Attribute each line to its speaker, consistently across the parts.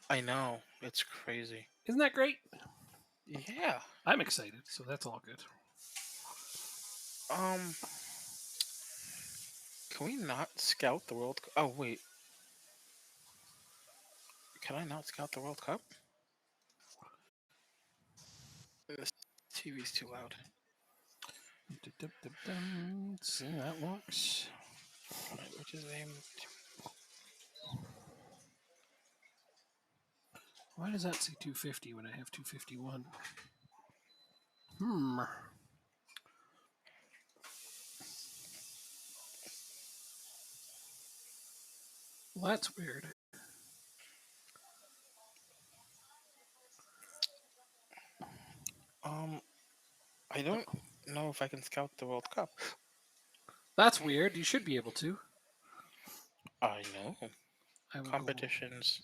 Speaker 1: I know. It's crazy.
Speaker 2: Isn't that great?
Speaker 1: Yeah.
Speaker 2: I'm excited, so that's all good.
Speaker 1: Um, can we not scout the World Cup? Oh, wait. Can I not scout the World Cup? This TV's too loud.
Speaker 2: See, that works.
Speaker 1: Alright, which is aim.
Speaker 2: Why does that say 250 when I have 251? Hmm. Well, that's weird.
Speaker 1: Um, I don't know if I can scout the World Cup.
Speaker 2: That's weird. You should be able to.
Speaker 1: I know.
Speaker 2: I will go.
Speaker 1: Competitions.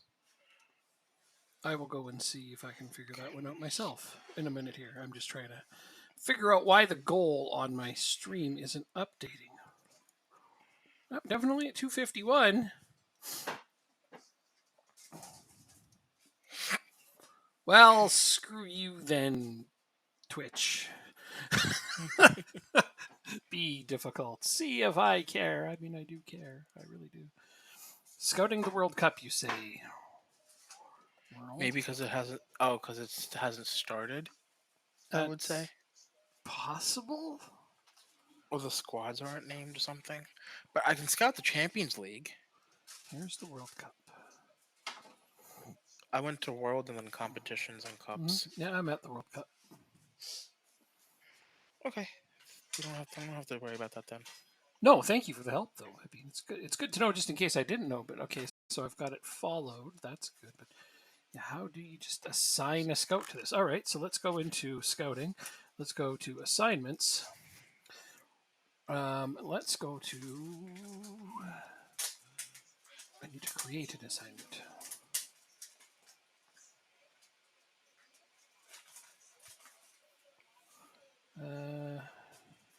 Speaker 2: I will go and see if I can figure that one out myself in a minute here. I'm just trying to figure out why the goal on my stream isn't updating. I'm definitely at 251. Well, screw you then, Twitch. Be difficult. See if I care. I mean, I do care. I really do. Scouting the World Cup, you say? World
Speaker 1: Maybe
Speaker 2: Cup.
Speaker 1: because it hasn't. Oh, because it hasn't started. I would say,
Speaker 2: That's possible.
Speaker 1: or the squads aren't named or something. But I can scout the Champions League.
Speaker 2: Here's the World Cup.
Speaker 1: I went to World and then competitions and cups.
Speaker 2: Yeah, I'm at the World Cup.
Speaker 1: Okay, we don't have. I don't have to worry about that then.
Speaker 2: No, thank you for the help, though. I mean, it's good. It's good to know just in case I didn't know. But okay, so I've got it followed. That's good. But yeah, how do you just assign a scout to this? All right, so let's go into scouting. Let's go to assignments. Let's go to. I need to create an assignment.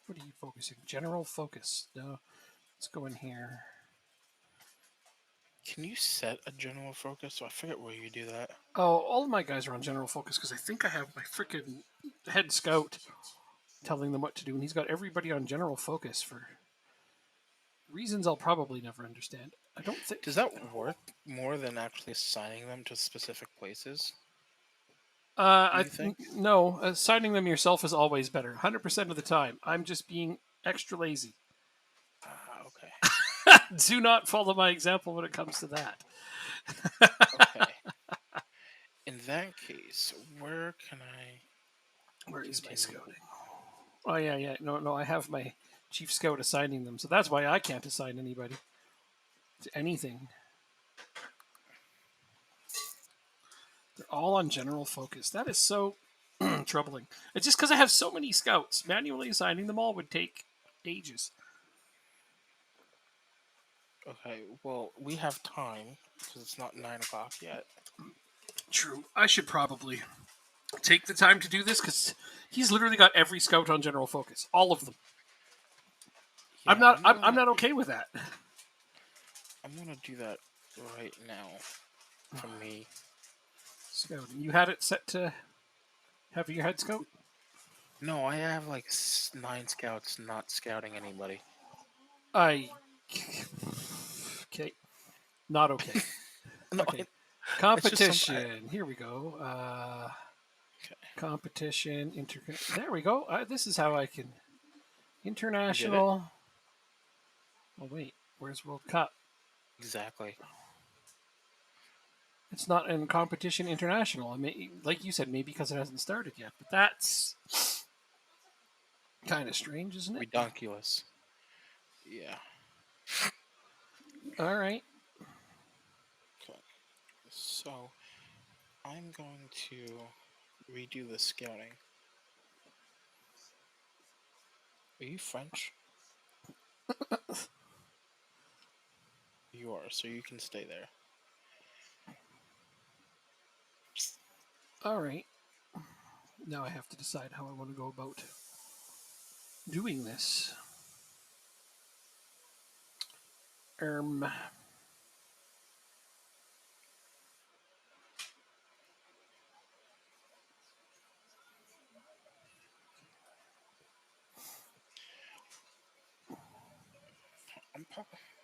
Speaker 2: What are you focusing? General focus. No, let's go in here.
Speaker 1: Can you set a general focus? So I forget where you do that.
Speaker 2: Oh, all of my guys are on general focus because I think I have my freaking head scout telling them what to do, and he's got everybody on general focus for reasons I'll probably never understand. I don't think.
Speaker 1: Does that work more than actually assigning them to specific places? Do you think?
Speaker 2: No, assigning them yourself is always better. 100% of the time. I'm just being extra lazy.
Speaker 1: Ah, okay.
Speaker 2: Do not follow my example when it comes to that.
Speaker 1: Okay. In that case, where can I
Speaker 2: Where is my
Speaker 1: continue?
Speaker 2: scouting? Oh yeah, yeah. No. I have my chief scout assigning them, so that's why I can't assign anybody to anything. They're all on general focus. That is so troubling. It's just because I have so many scouts. Manually assigning them all would take ages.
Speaker 1: Okay, well, we have time because it's not 9 o'clock yet.
Speaker 2: True. I should probably take the time to do this because he's literally got every scout on general focus, all of them. I'm
Speaker 1: Yeah,
Speaker 2: not. I'm not okay with that.
Speaker 1: I'm gonna do that right now for me.
Speaker 2: Scouting. You had it set to have your head scout.
Speaker 1: No, I have like 9 scouts not scouting anybody.
Speaker 2: I. Okay. Not okay.
Speaker 1: No,
Speaker 2: Okay.
Speaker 1: it's just some.
Speaker 2: Competition. Here we go.
Speaker 1: Okay,
Speaker 2: Competition. There we go. This is how I can.
Speaker 1: you did it
Speaker 2: International. Oh wait. Where's World Cup?
Speaker 1: exactly.
Speaker 2: It's not in competition international. I mean, like you said, maybe because it hasn't started yet. But that's kind of strange, isn't it?
Speaker 1: Redonkulous. Yeah.
Speaker 2: All right.
Speaker 1: Okay. So I'm going to redo the scouting. Are you French? You are, so you can stay there.
Speaker 2: All right. Now I have to decide how I want to go about doing this. Um.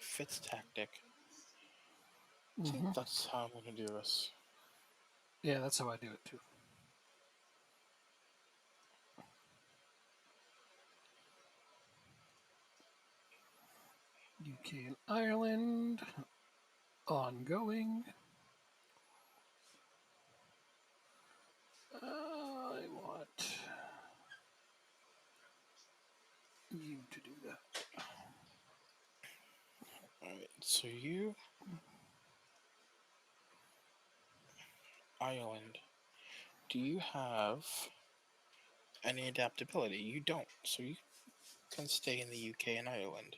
Speaker 1: Fitz tactic. I think
Speaker 2: Hmm.
Speaker 1: that's how I'm going to do this.
Speaker 2: Yeah, that's how I do it too. UK and Ireland. Ongoing. I want you to do that.
Speaker 1: Alright, so you, Ireland, do you have any adaptability? You don't, so you can stay in the UK and Ireland.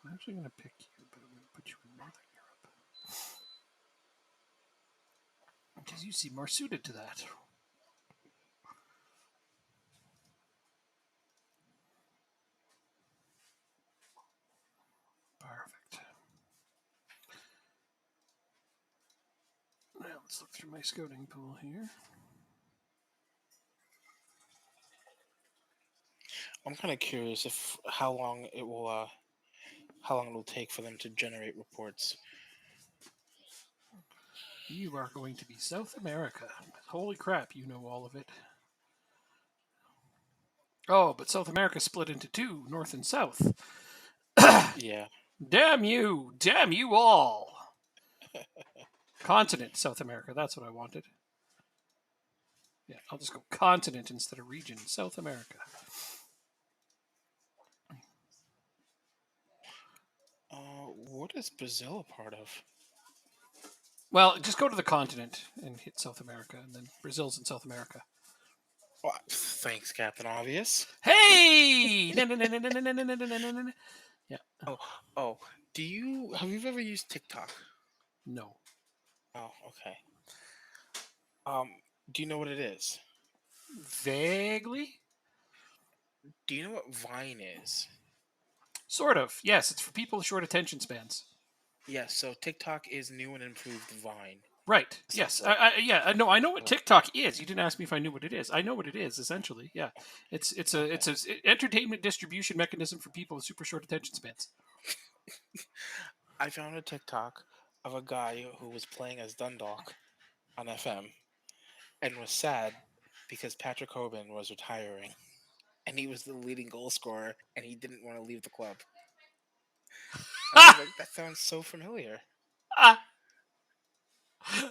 Speaker 2: I'm actually going to pick you, but I'm going to put you in Northern Europe. Because you seem more suited to that. Perfect. Now let's look through my scouting pool here.
Speaker 1: I'm kind of curious if how long it will take for them to generate reports.
Speaker 2: You are going to be South America. Holy crap, you know all of it. Oh, but South America split into two, North and South.
Speaker 1: Yeah.
Speaker 2: Damn you! Damn you all! Continent, South America. That's what I wanted. Yeah, I'll just go continent instead of region. South America.
Speaker 1: What is Brazil a part of?
Speaker 2: Well, just go to the continent and hit South America, and then Brazil's in South America.
Speaker 1: Oh, thanks, Captain Obvious.
Speaker 2: Hey! Yeah.
Speaker 1: Oh. Have you ever used TikTok?
Speaker 2: No.
Speaker 1: Oh, okay. Do you know what it is?
Speaker 2: Vaguely?
Speaker 1: Do you know what Vine is?
Speaker 2: Sort of. Yes, it's for people with short attention spans.
Speaker 1: Yes, so TikTok is new and improved Vine.
Speaker 2: Right. Yes. No, I know what TikTok is. You didn't ask me if I knew what it is. I know what it is. Essentially, yeah. It's a entertainment distribution mechanism for people with super short attention spans.
Speaker 1: I found a TikTok of a guy who was playing as Dundalk on FM and was sad because Patrick Hoban was retiring and he was the leading goal scorer and he didn't want to leave the club. And I was like, that sounds so familiar.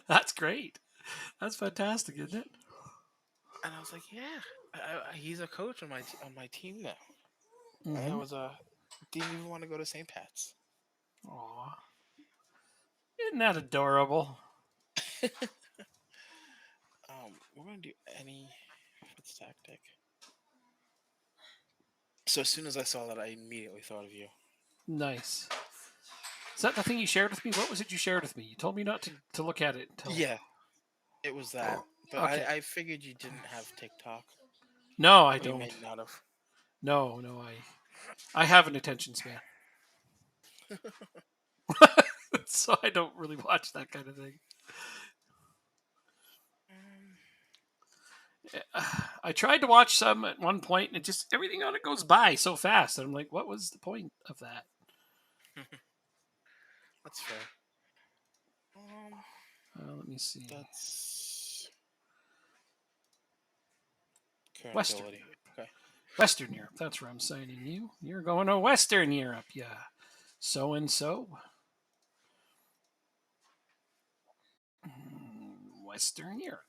Speaker 2: That's great. That's fantastic, isn't it?
Speaker 1: And I was like, yeah, he's a coach on my team now.
Speaker 2: Mm-hmm.
Speaker 1: I was didn't even want to go to St. Pat's.
Speaker 2: Aw. Isn't that adorable?
Speaker 1: We're gonna do any Fitz tactic. So as soon as I saw that, I immediately thought of you.
Speaker 2: Nice. Is that the thing you shared with me? What was it you shared with me? You told me not to look at it until.
Speaker 1: Yeah, it was that. But
Speaker 2: Okay.
Speaker 1: I figured you didn't have TikTok.
Speaker 2: No, I
Speaker 1: Or you
Speaker 2: don't.
Speaker 1: may not have.
Speaker 2: No, I have an attention span. So I don't really watch that kind of thing. I tried to watch some at one point, and it just everything on it goes by so fast. And I'm like, what was the point of that?
Speaker 1: That's fair.
Speaker 2: Let me see.
Speaker 1: That's current
Speaker 2: Western
Speaker 1: ability.
Speaker 2: Europe.
Speaker 1: Okay.
Speaker 2: Western Europe. That's where I'm signing you. You're going to Western Europe. Yeah. So and so. Western Europe.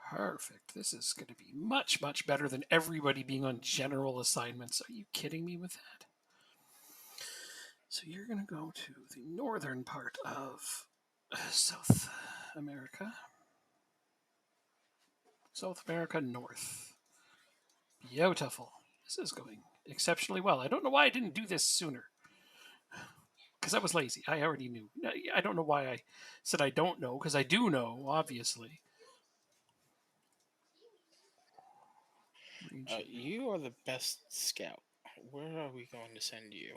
Speaker 2: Perfect. This is going to be much, much better than everybody being on general assignments. Are you kidding me with that? So you're going to go to the northern part of South America. South America North. Beautiful. This is going exceptionally well. I don't know why I didn't do this sooner. Because I was lazy. I already knew. I don't know why I said I don't know, because I do know, obviously.
Speaker 1: You are the best scout. Where are we going to send you?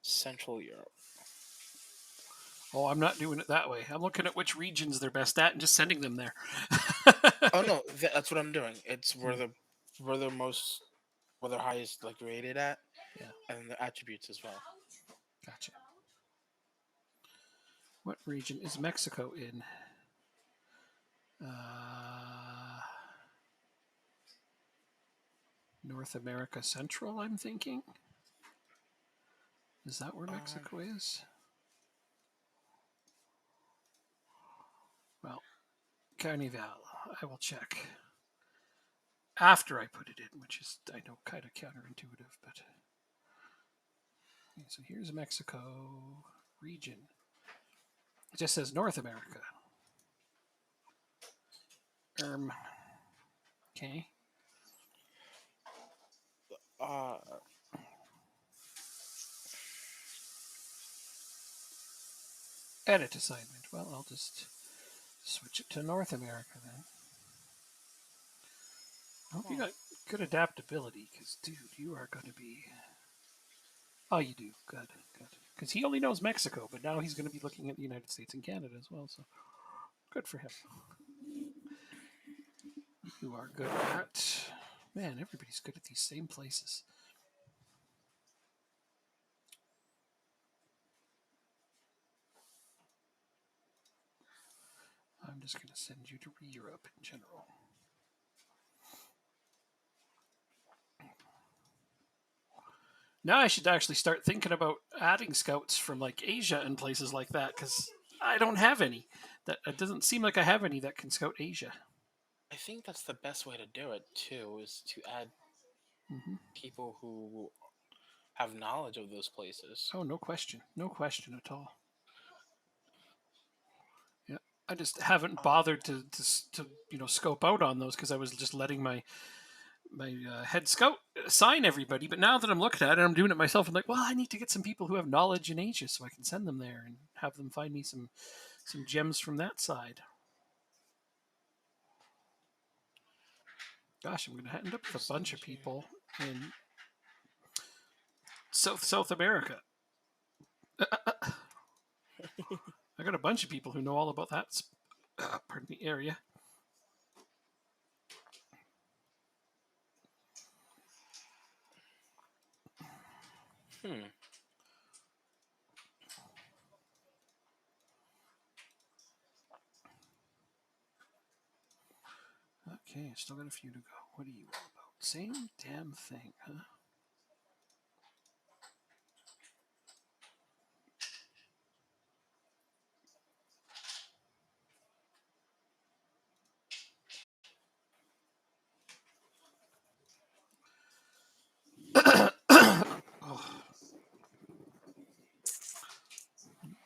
Speaker 1: Central Europe.
Speaker 2: Oh, I'm not doing it that way. I'm looking at which regions they're best at and just sending them there.
Speaker 1: Oh no, that's what I'm doing. It's
Speaker 2: Hmm.
Speaker 1: where they're most where they're highest like rated at,
Speaker 2: Yeah,
Speaker 1: and the attributes as well.
Speaker 2: gotcha. What region is Mexico in? North America Central, I'm thinking. Is that where
Speaker 1: Um,
Speaker 2: Mexico is? Well, Carnival. I will check after I put it in, which is, I know, kind of counterintuitive, but. Okay, so here's Mexico region. It just says North America. Okay.
Speaker 1: uh,
Speaker 2: Edit assignment. Well, I'll just switch it to North America then. I hope you got good adaptability, because, dude, you are going to be. Oh, you do. Good, good. Because he only knows Mexico, but now he's going to be looking at the United States and Canada as well, so good for him. You are good at. Man, everybody's good at these same places. I'm just going to send you to Europe in general. Now I should actually start thinking about adding scouts from like Asia and places like that, because I don't have any. That it doesn't seem like I have any that can scout Asia.
Speaker 1: I think that's the best way to do it too, is to add
Speaker 2: Hmm.
Speaker 1: people who have knowledge of those places.
Speaker 2: Oh, no question, no question at all. Yeah, I just haven't
Speaker 1: Um,
Speaker 2: bothered to scope out on those because I was just letting my head scout assign everybody. But now that I'm looking at it, I'm doing it myself. I'm like, well, I need to get some people who have knowledge in Asia so I can send them there and have them find me some gems from that side. Gosh, I'm going to end up with a bunch of people in South America. I got a bunch of people who know all about that. Pardon me, area.
Speaker 1: hmm.
Speaker 2: Okay, still got a few to go. What are you all about? Same damn thing, huh? Oh,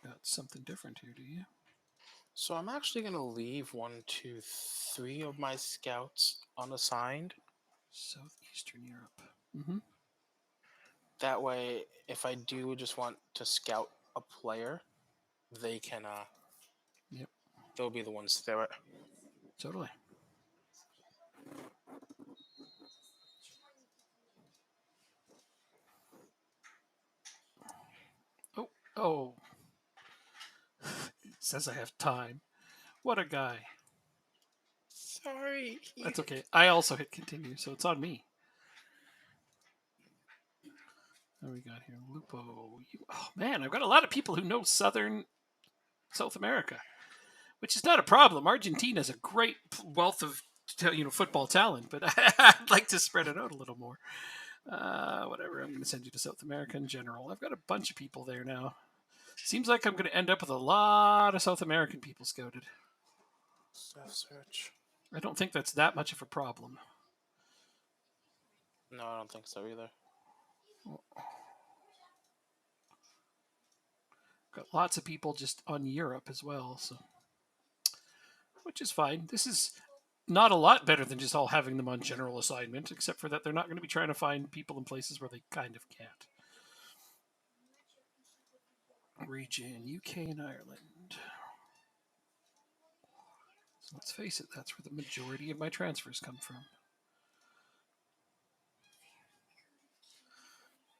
Speaker 2: got something different here, do you?
Speaker 1: So I'm actually gonna leave 1, 2, 3 of my scouts unassigned.
Speaker 2: Southeastern Europe. Mm-hmm.
Speaker 1: That way, if I do just want to scout a player, they can
Speaker 2: Yep,
Speaker 1: they'll be the ones to do it.
Speaker 2: totally. Oh, oh. It says I have time. What a guy.
Speaker 1: Sorry.
Speaker 2: That's okay. I also hit continue, so it's on me. What do we got here? Lupo. Oh, man, I've got a lot of people who know Southern South America, which is not a problem. Argentina is a great wealth of football talent, but I'd like to spread it out a little more. Whatever. I'm going to send you to South America in general. I've got a bunch of people there now. Seems like I'm going to end up with a lot of South American people scouted.
Speaker 1: Staff search.
Speaker 2: I don't think that's that much of a problem.
Speaker 1: No, I don't think so either.
Speaker 2: Got lots of people just on Europe as well, so which is fine. This is not a lot better than just all having them on general assignment, except for that they're not going to be trying to find people in places where they kind of can't. Region, UK and Ireland. So let's face it, that's where the majority of my transfers come from.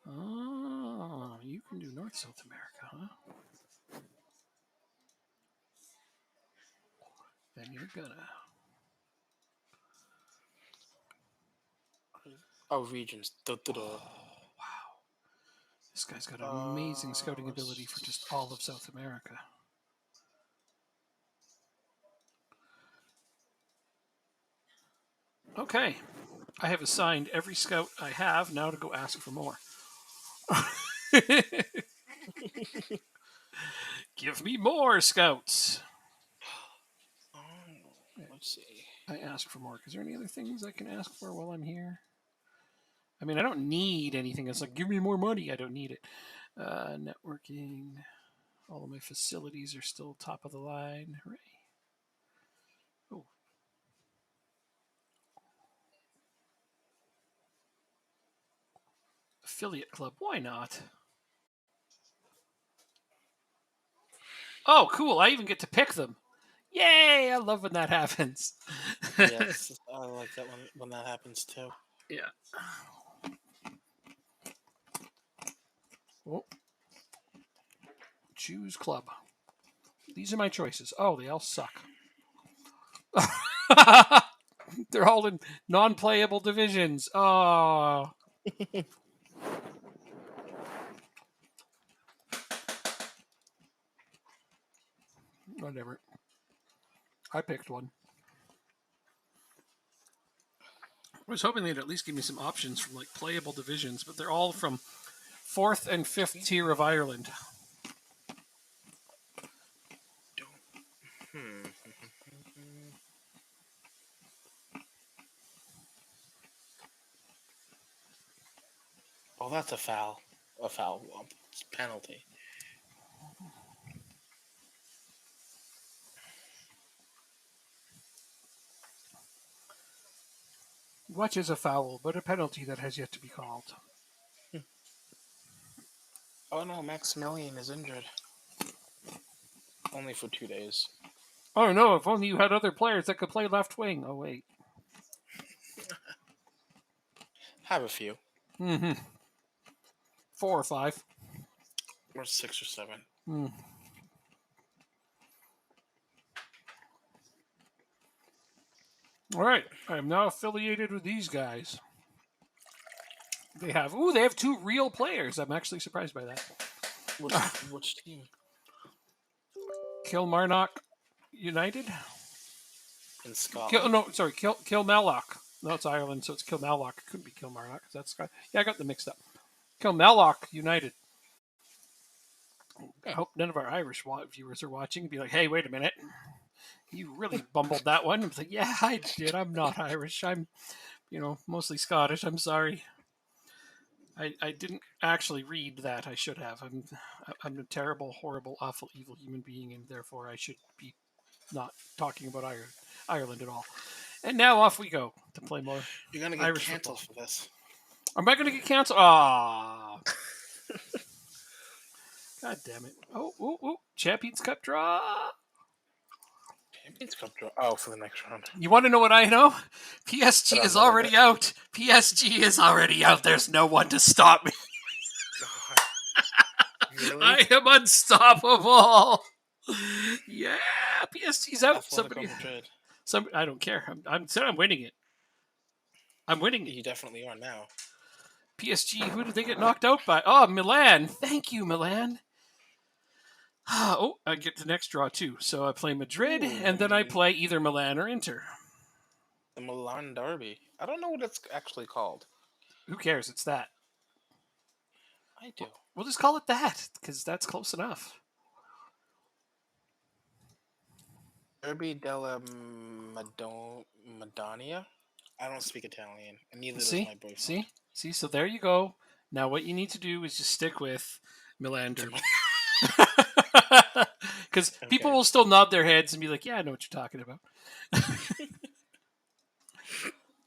Speaker 2: Oh, you can do North South America, huh? then you're gonna.
Speaker 1: Oh, regions.
Speaker 2: Wow. This guy's got amazing scouting ability for just all of South America. Okay. I have assigned every scout I have. Now to go ask for more. Give me more scouts.
Speaker 1: Let's see.
Speaker 2: I ask for more. Is there any other things I can ask for while I'm here? I mean, I don't need anything. It's like, give me more money. I don't need it. Networking. All of my facilities are still top of the line. Hooray. Oh. Affiliate club. Why not? Oh, cool. I even get to pick them. Yay! I love when that happens.
Speaker 1: Yes, I like that when that happens too.
Speaker 2: Yeah. Oh. Choose club. These are my choices. Oh, they all suck. They're all in non-playable divisions. Oh. Whatever. I picked one. I was hoping they'd at least give me some options from like playable divisions, but they're all from 4th and 5th tier of Ireland.
Speaker 1: Oh, that's a foul. A foul. It's a penalty.
Speaker 2: Which is a foul, but a penalty that has yet to be called.
Speaker 1: Oh no, Maximilian is injured. Only for 2 days.
Speaker 2: Oh no, if only you had other players that could play left wing. Oh wait.
Speaker 1: Have a few.
Speaker 2: 4 or 5.
Speaker 1: Or 6 or 7.
Speaker 2: All right, I am now affiliated with these guys. They have 2 real players. I'm actually surprised by that.
Speaker 1: Which team?
Speaker 2: Kilmarnock United.
Speaker 1: In Scotland.
Speaker 2: Kilmallock. No, it's Ireland, so it's Kilmallock. It couldn't be Kilmarnock. That's Scott. Yeah, I got them mixed up. Kilmallock United. I hope none of our Irish viewers are watching and be like, hey, wait a minute. You really bumbled that one. I'm like, yeah, I did. I'm not Irish. I'm, mostly Scottish. I'm sorry. I didn't actually read that. I should have. I'm a terrible, horrible, awful, evil human being, and therefore I should be not talking about Ireland at all. And now off we go to play more.
Speaker 1: You're gonna get
Speaker 2: Irish
Speaker 1: canceled
Speaker 2: football.
Speaker 1: for this.
Speaker 2: Am I gonna get canceled? Ah. God damn it. Oh. Champions Cup draw.
Speaker 1: Champions Cup draw. Oh, for the next round.
Speaker 2: You want to know what I know? PSG is already out. PSG is already out. There's no one to stop me.
Speaker 1: God. Really?
Speaker 2: I am unstoppable. Yeah, PSG's out. I don't care. I'm winning it. I'm winning it.
Speaker 1: You definitely are now.
Speaker 2: PSG, who did they get knocked out by? Oh, Milan. Thank you, Milan. Oh, I get the next draw too. So I play Madrid, and then I play either Milan or Inter.
Speaker 1: The Milan Derby. I don't know what it's actually called.
Speaker 2: Who cares? It's that.
Speaker 1: I do.
Speaker 2: We'll just call it that, because that's close enough.
Speaker 1: Derby della Madonnina? I don't speak Italian, and neither does my boyfriend.
Speaker 2: See, so there you go. Now what you need to do is just stick with Milan Derby. Because people will still nod their heads and be like, yeah, I know what you're talking about.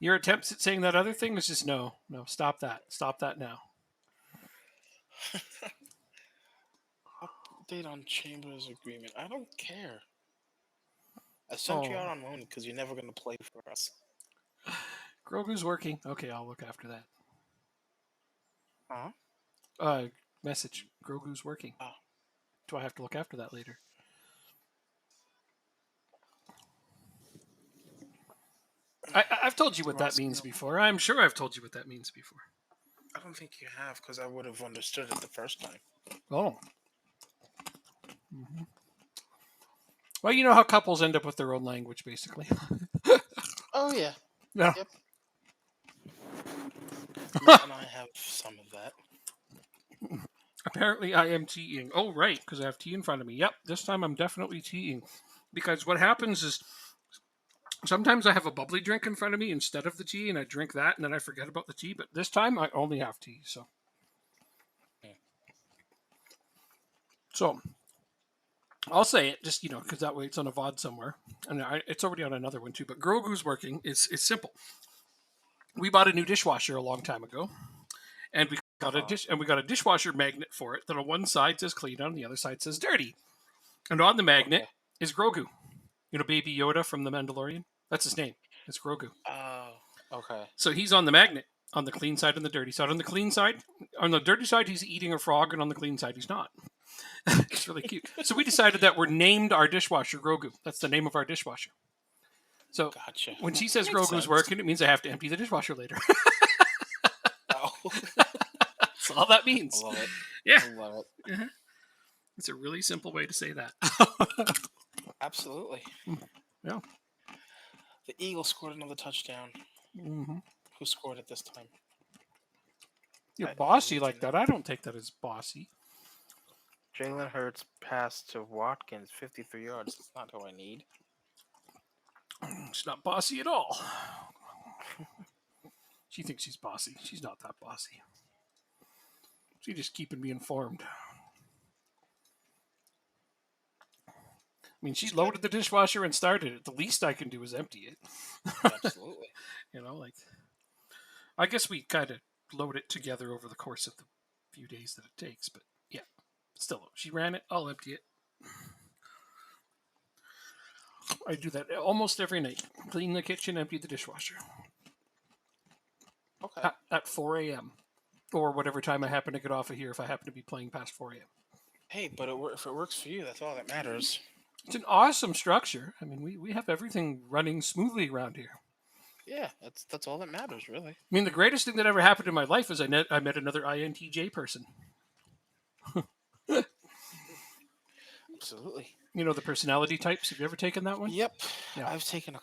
Speaker 2: Your attempts at saying that other thing was just no, stop that. Stop that now.
Speaker 1: Update on Chambers agreement. I don't care. I sent you out on loan because you're never going to play for us.
Speaker 2: Grogu's working. Okay, I'll look after that.
Speaker 1: Huh?
Speaker 2: Message. Grogu's working. Do I have to look after that later? I've told you what that
Speaker 1: Ross
Speaker 2: means
Speaker 1: Mill.
Speaker 2: before. I'm sure I've told you what that means before.
Speaker 1: I don't think you have, because I would have understood it the first time.
Speaker 2: Oh. Well, you know how couples end up with their own language, basically.
Speaker 1: Oh yeah.
Speaker 2: Yeah.
Speaker 1: Yep. Matt and I have some of that.
Speaker 2: Apparently, I am teeing. Oh, right, because I have tea in front of me. Yep, this time I'm definitely teeing. Because what happens is sometimes I have a bubbly drink in front of me instead of the tea, and I drink that, and then I forget about the tea. But this time I only have tea. So I'll say it just, because that way it's on a VOD somewhere. And it's already on another one too. But Grogu's working. It's simple. We bought a new dishwasher a long time ago. And we got a dishwasher magnet for it that on one side says clean, on the other side says dirty. And on the magnet is Grogu. Baby Yoda from The Mandalorian? That's his name. It's Grogu.
Speaker 1: Oh, okay.
Speaker 2: So he's on the magnet, on the clean side and the dirty side. On the clean side, on the dirty side, he's eating a frog, and on the clean side, he's not. It's really cute. So we decided that we're named our dishwasher Grogu. That's the name of our dishwasher. So
Speaker 1: Gotcha.
Speaker 2: when she says
Speaker 1: Makes
Speaker 2: Grogu's
Speaker 1: sense.
Speaker 2: working, it means I have to empty the dishwasher later.
Speaker 1: Oh.
Speaker 2: That's all that means.
Speaker 1: I love it.
Speaker 2: Yeah.
Speaker 1: I love it.
Speaker 2: It's a really simple way to say that.
Speaker 1: Absolutely.
Speaker 2: Yeah.
Speaker 1: The Eagles scored another touchdown.
Speaker 2: Mm-hmm.
Speaker 1: Who scored it this time?
Speaker 2: You're bossy like that. I don't take that as bossy.
Speaker 1: Jalen Hurts passed to Watkins, 53 yards. That's not who I need.
Speaker 2: She's not bossy at all. She thinks she's bossy. She's not that bossy. She's just keeping me informed. I mean, she loaded the dishwasher and started it. The least I can do is empty it.
Speaker 1: Absolutely.
Speaker 2: I guess we kind of load it together over the course of the few days that it takes. But yeah, still, she ran it. I'll empty it. I do that almost every night. Clean the kitchen, empty the dishwasher.
Speaker 1: Okay.
Speaker 2: At 4 a.m. Or whatever time I happen to get off of here if I happen to be playing past 4 a.m.
Speaker 1: Hey, but if it works for you, that's all that matters.
Speaker 2: It's an awesome structure. I mean, we have everything running smoothly around here.
Speaker 1: Yeah, that's all that matters, really.
Speaker 2: I mean, the greatest thing that ever happened in my life is I met another INTJ person.
Speaker 1: Absolutely.
Speaker 2: The personality types. Have you ever taken that one?
Speaker 1: Yep.
Speaker 2: Yeah.
Speaker 1: I've taken them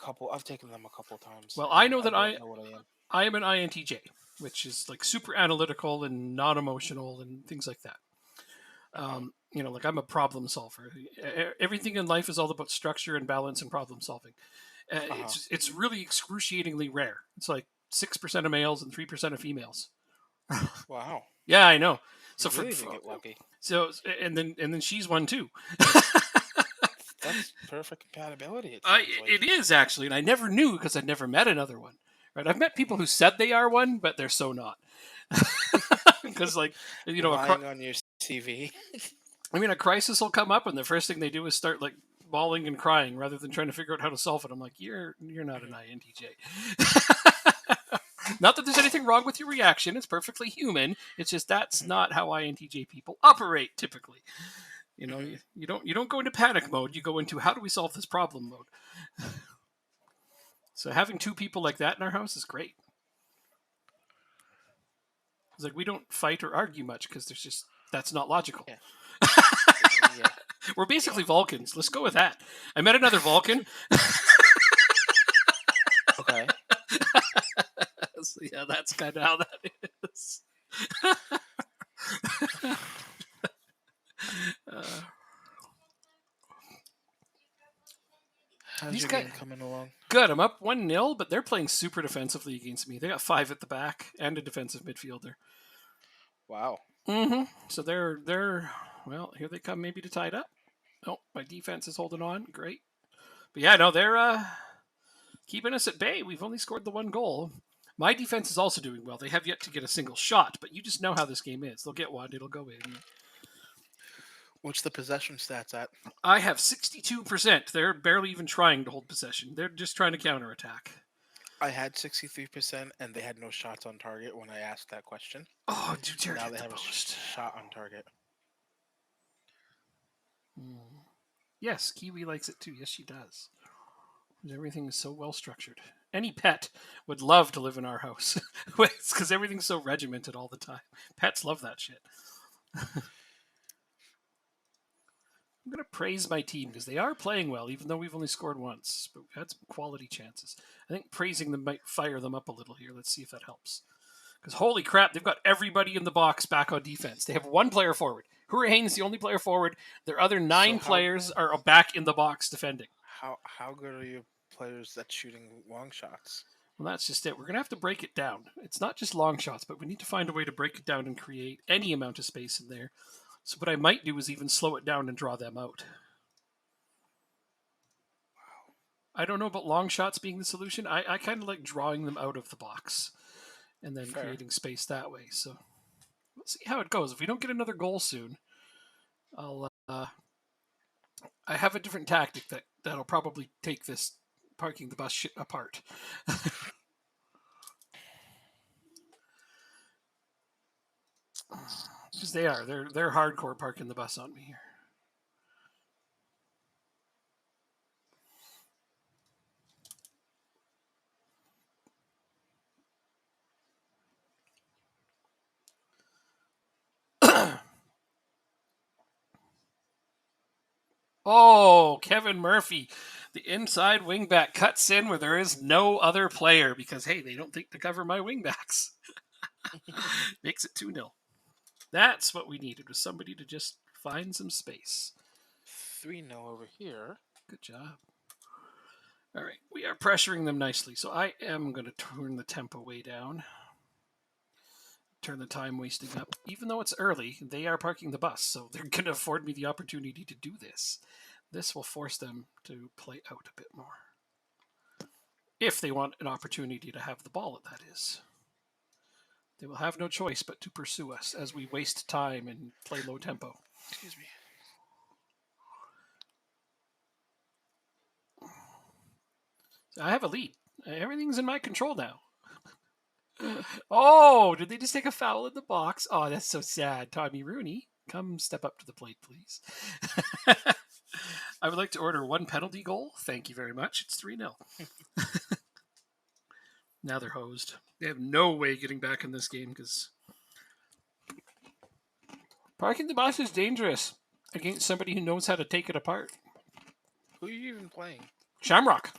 Speaker 1: a couple times.
Speaker 2: Well, I know that
Speaker 1: I don't know what I am.
Speaker 2: I am an INTJ, which is like super analytical and non-emotional and things like that. Like I'm a problem solver. Everything in life is all about structure and balance and problem solving. It's really excruciatingly rare. It's like 6% of males and 3% of females.
Speaker 1: Wow.
Speaker 2: Yeah, I know.
Speaker 1: So you really did get lucky.
Speaker 2: So and then she's one too.
Speaker 1: That's perfect compatibility.
Speaker 2: It is actually, and I never knew because I'd never met another one. Right? I've met people who said they are one, but they're so not. Because lying
Speaker 1: on your CV.
Speaker 2: I mean, a crisis will come up, and the first thing they do is start like bawling and crying rather than trying to figure out how to solve it. I'm like, you're not an INTJ. Not that there's anything wrong with your reaction. It's perfectly human. It's just that's not how INTJ people operate typically. You don't go into panic mode. You go into how do we solve this problem mode. So having two people like that in our house is great. It's like we don't fight or argue much because that's not logical.
Speaker 1: Yeah. Yeah.
Speaker 2: We're basically Vulcans. Let's go with that. I met another Vulcan.
Speaker 1: Okay.
Speaker 2: So yeah, that's kind of how that is.
Speaker 1: How's your game coming along?
Speaker 2: Good. I'm up 1-0, but they're playing super defensively against me. They got 5 at the back and a defensive midfielder.
Speaker 1: Wow.
Speaker 2: Mm-hmm. So they're well, here they come maybe to tie it up. Oh, my defense is holding on. Great. But yeah, no, they're keeping us at bay. We've only scored the 1 goal. My defense is also doing well. They have yet to get a single shot, but you just know how this game is. They'll get one, it'll go in.
Speaker 1: What's the possession stats at?
Speaker 2: I have 62%. They're barely even trying to hold possession. They're just trying to counterattack.
Speaker 1: I had 63%, and they had no shots on target when I asked that question.
Speaker 2: Oh, dude,
Speaker 1: now they have a shot on target.
Speaker 2: Yes, Kiwi likes it too. Yes, she does. Everything is so well structured. Any pet would love to live in our house. It's because everything's so regimented all the time. Pets love that shit. I'm going to praise my team because they are playing well, even though we've only scored once. But we've had some quality chances. I think praising them might fire them up a little here. Let's see if that helps. Because holy crap, they've got everybody in the box back on defense. They have one player forward. Hurricane is the only player forward. Their other 9 players are back in the box defending.
Speaker 1: How good are your players at shooting long shots?
Speaker 2: Well, that's just it. We're going to have to break it down. It's not just long shots, but we need to find a way to break it down and create any amount of space in there. So what I might do is even slow it down and draw them out.
Speaker 1: Wow.
Speaker 2: I don't know about long shots being the solution. I kind of like drawing them out of the box and then creating space that way. So we'll see how it goes. If we don't get another goal soon, I have a different tactic that'll probably take this parking the bus shit apart. Because they're hardcore parking the bus on me here. Oh, Kevin Murphy, the inside wingback cuts in where there is no other player because, hey, they don't think to cover my wingbacks. Makes it 2-0. That's what we needed, was somebody to just find some space.
Speaker 1: 3-0 over here.
Speaker 2: Good job. All right, we are pressuring them nicely, so I am going to turn the tempo way down. Turn the time wasting up. Even though it's early, they are parking the bus, so they're going to afford me the opportunity to do this. This will force them to play out a bit more. If they want an opportunity to have the ball, that is. They will have no choice but to pursue us as we waste time and play low tempo.
Speaker 1: Excuse me.
Speaker 2: I have a lead. Everything's in my control now. Oh, did they just take a foul in the box? Oh, that's so sad. Tommy Rooney, come step up to the plate, please. I would like to order 1 penalty goal. Thank you very much. It's 3-0. Now they're hosed. They have no way getting back in this game because parking the bus is dangerous against somebody who knows how to take it apart.
Speaker 1: Who are you even playing?
Speaker 2: Shamrock.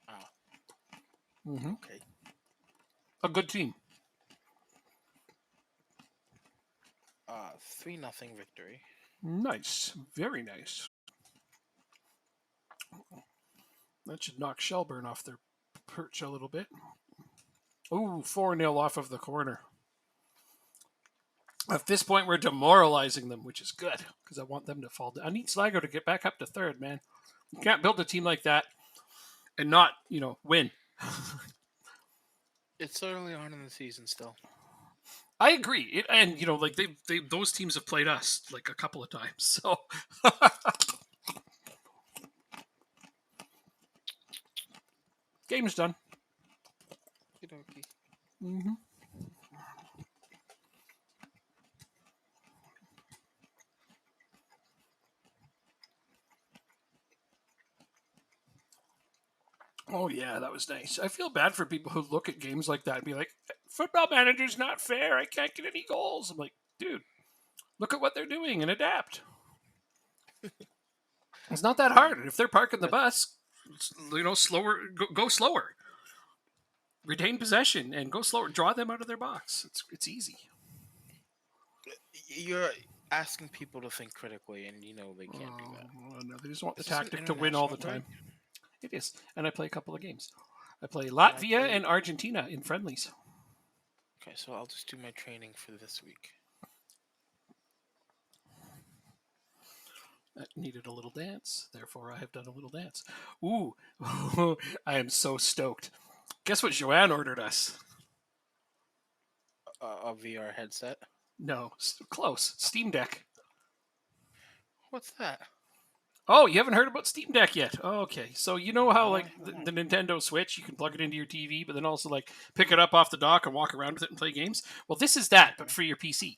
Speaker 1: Oh.
Speaker 2: Mm-hmm.
Speaker 1: Okay.
Speaker 2: A good team.
Speaker 1: 3-0 victory.
Speaker 2: Nice. Very nice. That should knock Shelburne off their perch a little bit. Ooh, 4-0 off of the corner. At this point, we're demoralizing them, which is good, because I want them to fall down. I need Sligo to get back up to third, man. You can't build a team like that and not, win.
Speaker 1: It's early on in the season still.
Speaker 2: I agree. And those teams have played us like a couple of times, so... Game's done.
Speaker 1: Okey-dokey.
Speaker 2: Mm-hmm. Oh, yeah, that was nice. I feel bad for people who look at games like that and be like, Football Manager's not fair. I can't get any goals. I'm like, dude, look at what they're doing and adapt. It's not that hard. And if they're parking the bus, slower, go slower. Retain possession and go slower. Draw them out of their box. It's easy.
Speaker 1: You're asking people to think critically, and they can't do that.
Speaker 2: No, they just want the tactic to win all the time. It is. And I play a couple of games. I play Latvia and Argentina in friendlies.
Speaker 1: Okay, so I'll just do my training for this week.
Speaker 2: That needed a little dance. Therefore, I have done a little dance. Ooh, I am so stoked. Guess what Joanne ordered us?
Speaker 1: A VR headset?
Speaker 2: No, close. Steam Deck.
Speaker 1: What's that?
Speaker 2: Oh, you haven't heard about Steam Deck yet? Oh, okay. So you know how the Nintendo Switch, you can plug it into your TV, but then also pick it up off the dock and walk around with it and play games? Well, this is that, but for your PC.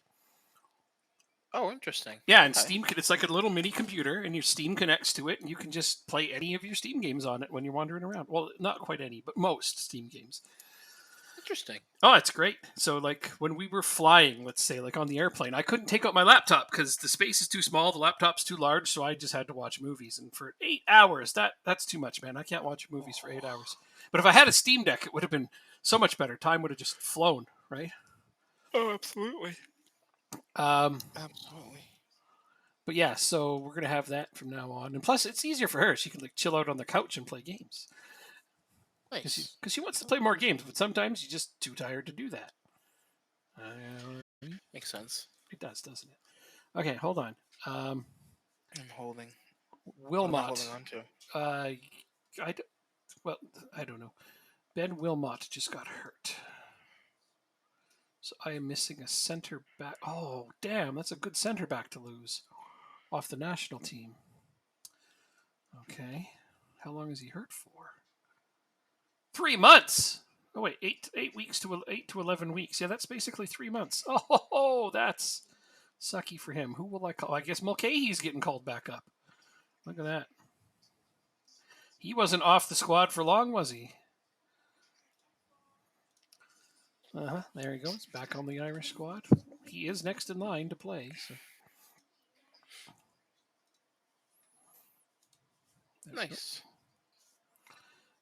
Speaker 1: Oh, interesting.
Speaker 2: Yeah, and
Speaker 1: Okay.
Speaker 2: Steam, it's like a little mini computer, and your Steam connects to it, and you can just play any of your Steam games on it when you're wandering around. Well, not quite any, but most Steam games.
Speaker 1: Interesting.
Speaker 2: Oh, it's great. So, like, when we were flying, let's say, like on the airplane, I couldn't take out my laptop because the space is too small, the laptop's too large, so I just had to watch movies. And for 8 hours, that's too much, man. I can't watch movies for 8 hours. But if I had a Steam Deck, it would have been so much better. Time would have just flown, right?
Speaker 1: Oh, absolutely.
Speaker 2: Um,
Speaker 1: Absolutely.
Speaker 2: but yeah, so we're gonna have that from now on. And plus, it's easier for her. She can like chill out on the couch and play games
Speaker 1: Nice.
Speaker 2: because she wants to play more games, but sometimes she's just too tired to do that.
Speaker 1: Makes sense.
Speaker 2: It does, doesn't it? Okay, hold on.
Speaker 1: I'm holding. What am I
Speaker 2: Wilmot.
Speaker 1: holding on to?
Speaker 2: I d- well, I don't know. Ben Wilmot just got hurt, so I am missing a center back. Oh, damn, that's a good center back to lose off the national team. Okay, how long is he hurt for? 3 months. Oh wait, 8 weeks to 8 to 11 weeks. Yeah, that's basically 3 months. Oh, that's sucky for him. Who will I call? I guess Mulcahy's getting called back up. Look at that. He wasn't off the squad for long, was he? There he goes, back on the Irish squad. He is next in line to play. So.
Speaker 1: Nice.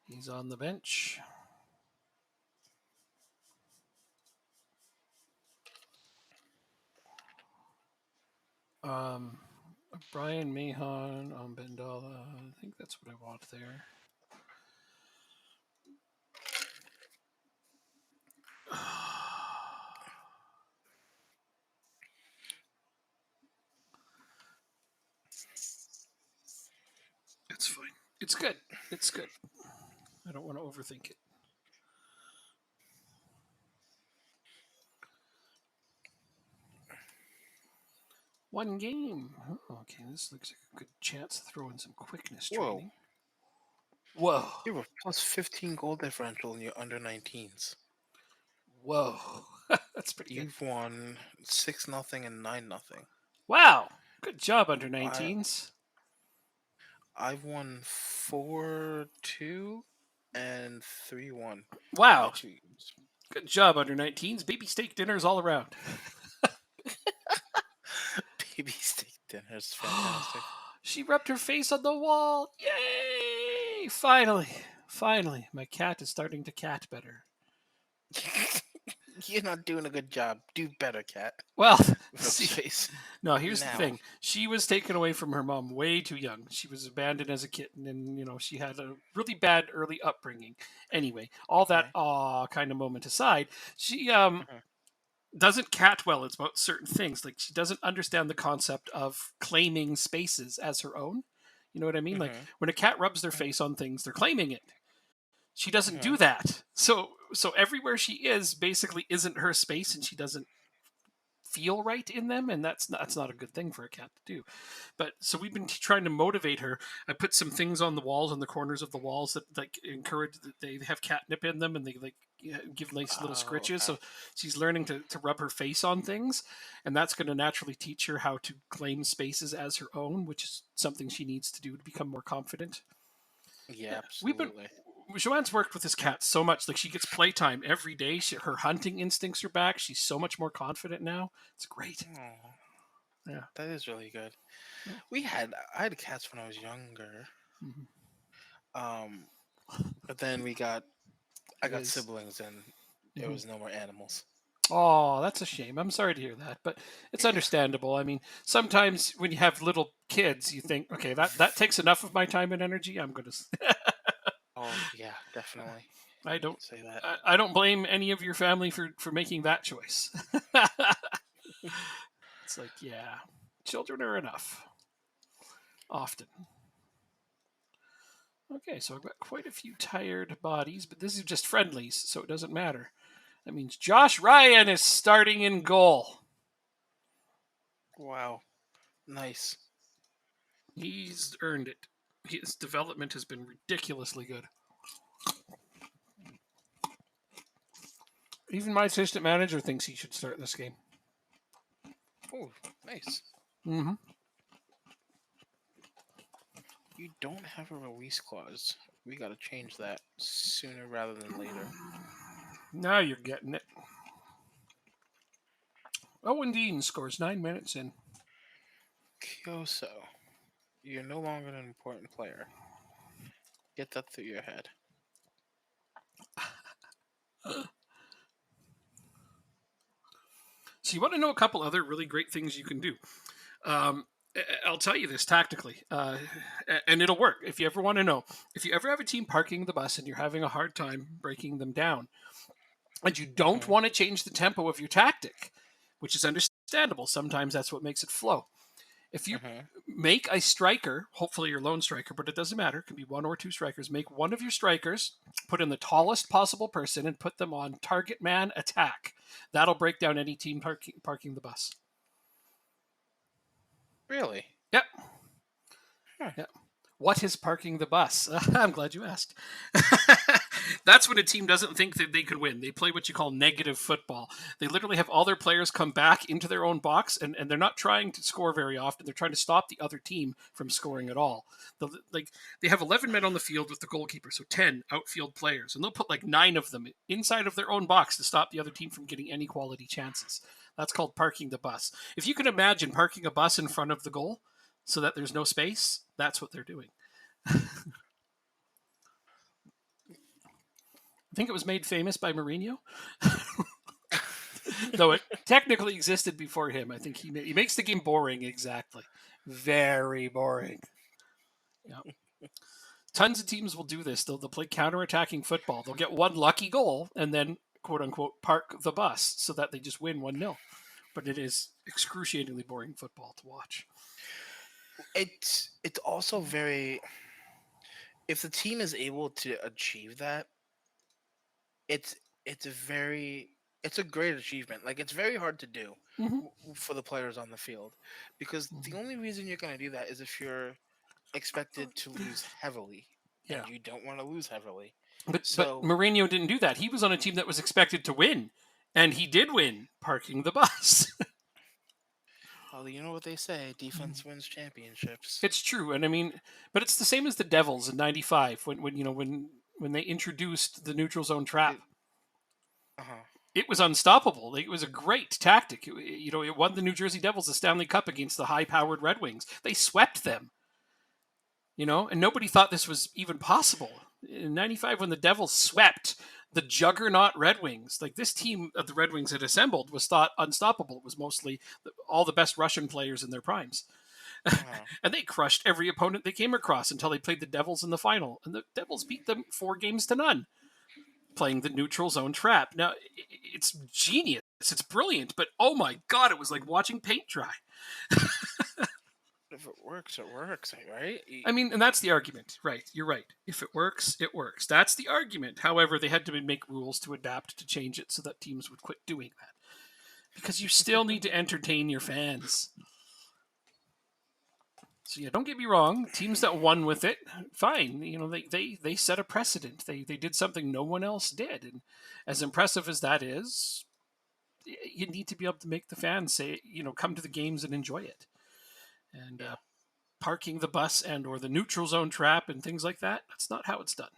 Speaker 2: He's on the bench. Brian Mahon on Bendala. I think that's what I want there. It's fine. It's good. It's good. I don't want to overthink it. One game. Oh, okay, this looks like a good chance to throw in some quickness training. Whoa.
Speaker 1: You have a plus 15 goal differential in your under 19s.
Speaker 2: Whoa. That's pretty good.
Speaker 1: You've won 6-0 and 9-0.
Speaker 2: Wow. Good job, under 19s.
Speaker 1: I've won 4-2 and 3-1.
Speaker 2: Wow. Good job, under 19s. Baby steak dinners all around.
Speaker 1: Baby steak dinners, fantastic.
Speaker 2: She rubbed her face on the wall. Yay! Finally. Finally. My cat is starting to cat better.
Speaker 1: You're not doing a good job. Do better, cat.
Speaker 2: Well,
Speaker 1: face.
Speaker 2: No, here's the thing. She was taken away from her mom way too young. She was abandoned as a kitten, and she had a really bad early upbringing. Anyway, all that kind of moment aside, she doesn't cat well. It's about certain things. Like she doesn't understand the concept of claiming spaces as her own. You know what I mean? Like when a cat rubs their face on things, they're claiming it. She doesn't do that. So everywhere she is basically isn't her space, and she doesn't feel right in them, and that's not a good thing for a cat to do. But so we've been trying to motivate her. I put some things on the walls, on the corners of the walls that like encourage that they have catnip in them, and they like give nice little scritches. So she's learning to rub her face on things, and that's going to naturally teach her how to claim spaces as her own, which is something she needs to do to become more confident.
Speaker 1: Yeah, absolutely.
Speaker 2: Joanne's worked with this cat so much. Like she gets playtime every day. Her hunting instincts are back. She's so much more confident now. It's great.
Speaker 1: Aww. Yeah, that is really good. Yeah. I had cats when I was younger. But then I got siblings, and there was no more animals.
Speaker 2: Oh, that's a shame. I'm sorry to hear that, but it's understandable. I mean, sometimes when you have little kids, you think, okay, that takes enough of my time and energy. I'm going to.
Speaker 1: Oh yeah, definitely.
Speaker 2: I don't
Speaker 1: say that.
Speaker 2: I don't blame any of your family for making that choice. It's like, yeah, children are enough. Often. Okay, so I've got quite a few tired bodies, but this is just friendlies, so it doesn't matter. That means Josh Ryan is starting in goal.
Speaker 1: Wow. Nice.
Speaker 2: He's earned it. His development has been ridiculously good. Even my assistant manager thinks he should start this game.
Speaker 1: Oh, nice.
Speaker 2: Mm-hmm.
Speaker 1: You don't have a release clause. We got to change that sooner rather than later.
Speaker 2: Now you're getting it. Owen Dean scores 9 minutes in.
Speaker 1: Kyoso, you're no longer an important player. Get that through your head.
Speaker 2: So you want to know a couple other really great things you can do. I'll tell you this tactically, and it'll work. If you ever want to know, if you ever have a team parking the bus and you're having a hard time breaking them down, and you don't want to change the tempo of your tactic, which is understandable. Sometimes that's what makes it flow. If you make a striker, hopefully your lone striker, but it doesn't matter, it can be one or two strikers, make one of your strikers, put in the tallest possible person and put them on target man attack. That'll break down any team parking the bus.
Speaker 1: Really?
Speaker 2: Yep.
Speaker 1: Huh.
Speaker 2: Yep. What is parking the bus? I'm glad you asked. That's when a team doesn't think that they could win. They play what you call negative football. They literally have all their players come back into their own box, and they're not trying to score very often. They're trying to stop the other team from scoring at all. They have 11 men on the field with the goalkeeper, so 10 outfield players, and they'll put like 9 of them inside of their own box to stop the other team from getting any quality chances. That's called parking the bus. If you can imagine parking a bus in front of the goal so that there's no space, that's what they're doing. I think it was made famous by Mourinho. Though it technically existed before him. I think he makes the game boring, exactly. Very boring. Yeah. Tons of teams will do this. They'll play counter-attacking football. They'll get one lucky goal and then, quote-unquote, park the bus so that they just win 1-0. But it is excruciatingly boring football to watch.
Speaker 1: It's also very... If the team is able to achieve that, it's a great achievement. Like, it's very hard to do for the players on the field, because the only reason you're going to do that is if you're expected to lose heavily, and you don't want to lose heavily.
Speaker 2: But Mourinho didn't do that. He was on a team that was expected to win, and he did win, parking the bus.
Speaker 1: Well, you know what they say, defense wins championships.
Speaker 2: It's true, and I mean, but it's the same as the Devils in '95 when they introduced the neutral zone trap. It was unstoppable. It was a great tactic. It won the New Jersey Devils the Stanley Cup against the high-powered Red Wings. They swept them. And nobody thought this was even possible. In '95, when the Devils swept the juggernaut Red Wings, like, this team of the Red Wings had assembled was thought unstoppable. It was mostly all the best Russian players in their primes. And they crushed every opponent they came across until they played the Devils in the final. And the Devils beat them 4-0, playing the neutral zone trap. Now, it's genius. It's brilliant. But, oh my God, it was like watching paint dry.
Speaker 1: If it works, it works, right?
Speaker 2: I mean, and that's the argument, right? You're right. If it works, it works. That's the argument. However, they had to make rules to adapt to change it so that teams would quit doing that. Because you still need to entertain your fans. So yeah, don't get me wrong. Teams that won with it, fine. They set a precedent. They did something no one else did. And as impressive as that is, you need to be able to make the fans say, come to the games and enjoy it. And parking the bus and or the neutral zone trap and things like that, that's not how it's done.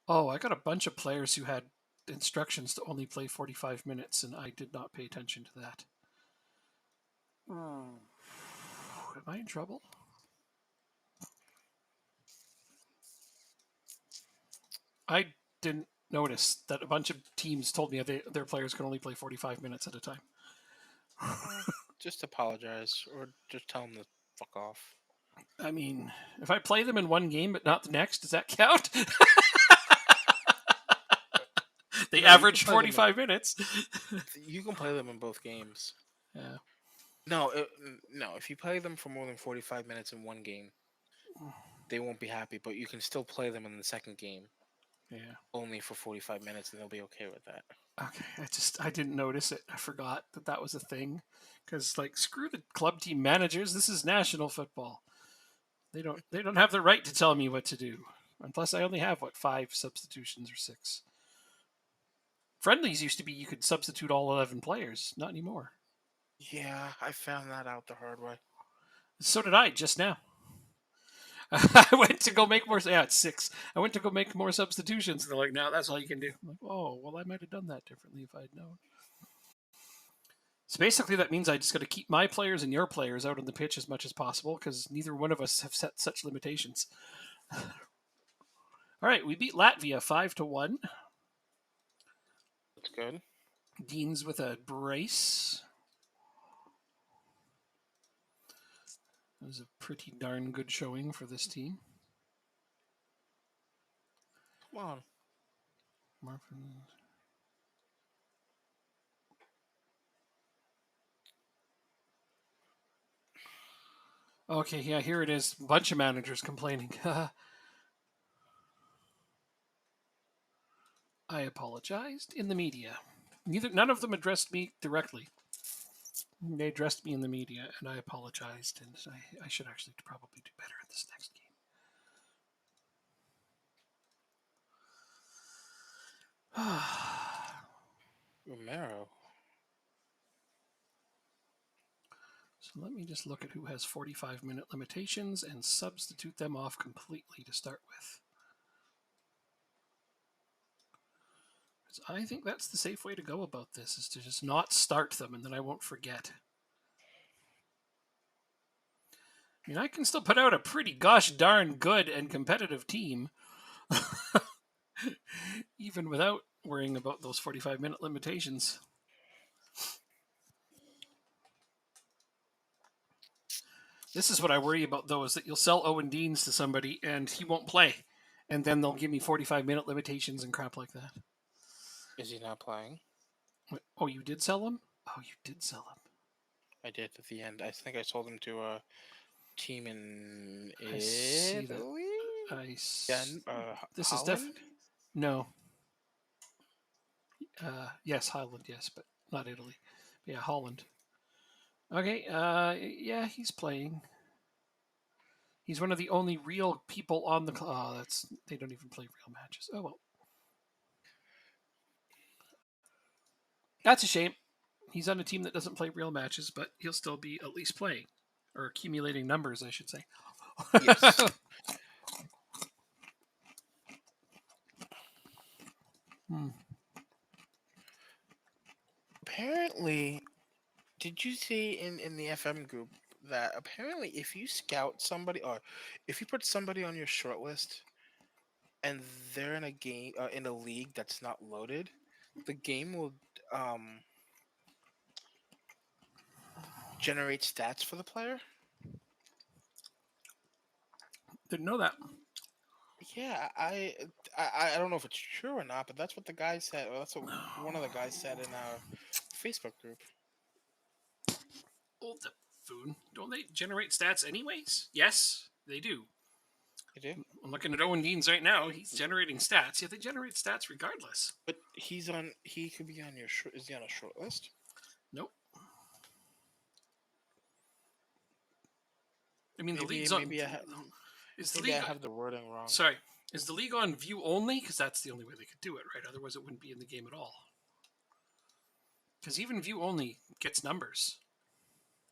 Speaker 2: Oh, I got a bunch of players who had instructions to only play 45 minutes, and I did not pay attention to that. Am I in trouble? I didn't notice that a bunch of teams told me their players could only play 45 minutes at a time.
Speaker 1: Just apologize, or just tell them to fuck off.
Speaker 2: I mean, if I play them in one game but not the next, does that count? They averaged 45 minutes.
Speaker 1: You can play them in both games.
Speaker 2: Yeah.
Speaker 1: No. If you play them for more than 45 minutes in one game, they won't be happy. But you can still play them in the second game.
Speaker 2: Yeah.
Speaker 1: Only for 45 minutes, and they'll be okay with that.
Speaker 2: Okay. I didn't notice it. I forgot that was a thing. Because, screw the club team managers. This is national football. They don't have the right to tell me what to do. And plus, I only have 5 substitutions or 6. Friendlies used to be you could substitute all 11 players. Not anymore.
Speaker 1: Yeah, I found that out the hard way.
Speaker 2: So did I just now. I went to go make more. Yeah, it's 6. I went to go make more substitutions. And they're like, no, that's all you can do. I'm like, oh, well, I might have done that differently if I'd known. So basically, that means I just got to keep my players and your players out on the pitch as much as possible because neither one of us have set such limitations. All right, we beat Latvia 5-1.
Speaker 1: That's good.
Speaker 2: Dean's with a brace. It was a pretty darn good showing for this team.
Speaker 1: Come on.
Speaker 2: Marvin. Okay, yeah, here it is. Bunch of managers complaining. I apologized in the media. None of them addressed me directly. They addressed me in the media, and I apologized. And I should actually probably do better in this next game.
Speaker 1: Romero.
Speaker 2: So let me just look at who has 45-minute limitations and substitute them off completely to start with. I think that's the safe way to go about this, is to just not start them, and then I won't forget. I mean, I can still put out a pretty gosh darn good and competitive team, even without worrying about those 45-minute limitations. This is what I worry about, though, is that you'll sell Owen Deans to somebody, and he won't play, and then they'll give me 45-minute limitations and crap like that.
Speaker 1: Is he not playing?
Speaker 2: Oh, you did sell him? Oh, you did sell him.
Speaker 1: I did at the end. I think I sold him to a team in
Speaker 2: I see
Speaker 1: Italy.
Speaker 2: that. This
Speaker 1: Holland?
Speaker 2: is definitely no. Yes, Holland, yes, but not Italy. Yeah, Holland. Okay. Yeah, he's playing. He's one of the only real people on the. They don't even play real matches. Oh well. That's a shame. He's on a team that doesn't play real matches, but he'll still be at least playing, or accumulating numbers, I should say.
Speaker 1: Yes. Apparently, did you see in the FM group that apparently if you scout somebody or if you put somebody on your short list and they're in a game in a league that's not loaded, the game will generate stats for the player?
Speaker 2: Didn't know that.
Speaker 1: Yeah, I don't know if it's true or not, but that's what the guy said. Well, that's what one of the guys said in our Facebook group.
Speaker 2: Hold the phone. Don't they generate stats anyways? Yes, they do.
Speaker 1: They do?
Speaker 2: I'm looking at Owen Deans right now. He's generating stats. Yeah, they generate stats regardless.
Speaker 1: But he could be on your is he on a short list?
Speaker 2: Nope. I mean, the league's on.
Speaker 1: Maybe I have the wording wrong.
Speaker 2: Sorry. Is the league on view only? Because that's the only way they could do it, right? Otherwise, it wouldn't be in the game at all. Because even view only gets numbers.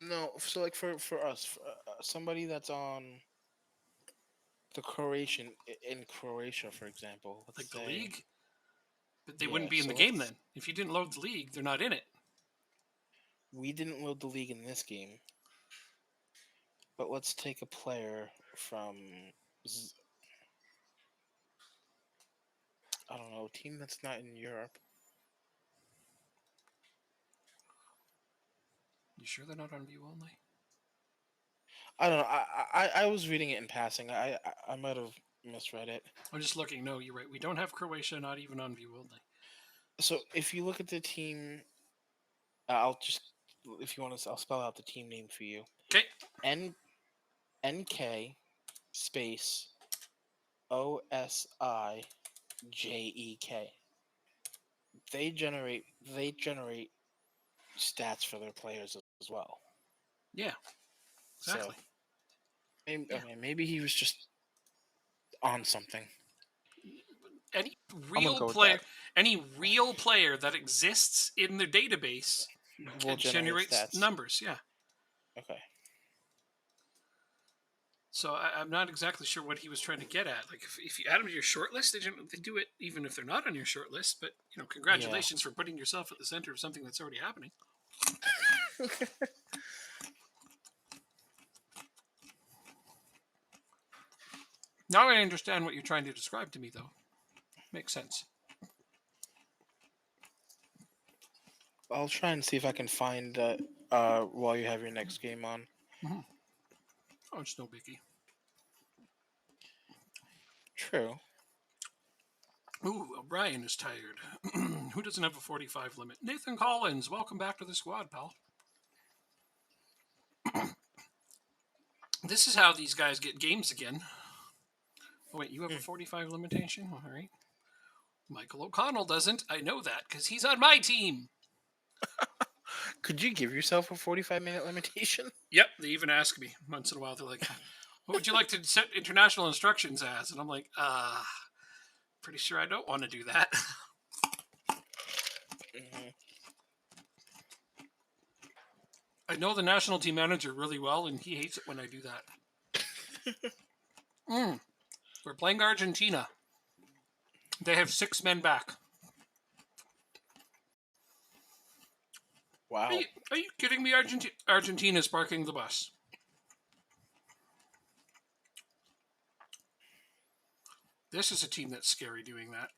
Speaker 1: No, so like for us, somebody that's on the in Croatia, for example,
Speaker 2: Like the league? But they
Speaker 1: Yeah,
Speaker 2: wouldn't be in
Speaker 1: so
Speaker 2: the game then. If you didn't load the league, they're not in it.
Speaker 1: we didn't load the league in this game. But let's take a player from I don't know, a team that's not in Europe.
Speaker 2: You sure they're not on view only?
Speaker 1: I don't know. I was reading it in passing. I might have misread it.
Speaker 2: I'm just looking. No, you're right. We don't have Croatia, not even on view only.
Speaker 1: So if you look at the team, if you want to, I'll spell out the team name for you.
Speaker 2: Okay.
Speaker 1: NK space OSIJEK. They generate stats for their players as well.
Speaker 2: Yeah. Exactly.
Speaker 1: So, maybe he was just on something.
Speaker 2: Any
Speaker 1: I'm gonna
Speaker 2: real
Speaker 1: go with
Speaker 2: player,
Speaker 1: that.
Speaker 2: any real player that exists in the database
Speaker 1: We'll generate
Speaker 2: generates
Speaker 1: stats.
Speaker 2: numbers. Yeah.
Speaker 1: Okay.
Speaker 2: So I'm not exactly sure what he was trying to get at. Like, if you add them to your short list, they do it even if they're not on your short list. But congratulations for putting yourself at the center of something that's already happening. Now I understand what you're trying to describe to me, though. Makes sense.
Speaker 1: I'll try and see if I can find while you have your next game on.
Speaker 2: Mm-hmm. Oh, it's no biggie.
Speaker 1: True.
Speaker 2: Ooh, O'Brien is tired. Who doesn't have a 45 limit? Nathan Collins, welcome back to the squad, pal. This is how these guys get games again. Oh, wait, you have a 45 limitation? All right. Michael O'Connell doesn't. I know that because he's on my team.
Speaker 1: Could you give yourself a 45-minute limitation?
Speaker 2: Yep, they even ask me once in a while. They're like, what would you like to set international instructions as? And I'm like, pretty sure I don't want to do that.
Speaker 1: Mm-hmm.
Speaker 2: I know the national team manager really well, and he hates it when I do that. We're playing Argentina. They have 6 men back.
Speaker 1: Wow.
Speaker 2: Are you kidding me? Argentina's parking the bus. This is a team that's scary doing that.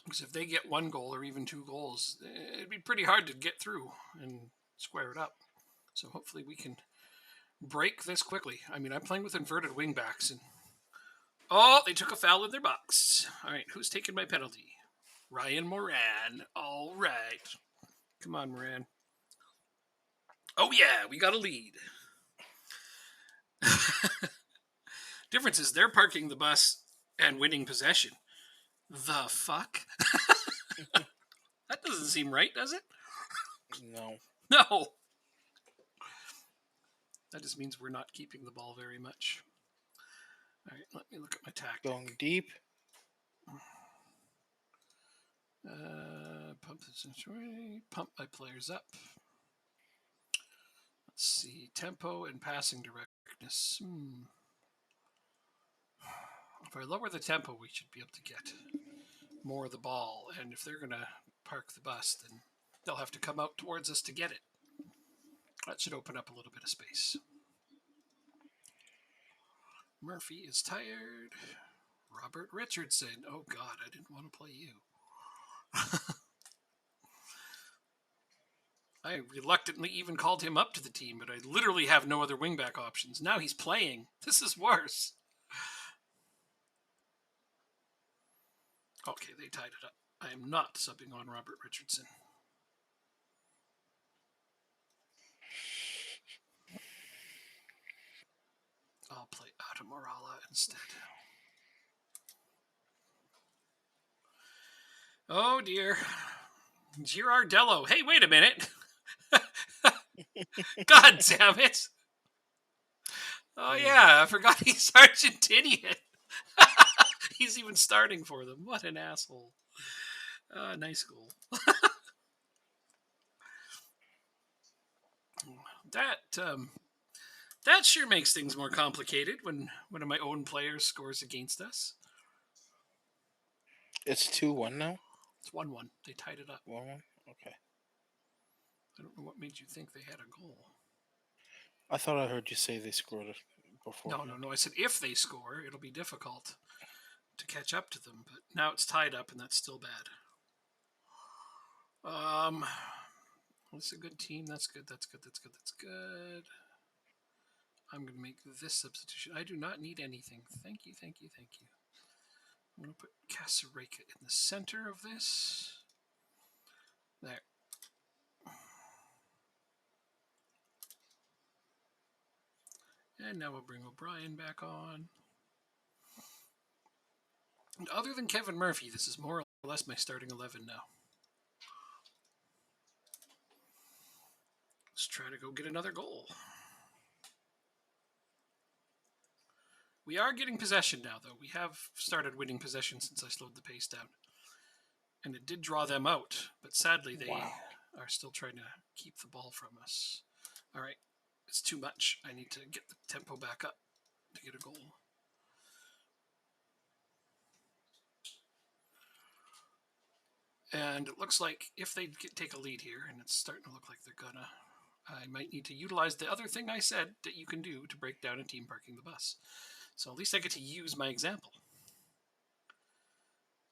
Speaker 2: Because if they get 1 goal or even 2 goals, it'd be pretty hard to get through and square it up. So hopefully we can break this quickly. I mean, I'm playing with inverted wingbacks, and they took a foul in their box. All right, who's taking my penalty? Ryan Moran. All right, come on, Moran. Oh yeah, we got a lead. Difference is they're parking the bus and winning possession. The fuck? That doesn't seem right, does it?
Speaker 1: No.
Speaker 2: No. That just means we're not keeping the ball very much. All right, let me look at my tactic.
Speaker 1: Going deep.
Speaker 2: Pump this way. Pump my players up. Let's see. Tempo and passing directness. If I lower the tempo, we should be able to get more of the ball. And if they're going to park the bus, then they'll have to come out towards us to get it. That should open up a little bit of space. Murphy is tired. Robert Richardson. Oh, God, I didn't want to play you. I reluctantly even called him up to the team, but I literally have no other wingback options. Now he's playing. This is worse. Okay, they tied it up. I am not subbing on Robert Richardson. I'll play Ata Morala instead. Oh dear. Girardello. Hey, wait a minute. God damn it. Oh yeah, I forgot he's Argentinian. He's even starting for them. What an asshole. Nice goal. That sure makes things more complicated when one of my own players scores against us.
Speaker 1: It's 2-1 now?
Speaker 2: It's 1-1. They tied it up.
Speaker 1: 1-1? Okay.
Speaker 2: I don't know what made you think they had a goal.
Speaker 1: I thought I heard you say they scored it before.
Speaker 2: No. I said if they score, it'll be difficult to catch up to them. But now it's tied up, and that's still bad. That's a good team. That's good. I'm going to make this substitution. I do not need anything. Thank you. I'm going to put Casareka in the center of this. There. And now we'll bring O'Brien back on. And other than Kevin Murphy, this is more or less my starting 11 now. Let's try to go get another goal. We are getting possession now, though. We have started winning possession since I slowed the pace down. And it did draw them out, but sadly they are still trying to keep the ball from us. All right, it's too much. I need to get the tempo back up to get a goal. And it looks like if they take a lead here, and it's starting to look like they're gonna, I might need to utilize the other thing I said that you can do to break down a team parking the bus. So at least I get to use my example.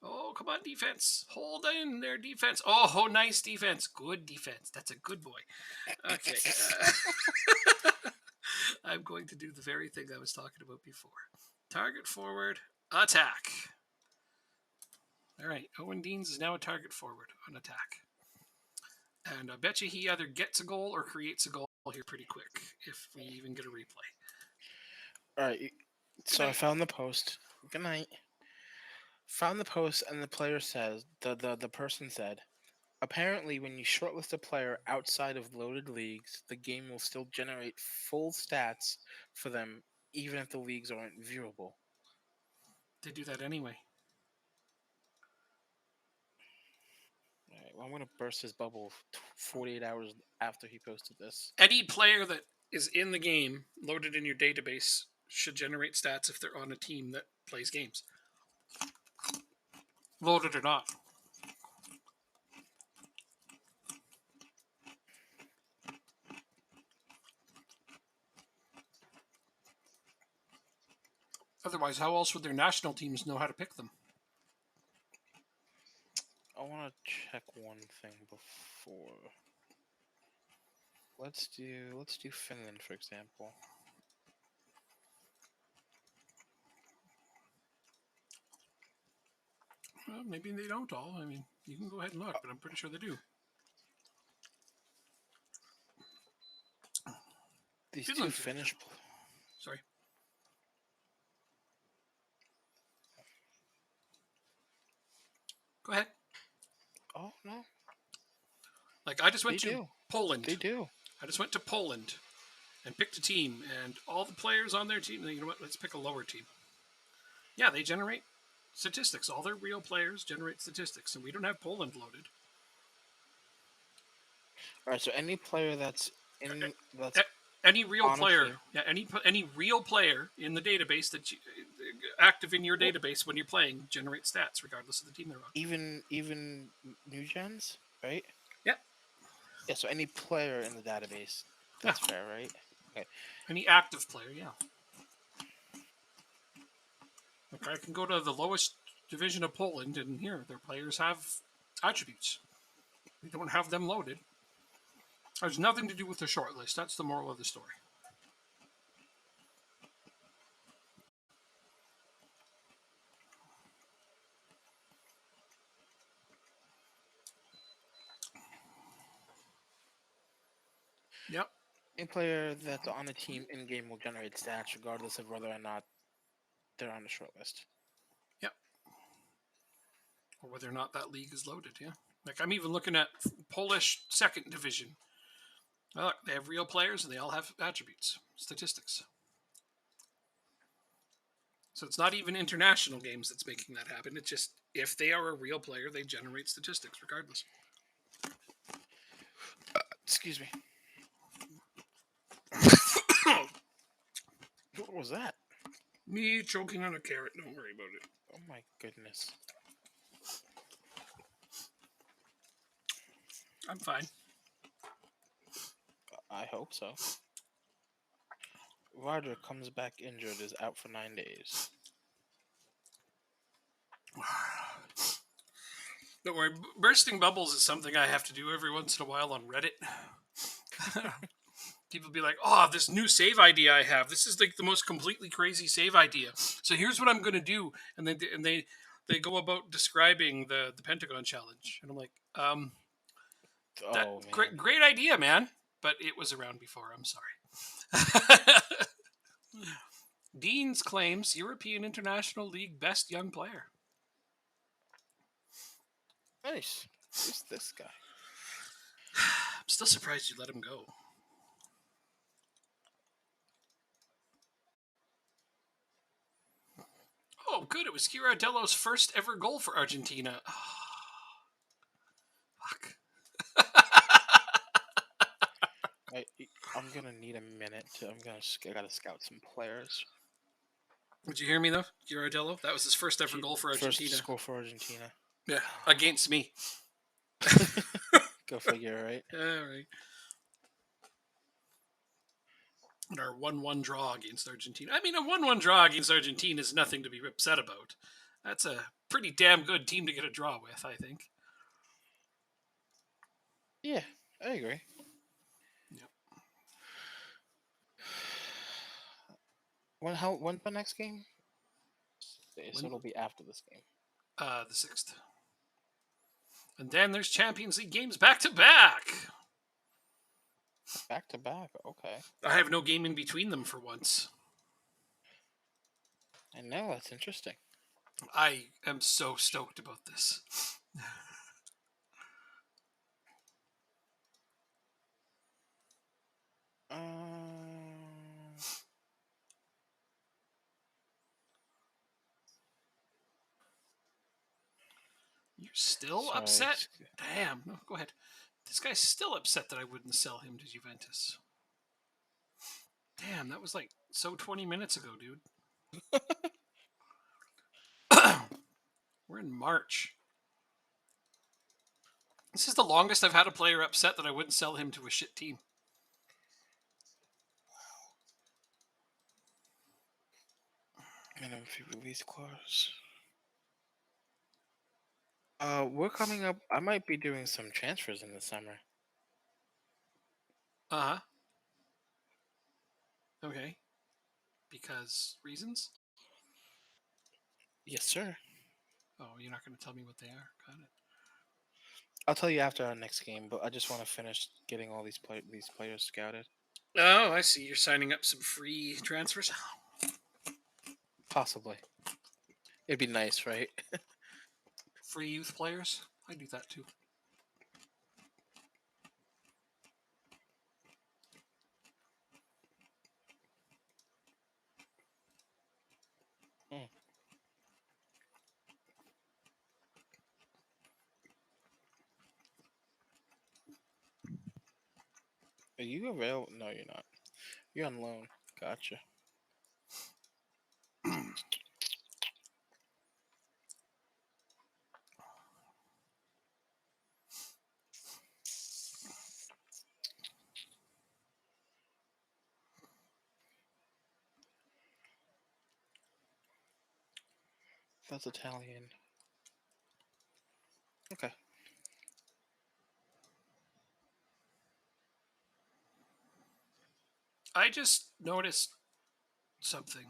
Speaker 2: Oh, come on, defense. Hold in there, defense. Oh, nice defense. Good defense. That's a good boy. Okay. I'm going to do the very thing I was talking about before. Target forward, attack. All right, Owen Deans is now a target forward on attack. And I bet you he either gets a goal or creates a goal here pretty quick, if we even get a replay.
Speaker 1: All right, so I found the post. Good night. Found the post, and the player says, the person said, apparently when you shortlist a player outside of loaded leagues, the game will still generate full stats for them, even if the leagues aren't viewable.
Speaker 2: They do that anyway.
Speaker 1: All right, well, I'm going to burst his bubble 48 hours after he posted this.
Speaker 2: Any player that is in the game, loaded in your database, should generate stats if they're on a team that plays games. Loaded or not. Otherwise, how else would their national teams know how to pick them?
Speaker 1: I want to check one thing before. Let's do Finland, for example.
Speaker 2: Well, maybe they don't all. I mean, you can go ahead and look, but I'm pretty sure they do.
Speaker 1: These
Speaker 2: Finland.
Speaker 1: two Finnish...
Speaker 2: Sorry. Go ahead.
Speaker 1: Oh, no.
Speaker 2: Like, I just went to Poland.
Speaker 1: They do.
Speaker 2: I just went to Poland and picked a team, and all the players on their team, you know what, let's pick a lower team. Yeah, they generate statistics. All their real players generate statistics, and we don't have Poland loaded.
Speaker 1: All right, so any player that's in...
Speaker 2: Any real player, any real player in the database that you, active in your database when you're playing generates stats regardless of the team they're on.
Speaker 1: Even new gens, right?
Speaker 2: Yeah.
Speaker 1: Yeah. So any player in the database, that's fair, right? Okay.
Speaker 2: Any active player, yeah. Like I can go to the lowest division of Poland, and here their players have attributes. We don't have them loaded. There's nothing to do with the short list. That's the moral of the story. Yep.
Speaker 1: Any player that's on a team in-game will generate stats regardless of whether or not they're on the short list.
Speaker 2: Yep. Or whether or not that league is loaded, yeah. Like I'm even looking at Polish second division. Look, they have real players and they all have attributes, statistics. So it's not even international games that's making that happen. It's just if they are a real player, they generate statistics regardless.
Speaker 1: Excuse me. What was that?
Speaker 2: Me choking on a carrot. Don't worry about it.
Speaker 1: Oh my goodness.
Speaker 2: I'm fine.
Speaker 1: I hope so. Ryder comes back injured, is out for 9 days.
Speaker 2: Don't worry. Bursting bubbles is something I have to do every once in a while on Reddit. People be like, oh, this new save idea I have. This is like the most completely crazy save idea. So here's what I'm going to do. And they go about describing the Pentagon challenge. And I'm like, great idea, man. But it was around before. I'm sorry. Deans claims European International League best young player.
Speaker 1: Nice. Who's this guy?
Speaker 2: I'm still surprised you let him go. good. It was Girardello's first ever goal for Argentina. Fuck.
Speaker 1: I'm gonna need a minute to. I gotta scout some players.
Speaker 2: Did you hear me though, Girardello? That was his first ever goal for Argentina.
Speaker 1: First score for Argentina.
Speaker 2: Yeah, against me.
Speaker 1: Go figure, right?
Speaker 2: All right. And our 1-1 draw against Argentina. I mean, a 1-1 draw against Argentina is nothing to be upset about. That's a pretty damn good team to get a draw with, I think.
Speaker 1: Yeah, I agree.
Speaker 2: Yep.
Speaker 1: When's the next game? So it'll be after this game.
Speaker 2: The 6th. And then there's Champions League games back to back.
Speaker 1: Back to back, okay.
Speaker 2: I have no game in between them for once.
Speaker 1: I know, that's interesting.
Speaker 2: I am so stoked about this. You're still upset? Damn. No, go ahead. This guy's still upset that I wouldn't sell him to Juventus. Damn, that was like 20 minutes ago, dude. We're in March. This is the longest I've had a player upset that I wouldn't sell him to a shit team.
Speaker 1: Minimum fee release clause. We're coming up. I might be doing some transfers in the summer.
Speaker 2: Uh-huh. Okay. Because reasons?
Speaker 1: Yes, sir.
Speaker 2: Oh, you're not going to tell me what they are? Got it.
Speaker 1: I'll tell you after our next game, but I just want to finish getting all these players scouted.
Speaker 2: Oh, I see. You're signing up some free transfers?
Speaker 1: Possibly. It'd be nice, right?
Speaker 2: Free youth players? I do that too.
Speaker 1: Are you available? No, you're not. You're on loan. Gotcha. That's Italian. Okay.
Speaker 2: I just noticed something.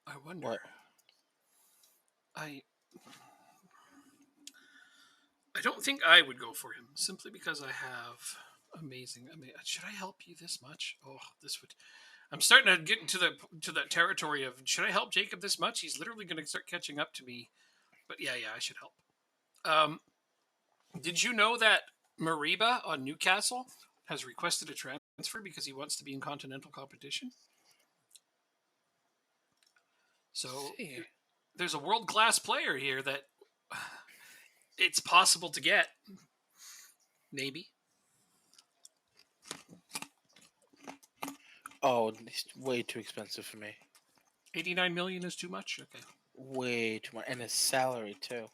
Speaker 2: I wonder.
Speaker 1: What?
Speaker 2: I don't think I would go for him simply because I have amazing. Should I help you this much? Oh, this would. I'm starting to get into the territory of should I help Jacob this much? He's literally going to start catching up to me. But yeah, I should help. Did you know that Mariba on Newcastle has requested a transfer because he wants to be in continental competition? So there's a world-class player here that it's possible to get. Maybe.
Speaker 1: Oh, it's way too expensive for me.
Speaker 2: 89 million is too much? Okay.
Speaker 1: Way too much. And his salary, too.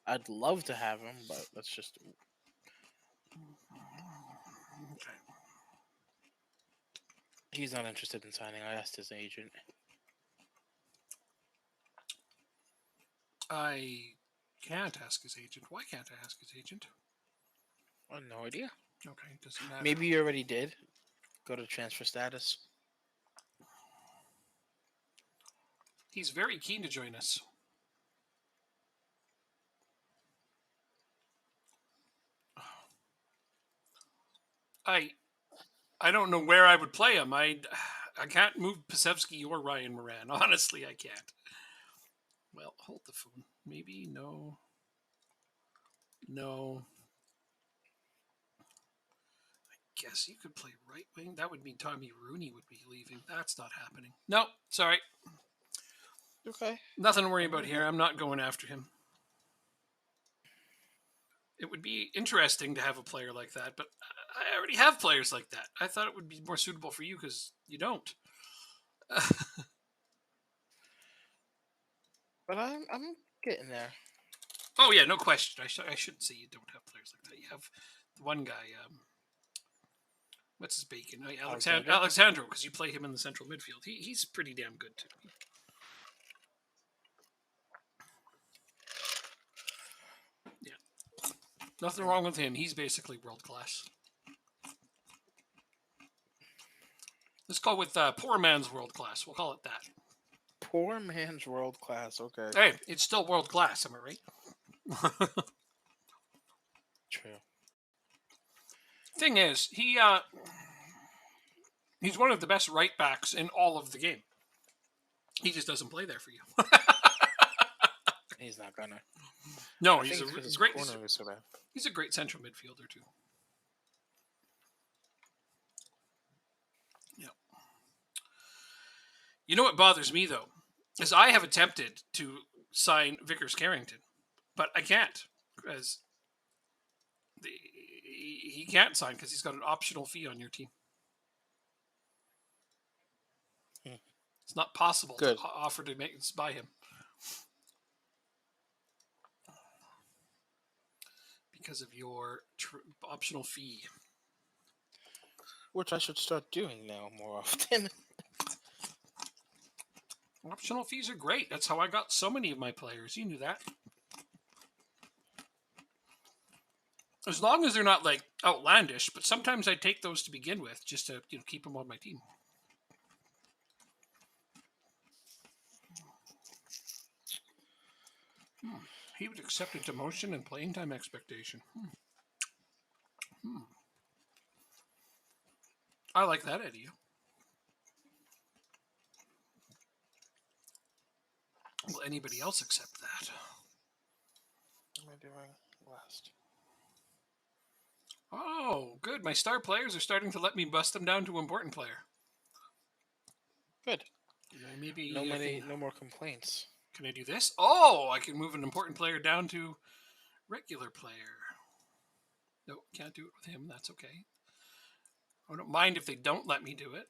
Speaker 1: I'd love to have him, but that's just...
Speaker 2: Okay.
Speaker 1: He's not interested in signing. I asked his agent.
Speaker 2: I can't ask his agent. Why can't I ask his agent?
Speaker 1: I have no idea.
Speaker 2: Okay, doesn't matter.
Speaker 1: Maybe you already did. Go to transfer status.
Speaker 2: He's very keen to join us. I don't know where I would play him. I can't move Pasevsky or Ryan Moran. Honestly, I can't. Well, hold the phone. Maybe no. No. I guess you could play right wing. That would mean Tommy Rooney would be leaving. That's not happening. No, sorry.
Speaker 1: Okay.
Speaker 2: Nothing to worry about here. I'm not going after him. It would be interesting to have a player like that, but I already have players like that. I thought it would be more suitable for you because you don't.
Speaker 1: But I'm getting there.
Speaker 2: Oh yeah, no question. I shouldn't say you don't have players like that. You have the one guy. What's his bacon? Alexandro, because you play him in the central midfield. He's pretty damn good too. Yeah, nothing wrong with him. He's basically world class. Let's go with poor man's world class. We'll call it that.
Speaker 1: Poor man's world class. Okay.
Speaker 2: Hey, it's still world class. Am I right?
Speaker 1: True.
Speaker 2: Thing is, he's one of the best right backs in all of the game. He just doesn't play there for you.
Speaker 1: He's not gonna.
Speaker 2: No,
Speaker 1: He's
Speaker 2: a great central midfielder too. Yeah. You know what bothers me though, is I have attempted to sign Vickers Carrington, but I can't because he can't sign because he's got an optional fee on your team. It's not possible to offer to buy him because of your optional fee.
Speaker 1: Which I should start doing now more often.
Speaker 2: Optional fees are great. That's how I got so many of my players. You knew that. As long as they're not like outlandish, but sometimes I take those to begin with just to keep them on my team. He would accept a demotion and playing time expectation. I like that idea. Will anybody else accept that?
Speaker 1: What am I doing last?
Speaker 2: Oh, good. My star players are starting to let me bust them down to important player.
Speaker 1: Good.
Speaker 2: Maybe
Speaker 1: no more complaints.
Speaker 2: Can I do this? Oh, I can move an important player down to regular player. No, can't do it with him. That's okay. I don't mind if they don't let me do it.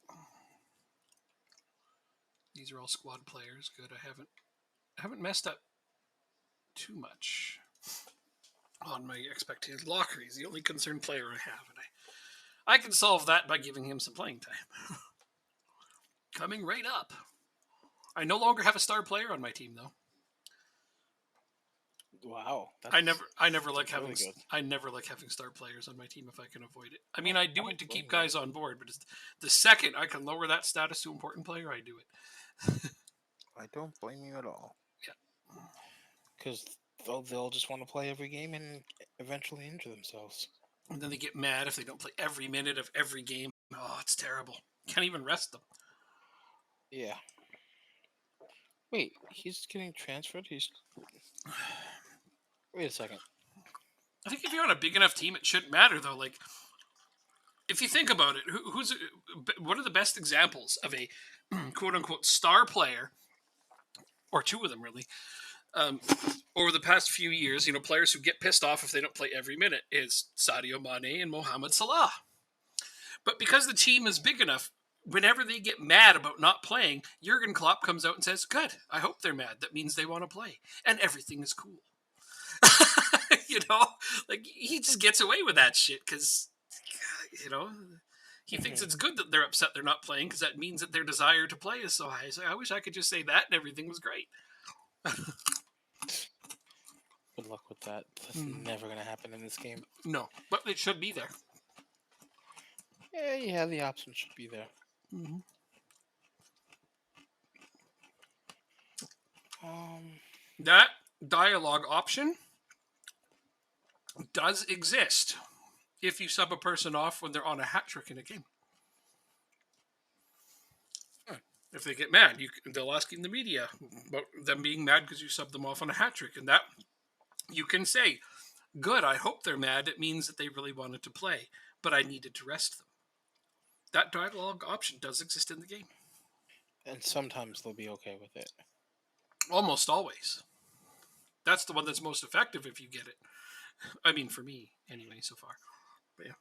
Speaker 2: These are all squad players. Good. I haven't messed up too much on my expected locker. He's the only concerned player I have, and I can solve that by giving him some playing time. Coming right up. I no longer have a star player on my team though.
Speaker 1: Wow.
Speaker 2: I never like having star players on my team if I can avoid it. I mean, I do it to keep guys on board, but the second I can lower that status to important player, I do it.
Speaker 1: I don't blame you at all.
Speaker 2: Yeah.
Speaker 1: Because they'll just want to play every game and eventually injure themselves.
Speaker 2: And then they get mad if they don't play every minute of every game. Oh, it's terrible. Can't even rest them.
Speaker 1: Yeah. Wait, he's getting transferred? Wait a second.
Speaker 2: I think if you're on a big enough team, it shouldn't matter, though. Like, if you think about it, what are the best examples of a quote-unquote star player, or two of them, really, over the past few years, players who get pissed off if they don't play every minute is Sadio Mane and Mohamed Salah. But because the team is big enough, whenever they get mad about not playing, Jurgen Klopp comes out and says, good, I hope they're mad. That means they want to play. And everything is cool. Like he just gets away with that shit because, he thinks it's good that they're upset they're not playing because that means that their desire to play is so high. So I wish I could just say that and everything was great.
Speaker 1: Good luck with that. That's never going to happen in this game.
Speaker 2: No, but it should be there.
Speaker 1: Yeah, the option should be there.
Speaker 2: Mm-hmm. That dialogue option does exist if you sub a person off when they're on a hat trick in a game. If they get mad, they'll ask in the media about them being mad because you subbed them off on a hat trick, and that you can say, good, I hope they're mad. It means that they really wanted to play, but I needed to rest them. That dialogue option does exist in the game.
Speaker 1: And sometimes they'll be okay with it.
Speaker 2: Almost always. That's the one that's most effective if you get it. I mean, for me, anyway, so far. But yeah.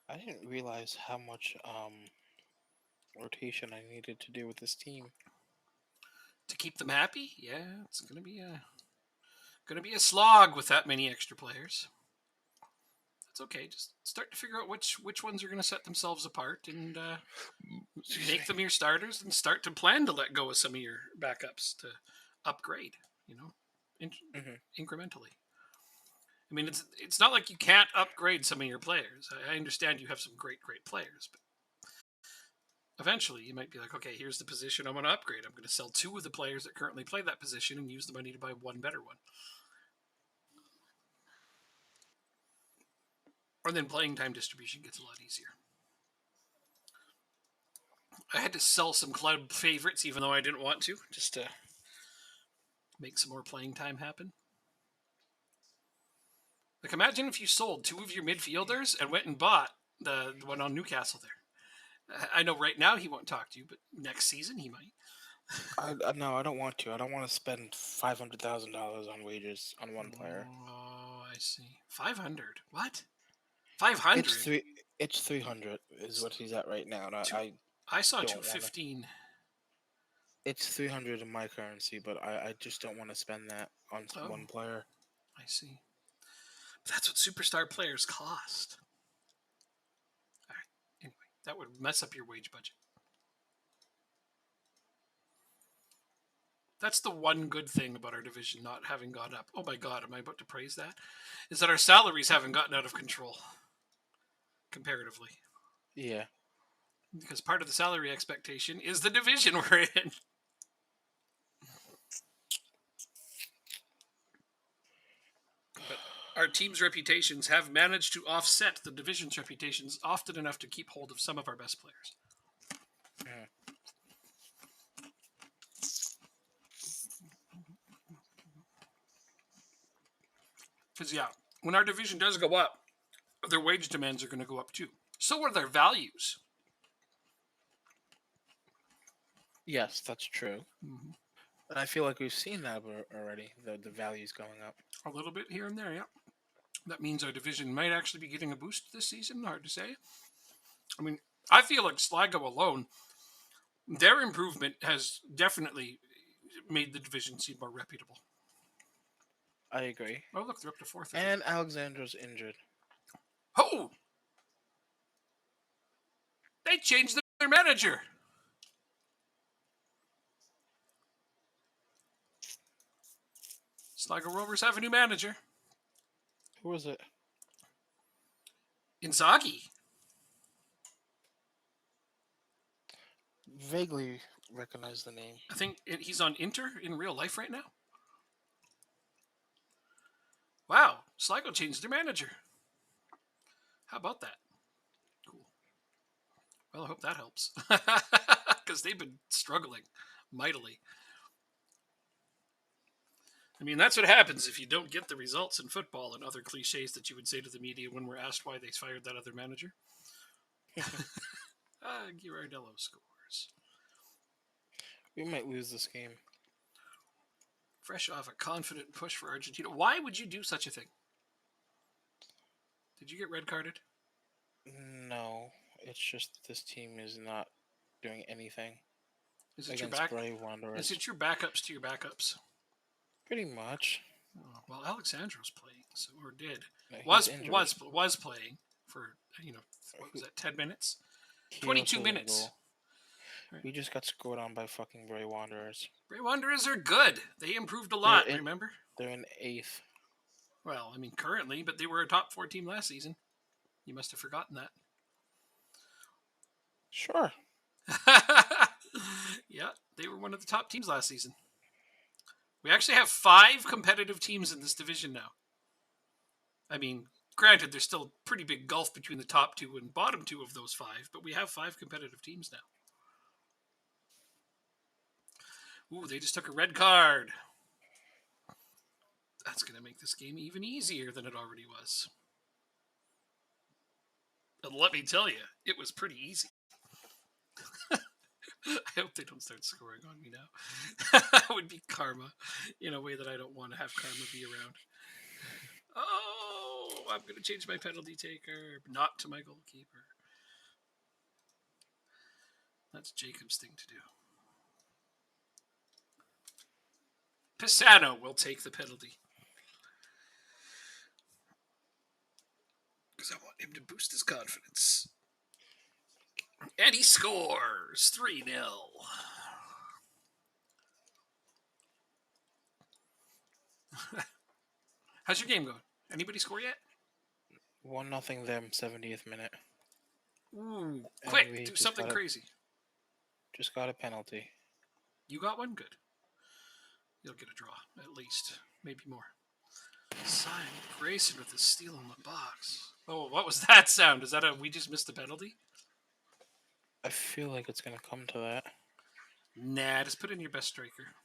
Speaker 1: I didn't realize how much rotation I needed to do with this team.
Speaker 2: To keep them happy, yeah, it's gonna be a slog with that many extra players. That's okay. Just start to figure out which ones are going to set themselves apart and make them your starters, and start to plan to let go of some of your backups to upgrade. Incrementally. I mean, it's not like you can't upgrade some of your players. I understand you have some great players, but eventually you might be like, okay, here's the position I'm going to upgrade. I'm going to sell 2 of the players that currently play that position and use the money to buy 1 better one. Or then playing time distribution gets a lot easier. I had to sell some club favorites even though I didn't want to, just to make some more playing time happen. Like, imagine if you sold 2 of your midfielders and went and bought the one on Newcastle there. I know right now he won't talk to you, but next season he might.
Speaker 1: No, I don't want to. I don't want to spend $500,000 on wages on one player.
Speaker 2: Oh, I see. 500. What? 500.
Speaker 1: It's 300 is what he's at right now. And
Speaker 2: I saw
Speaker 1: don't
Speaker 2: 215.
Speaker 1: It's 300 in my currency, but I just don't want to spend that on one player.
Speaker 2: I see. But that's what superstar players cost. All right. Anyway, that would mess up your wage budget. That's the one good thing about our division not having gone up. Oh my God, am I about to praise that? Is that our salaries haven't gotten out of control, comparatively.
Speaker 1: Yeah.
Speaker 2: Because part of the salary expectation is the division we're in. But our team's reputations have managed to offset the division's reputations often enough to keep hold of some of our best players.
Speaker 1: Yeah.
Speaker 2: Because, yeah, when our division does go up, their wage demands are going to go up too. So are their values.
Speaker 1: Yes, that's true.
Speaker 2: Mm-hmm.
Speaker 1: And I feel like we've seen that already, the values going up.
Speaker 2: A little bit here and there, yeah. That means our division might actually be getting a boost this season. Hard to say. I mean, I feel like Sligo alone, their improvement has definitely made the division seem more reputable.
Speaker 1: I agree.
Speaker 2: Oh, look, they're up to 4th.
Speaker 1: And Alexandra's injured.
Speaker 2: Oh! They changed their manager. Sligo Rovers have a new manager.
Speaker 1: Who was it?
Speaker 2: Inzaghi.
Speaker 1: Vaguely recognize the name.
Speaker 2: I think he's on Inter in real life right now. Wow, Sligo changed their manager. How about that? Cool. Well, I hope that helps. Because they've been struggling mightily. I mean, that's what happens if you don't get the results in football and other cliches that you would say to the media when we're asked why they fired that other manager. Girardello scores.
Speaker 1: We might lose this game.
Speaker 2: Fresh off a confident push for Argentina. Why would you do such a thing? Did you get red carded?
Speaker 1: No, it's just that this team is not doing anything.
Speaker 2: Is it
Speaker 1: against Brave Wanderers.
Speaker 2: Is it your backups to your backups?
Speaker 1: Pretty much.
Speaker 2: Oh, well, Alexandro's playing, so or did
Speaker 1: No,
Speaker 2: was playing for what was that, 10 minutes, 22 minutes.
Speaker 1: Right. We just got scored on by fucking Bray Wanderers.
Speaker 2: Bray Wanderers are good. They improved a lot. Remember?
Speaker 1: They're in 8th.
Speaker 2: Well, I mean currently, but they were a top 4 team last season. You must have forgotten that.
Speaker 1: Sure.
Speaker 2: Yeah, they were one of the top teams last season. We actually have 5 competitive teams in this division now. I mean, granted, there's still a pretty big gulf between the top 2 and bottom 2 of those 5, but we have 5 competitive teams now. Ooh, they just took a red card. That's going to make this game even easier than it already was. And let me tell you, it was pretty easy. I hope they don't start scoring on me now. That would be karma in a way that I don't want to have karma be around. Oh, I'm going to change my penalty taker, but not to my goalkeeper. That's Jacob's thing to do. Pisano will take the penalty. Because I want him to boost his confidence. And he scores 3-0. How's your game going? Anybody score yet?
Speaker 1: 1-0 them, 70th minute.
Speaker 2: Ooh,
Speaker 1: And
Speaker 2: quick,
Speaker 1: we
Speaker 2: do
Speaker 1: just
Speaker 2: something
Speaker 1: got a-
Speaker 2: crazy.
Speaker 1: Just got a penalty.
Speaker 2: You got one? Good. You'll get a draw, at least. Maybe more. Simon Grayson with the steal in the box. Oh, what was that sound? Is that we just missed a penalty?
Speaker 1: I feel like it's gonna come to that.
Speaker 2: Nah, just put in your best striker.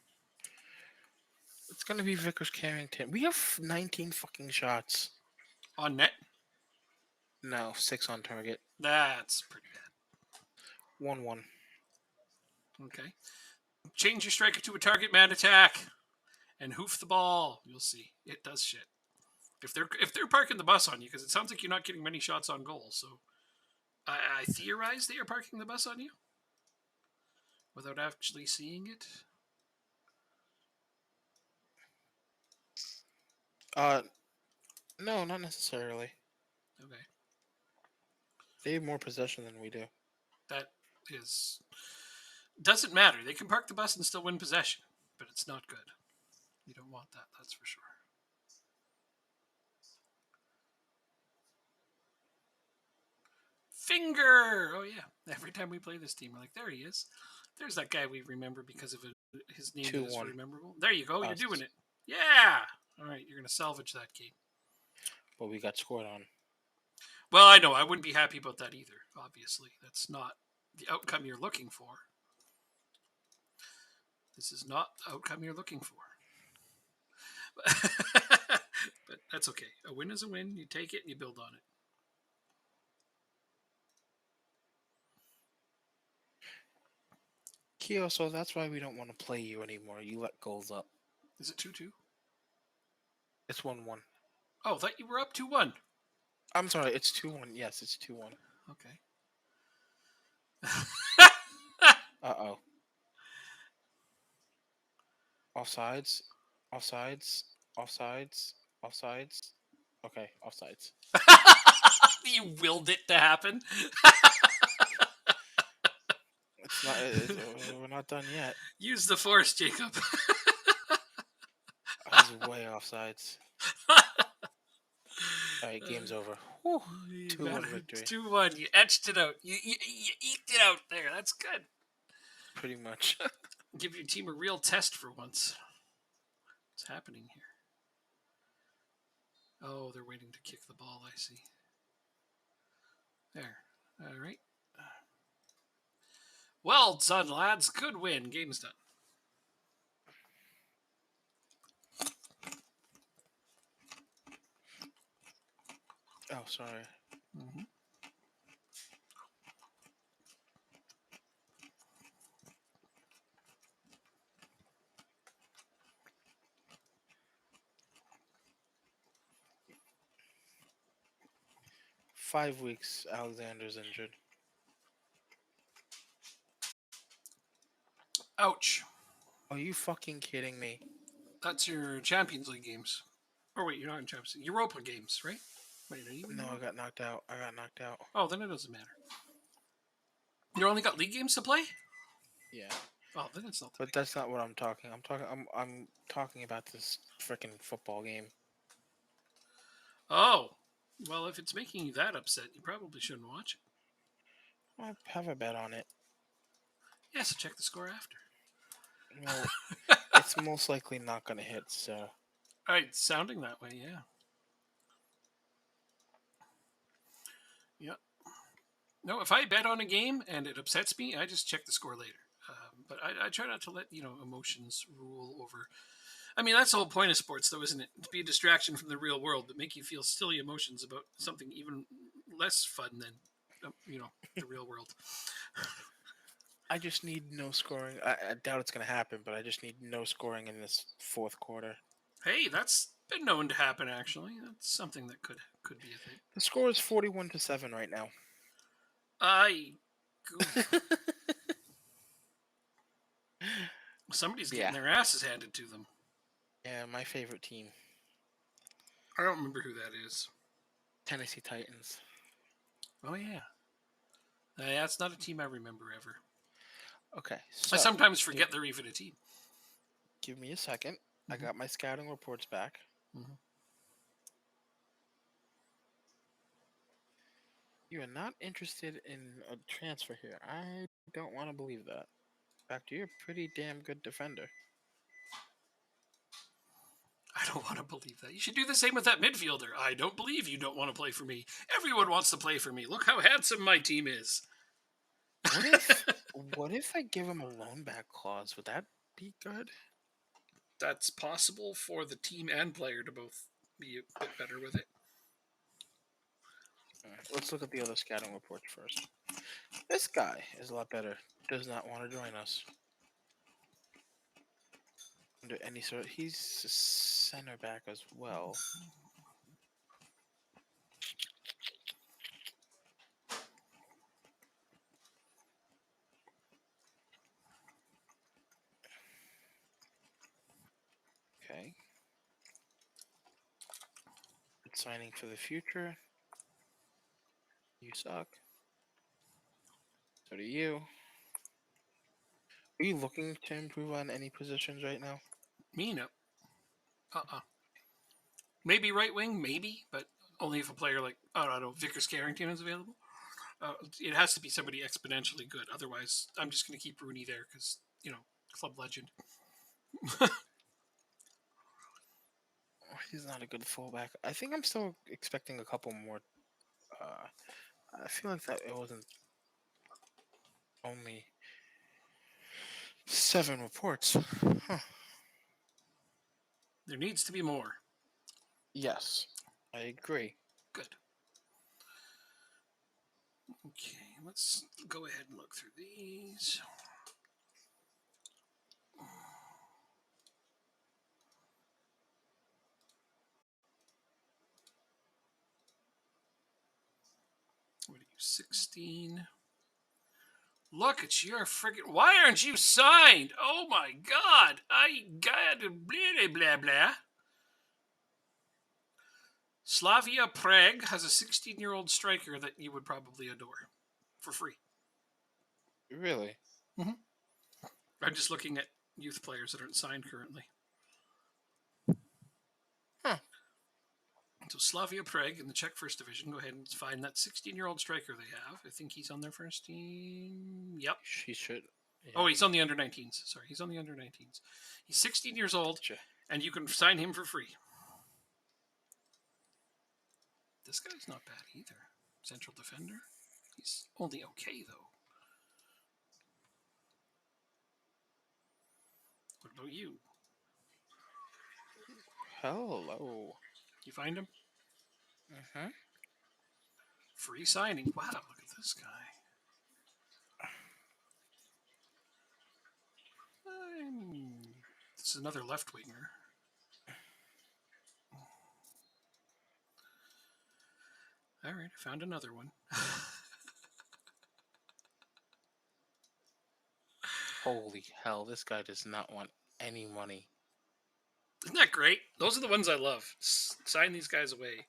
Speaker 1: It's gonna be Vickers Carrington. We have 19 fucking shots.
Speaker 2: On net?
Speaker 1: No, 6 on target.
Speaker 2: That's pretty bad.
Speaker 1: 1-1.
Speaker 2: Okay. Change your striker to a target man attack and hoof the ball. You'll see. It does shit. If they're parking the bus on you, because it sounds like you're not getting many shots on goal, so I theorize they are parking the bus on you without actually seeing it.
Speaker 1: No, not necessarily.
Speaker 2: Okay.
Speaker 1: They have more possession than we do.
Speaker 2: That is doesn't matter. They can park the bus and still win possession, but it's not good. You don't want that, that's for sure. Finger! Oh, yeah. Every time we play this team, we're like, there he is. There's that guy we remember because of his name is
Speaker 1: 2-1.
Speaker 2: memorable. There you go.
Speaker 1: Us.
Speaker 2: You're doing it. Yeah! All right, you're going to salvage that game.
Speaker 1: But we got scored on.
Speaker 2: Well, I know. I wouldn't be happy about that either, obviously. That's not the outcome you're looking for. This is not the outcome you're looking for. But that's okay. A win is a win. You take it and you build on it.
Speaker 1: Kyo, so that's why we don't want to play you anymore. You let goals up.
Speaker 2: Is it 2-2?
Speaker 1: It's 1-1.
Speaker 2: Oh, I thought you were up 2-1.
Speaker 1: I'm sorry, it's 2-1. Yes, it's 2-1.
Speaker 2: Okay.
Speaker 1: Uh-oh. Offsides. Offsides. Offsides. Offsides. Okay, offsides.
Speaker 2: You willed it to happen.
Speaker 1: It's not. We're not done yet.
Speaker 2: Use the force, Jacob.
Speaker 1: I was way offsides. All right, game's over. Whew. 2-1 victory.
Speaker 2: 2-1. You etched it out. You eked it out there. That's good.
Speaker 1: Pretty much.
Speaker 2: Give your team a real test for once. What's happening here? Oh, they're waiting to kick the ball, I see. There. All right. Well done, lads. Good win. Game's done.
Speaker 1: Oh, sorry.
Speaker 2: Mm-hmm.
Speaker 1: Five weeks, Alexander's injured.
Speaker 2: Ouch.
Speaker 1: Are you fucking kidding me?
Speaker 2: That's your Champions League games. Oh, wait, you're not in Champions League. Europa games, right? Wait, are you in
Speaker 1: No,
Speaker 2: Europa?
Speaker 1: I got knocked out.
Speaker 2: Oh, then it doesn't matter. You only got league games to play?
Speaker 1: Yeah.
Speaker 2: Oh, then it's not.
Speaker 1: But that's not what I'm talking. I'm talking about this freaking football game.
Speaker 2: Oh, well, if it's making you that upset, you probably shouldn't watch it.
Speaker 1: I have a bet on it.
Speaker 2: Yeah, so check the score after.
Speaker 1: Well, it's most likely not going to hit, so...
Speaker 2: All right, sounding that way, yeah. Yep. No, if I bet on a game and it upsets me, I just check the score later. But I try not to let, emotions rule over. I mean, that's the whole point of sports, though, isn't it? To be a distraction from the real world, but make you feel silly emotions about something even less fun than, the real world.
Speaker 1: I just need no scoring. I doubt it's going to happen, but I just need no scoring in this fourth quarter.
Speaker 2: Hey, that's been known to happen. Actually, that's something that could be a thing.
Speaker 1: The score is 41-7 right now.
Speaker 2: Somebody's getting their asses handed to them.
Speaker 1: Yeah, my favorite team.
Speaker 2: I don't remember who that is.
Speaker 1: Tennessee Titans.
Speaker 2: Oh, yeah. That's not a team I remember ever.
Speaker 1: Okay.
Speaker 2: I sometimes forget they're even a team.
Speaker 1: Give me a second. I got my scouting reports back. You are not interested in a transfer here. I don't want to believe that. In fact, you're a pretty damn good defender.
Speaker 2: I don't want to believe that. You should do the same with that midfielder. I don't believe you don't want to play for me. Everyone wants to play for me. Look how handsome my team is.
Speaker 1: What if I give him a loan back clause? Would that be good?
Speaker 2: That's possible for the team and player to both be a bit better with it.
Speaker 1: Let's look at the other scouting reports first. This guy is a lot better. Does not want to join us. Under any sort. He's a center back as well. Okay. Good signing for the future. You suck. So do you. Are you looking to improve on any positions right now?
Speaker 2: Me, no. Maybe right wing, maybe, but only if a player like, I don't know, Vickers Carrington is available. It has to be somebody exponentially good. Otherwise, I'm just going to keep Rooney there because, club legend.
Speaker 1: He's not a good fullback. I think I'm still expecting a couple more. I feel like that it wasn't only 7 reports. Huh.
Speaker 2: There needs to be more.
Speaker 1: Yes, I agree.
Speaker 2: Good. Okay, let's go ahead and look through these. What are you, 16? Look at your friggin'... Why aren't you signed? Oh my god! I got blah blah blah. Slavia Prague has a 16-year-old striker that you would probably adore. For free.
Speaker 1: Really?
Speaker 2: Mm-hmm. I'm just looking at youth players that aren't signed currently.
Speaker 1: Huh.
Speaker 2: So Slavia Prague in the Czech First Division. Go ahead and find that 16-year-old striker they have. I think he's on their first team. Yep.
Speaker 1: He should.
Speaker 2: Yeah. Oh, he's on the under-19s. Sorry, he's on the under-19s. He's 16 years old, and you can sign him for free. This guy's not bad either. Central defender. He's only okay, though. What about you?
Speaker 1: Hello.
Speaker 2: You find him?
Speaker 1: Uh-huh.
Speaker 2: Free signing. Wow, look at this guy. This is another left winger. All right, I found another one.
Speaker 1: Holy hell, this guy does not want any money.
Speaker 2: Isn't that great? Those are the ones I love. Sign these guys away.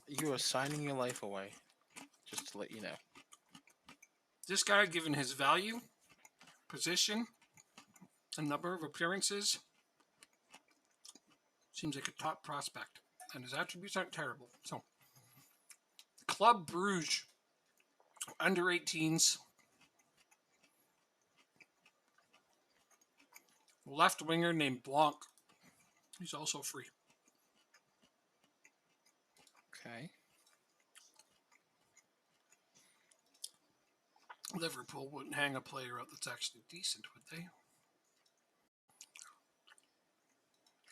Speaker 1: You are signing your life away, just to let you know.
Speaker 2: This guy, given his value, position, and number of appearances, seems like a top prospect. And his attributes aren't terrible. So, Club Bruges, under 18s. Left winger named Blanc. He's also free.
Speaker 1: Okay.
Speaker 2: Liverpool wouldn't hang a player out that's actually decent, would they?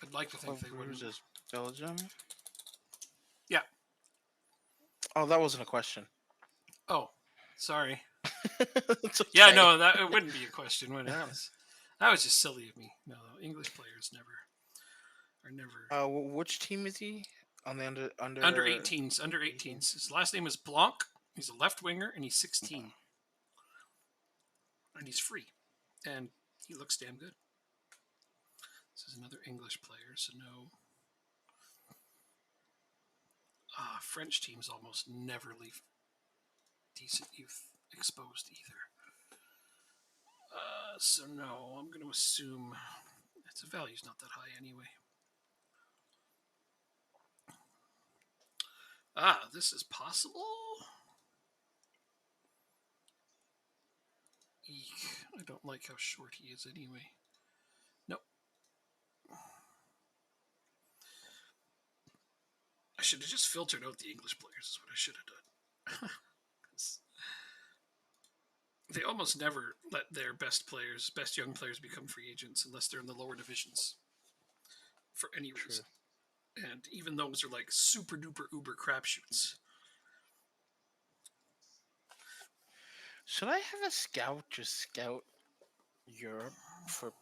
Speaker 2: I'd like to think they wouldn't.
Speaker 1: Bruges is Belgium?
Speaker 2: Yeah.
Speaker 1: Oh, that wasn't a question.
Speaker 2: Oh, sorry.
Speaker 1: It's
Speaker 2: Yeah,
Speaker 1: okay.
Speaker 2: no, that it wouldn't be a question, would it? That was just silly of me. No, English players are never
Speaker 1: Which team is he on the
Speaker 2: under
Speaker 1: under
Speaker 2: 18s. Under
Speaker 1: 18?
Speaker 2: 18s. His last name is Blanc. He's a left winger, and he's 16, and he's free, and he looks damn good. This is another English player, so no. French teams almost never leave decent youth exposed either. So no, I'm going to assume its value's not that high anyway. This is possible? Eek. I don't like how short he is anyway. Nope. I should have just filtered out the English players, is what I should have done. They almost never let their best young players become free agents unless they're in the lower divisions for any reason. And even those are like super duper uber crapshoots.
Speaker 1: Should I have a scout just scout Europe for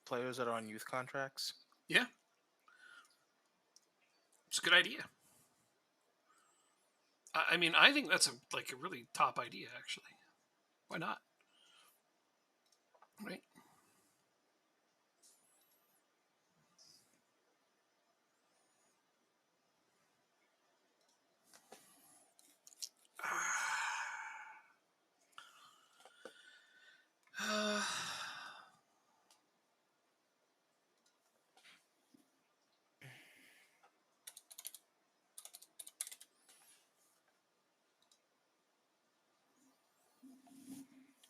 Speaker 1: players that are on youth contracts?
Speaker 2: Yeah. It's a good idea. I mean, I think that's a really top idea, actually. Why not? Right?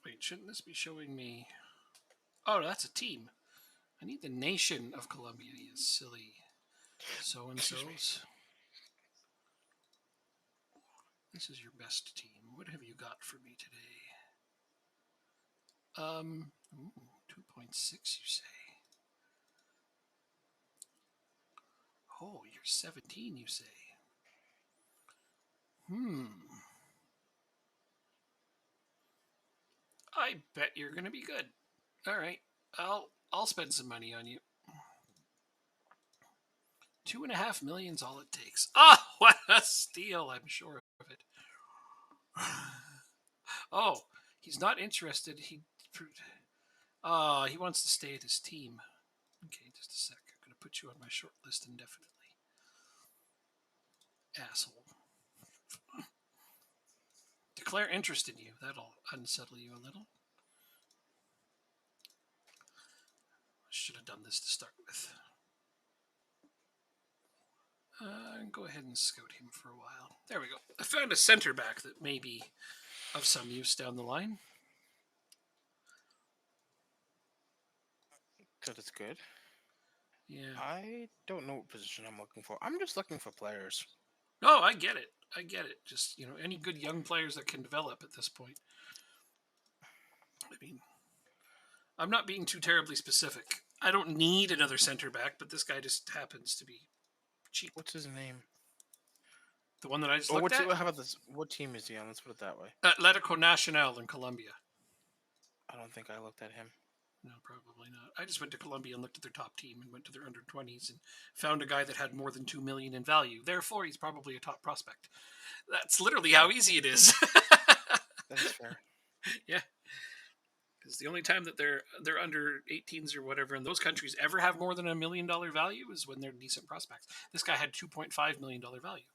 Speaker 2: Wait, shouldn't this be showing me? Oh, that's a team. I need the nation of Colombia, you silly so-and-sos. This is your best team. What have you got for me today? 2.6, you say? Oh, you're 17, you say? I bet you're gonna be good. All right, I'll spend some money on you. 2.5 million's all it takes. Ah, what a steal! I'm sure of it. Oh, he's not interested. He wants to stay at his team. Okay, just a sec. I'm gonna put you on my short list indefinitely. Asshole. Declare interest in you. That'll unsettle you a little. I should have done this to start with. Go ahead and scout him for a while. There we go. I found a center back that may be of some use down the line.
Speaker 1: Good, it's good.
Speaker 2: Yeah.
Speaker 1: I don't know what position I'm looking for. I'm just looking for players.
Speaker 2: No, I get it. Just, any good young players that can develop at this point. I mean, I'm not being too terribly specific. I don't need another center back, but this guy just happens to be cheap.
Speaker 1: What's his name?
Speaker 2: The one that I just looked at?
Speaker 1: How about this? What team is he on? Let's put it that way.
Speaker 2: Atlético Nacional in Colombia.
Speaker 1: I don't think I looked at him.
Speaker 2: No, probably not. I just went to Colombia and looked at their top team and went to their under 20s and found a guy that had more than 2 million in value. Therefore, he's probably a top prospect. That's literally how easy it is.
Speaker 1: That's fair.
Speaker 2: Yeah. Because the only time that they're under 18s or whatever in those countries ever have more than $1 million value is when they're decent prospects. This guy had $2.5 million value.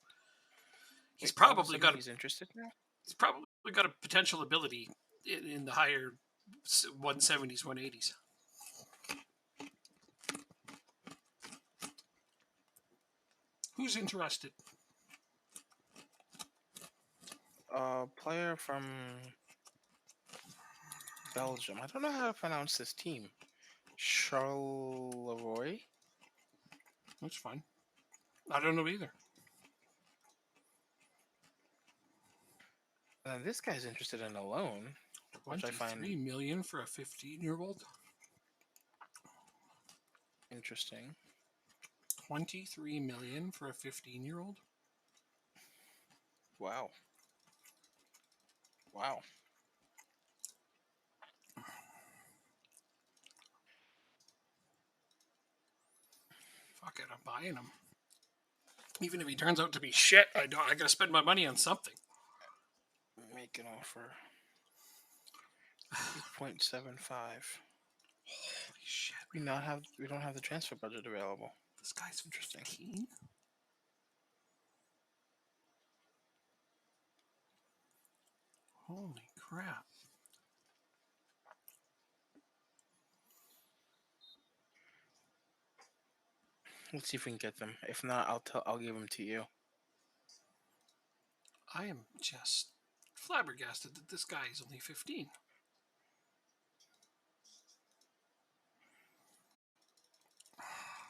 Speaker 2: He's probably
Speaker 1: he's interested now.
Speaker 2: He's probably got a potential ability in the higher 170s, 180s. Who's interested?
Speaker 1: Player from Belgium. I don't know how to pronounce this team. Charleroi?
Speaker 2: That's fine. I don't know either.
Speaker 1: And this guy's interested in a loan.
Speaker 2: 23 million for a 15-year-old?
Speaker 1: Interesting.
Speaker 2: 23 million for a 15-year-old?
Speaker 1: Wow. Wow.
Speaker 2: Fuck it, I'm buying him. Even if he turns out to be shit, I gotta spend my money on something.
Speaker 1: Make an offer. 0.75.
Speaker 2: Holy shit!
Speaker 1: We don't have the transfer budget available.
Speaker 2: This guy's
Speaker 1: Interesting.
Speaker 2: 15? Holy crap!
Speaker 1: Let's see if we can get them. If not, I'll give them to you.
Speaker 2: I am just flabbergasted that this guy is only 15.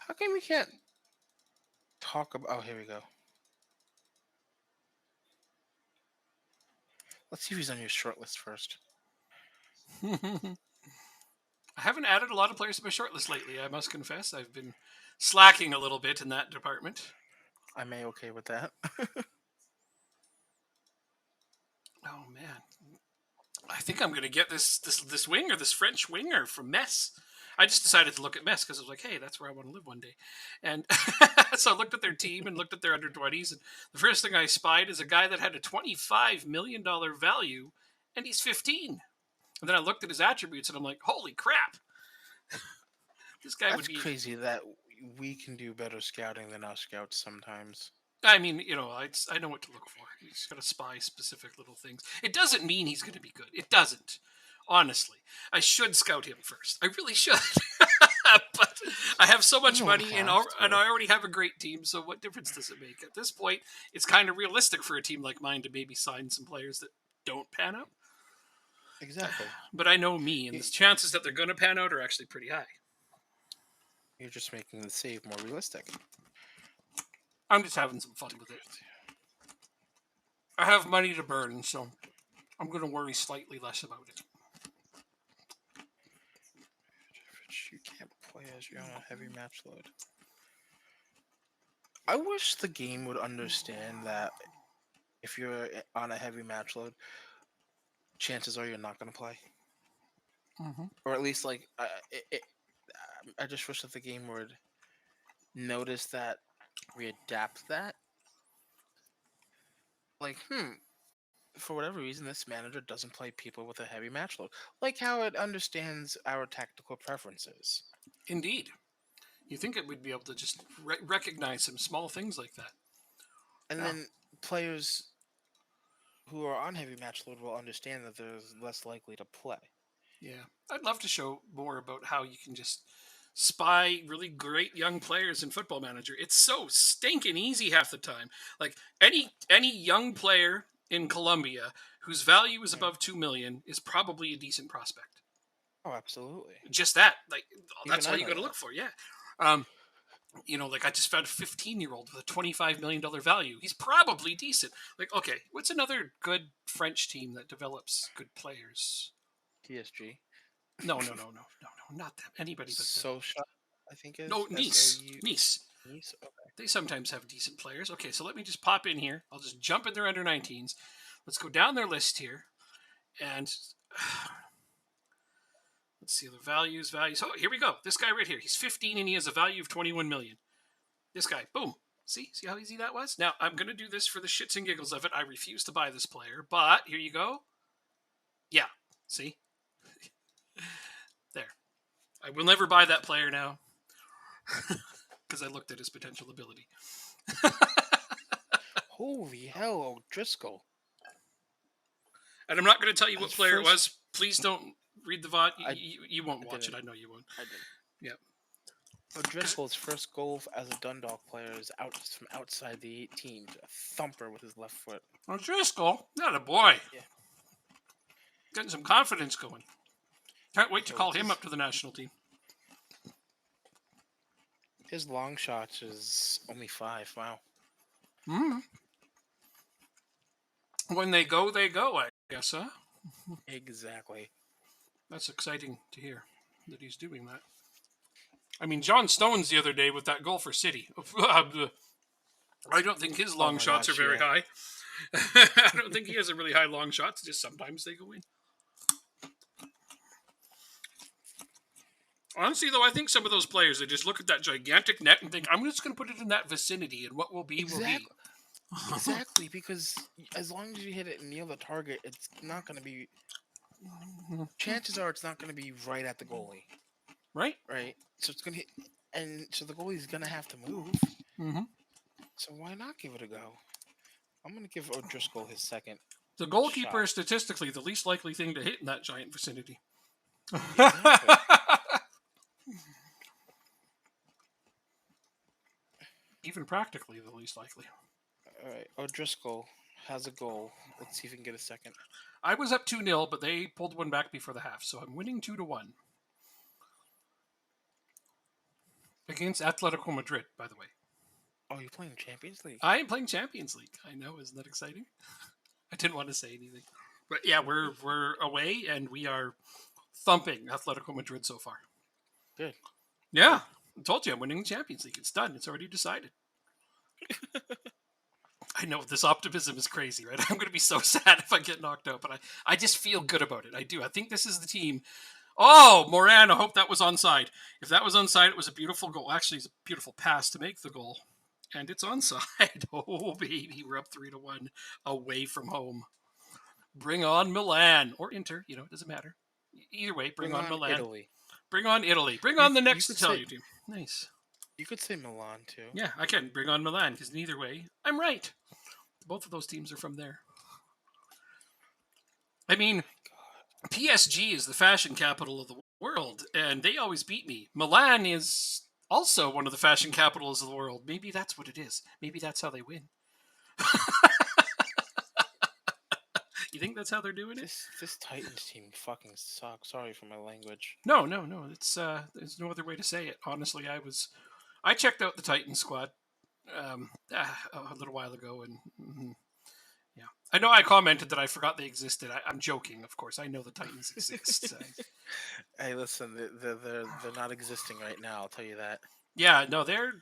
Speaker 1: How come we can't talk about? Oh, here we go. Let's see if he's on your short list first.
Speaker 2: I haven't added a lot of players to my shortlist lately, I must confess. I've been slacking a little bit in that department.
Speaker 1: I'm okay with that.
Speaker 2: Oh man, I think I'm gonna get this winger, this French winger from Metz. I just decided to look at Metz because I was like, hey, that's where I want to live one day. And so I looked at their team and looked at their under 20s, and the first thing I spied is a guy that had a $25 million value, and he's 15. And then I looked at his attributes, and I'm like, holy crap! This guy
Speaker 1: That's
Speaker 2: would be
Speaker 1: crazy that we can do better scouting than our scouts sometimes.
Speaker 2: I mean, you know, I know what to look for. He's got to spy specific little things. It doesn't mean he's going to be good. It doesn't. Honestly, I should scout him first. I really should. But I have so much
Speaker 1: You don't
Speaker 2: money and
Speaker 1: have to.
Speaker 2: I already have a great team. So what difference does it make? At this point, it's kind of realistic for a team like mine to maybe sign some players that don't pan out.
Speaker 1: Exactly.
Speaker 2: But I know me, and the chances that they're going to pan out are actually pretty high.
Speaker 1: You're just making the save more realistic.
Speaker 2: I'm just having some fun with it. I have money to burn, so I'm going to worry slightly less about it.
Speaker 1: You can't play as you're on a heavy match load. I wish the game would understand that if you're on a heavy match load, chances are you're not going to play.
Speaker 2: Mm-hmm.
Speaker 1: Or at least, like, I just wish that the game would notice that, readapt that. Like, for whatever reason, this manager doesn't play people with a heavy match load. Like how it understands our tactical preferences.
Speaker 2: Indeed. You think it would be able to just recognize some small things like that.
Speaker 1: And then players who are on heavy match load will understand that they're less likely to play.
Speaker 2: Yeah. I'd love to show more about how you can just spy really great young players in Football Manager. It's so stinking easy half the time. Like any young player in Colombia whose value is above 2 million is probably a decent prospect.
Speaker 1: Oh, absolutely.
Speaker 2: Just that. Like that's
Speaker 1: Even
Speaker 2: all
Speaker 1: I
Speaker 2: you
Speaker 1: know
Speaker 2: got to
Speaker 1: that.
Speaker 2: look for. Yeah. You know, like I just found a 15-year-old with a $25 million value. He's probably decent. Like, okay, what's another good French team that develops good players?
Speaker 1: TSG.
Speaker 2: No, not them. Anybody but them.
Speaker 1: Socha, I think is.
Speaker 2: No, Nice.
Speaker 1: SOU.
Speaker 2: Nice.
Speaker 1: Nice. Okay.
Speaker 2: They sometimes have decent players. Okay, so let me just pop in here. I'll just jump in their under 19s. Let's go down their list here. And let's see the values. Oh, here we go. This guy right here. He's 15 and he has a value of 21 million. This guy, boom. See how easy that was? Now, I'm going to do this for the shits and giggles of it. I refuse to buy this player, but here you go. Yeah, see? There. I will never buy that player now because I looked at his potential ability.
Speaker 1: Holy hell, O'Driscoll.
Speaker 2: And I'm not going to tell you what
Speaker 1: His
Speaker 2: player it
Speaker 1: first-
Speaker 2: was. Please don't read the VOD.
Speaker 1: I-
Speaker 2: You won't watch it.
Speaker 1: didn't.
Speaker 2: I know you won't.
Speaker 1: I did.
Speaker 2: Yep.
Speaker 1: O'Driscoll's first goal as a Dundalk player is from outside the 18, a thumper with his left foot.
Speaker 2: O'Driscoll, not a boy.
Speaker 1: Yeah.
Speaker 2: Getting some confidence going. Can't wait to
Speaker 1: So
Speaker 2: call him
Speaker 1: this-
Speaker 2: up to the national team.
Speaker 1: His long shots is only 5. Wow.
Speaker 2: Mm. When they go, I guess, huh?
Speaker 1: Exactly.
Speaker 2: That's exciting to hear that he's doing that. I mean, John Stones the other day with that goal for City. I don't think his long
Speaker 1: my
Speaker 2: shots
Speaker 1: gosh,
Speaker 2: are very
Speaker 1: yeah.
Speaker 2: high. I don't think he has a really high long shots. Just sometimes they go in. Honestly, though, I think some of those players, they just look at that gigantic net and think, I'm just going to put it in that vicinity, and what will be, will be.
Speaker 1: Exactly. Exactly, because as long as you hit it near the target, it's not going to be. Chances are, it's not going to be right at the goalie,
Speaker 2: Right?
Speaker 1: right? So it's going to hit, and so the goalie's going to have to move.
Speaker 2: Mm-hmm.
Speaker 1: So why not give it a go? I'm going to give O'Driscoll his second
Speaker 2: The goalkeeper
Speaker 1: shot.
Speaker 2: is statistically the least likely thing to hit in that giant vicinity.
Speaker 1: Exactly.
Speaker 2: Even practically the least likely.
Speaker 1: All right, O'Driscoll has a goal. Let's see if we can get a second.
Speaker 2: I was up 2-0, but they pulled one back before the half, so I'm winning 2-1. Against Atletico Madrid, by the way.
Speaker 1: Oh, you're playing Champions League.
Speaker 2: I am playing Champions League. I know, isn't that exciting? I didn't want to say anything. But yeah, we're away, and we are thumping Atletico Madrid so far.
Speaker 1: Good.
Speaker 2: Yeah, I told you I'm winning the Champions League. It's done. It's already decided. I know this optimism is crazy, right? I'm going to be so sad if I get knocked out, but I just feel good about it. I do. I think this is the team. Oh, Moran, I hope that was onside. If that was onside, it was a beautiful goal. Actually, it's a beautiful pass to make the goal. And it's onside. Oh, baby, we're up 3-1 away from home. Bring on Milan or Inter. It doesn't matter. Either way, bring on Milan.
Speaker 1: Italy.
Speaker 2: Bring on Italy. Bring on the next Italian team. Nice.
Speaker 1: You could say Milan too.
Speaker 2: Yeah, I can. Bring on Milan because neither way, I'm right. Both of those teams are from there. I mean, PSG is the fashion capital of the world, and they always beat me. Milan is also one of the fashion capitals of the world. Maybe that's what it is. Maybe that's how they win. You think that's how they're doing it?
Speaker 1: This Titans team fucking sucks. Sorry for my language.
Speaker 2: No. It's there's no other way to say it. Honestly, I checked out the Titans squad a little while ago, and yeah, I know I commented that I forgot they existed. I'm joking, of course. I know the Titans exist.
Speaker 1: Hey, listen, they're not existing right now. I'll tell you that.
Speaker 2: Yeah, no, they're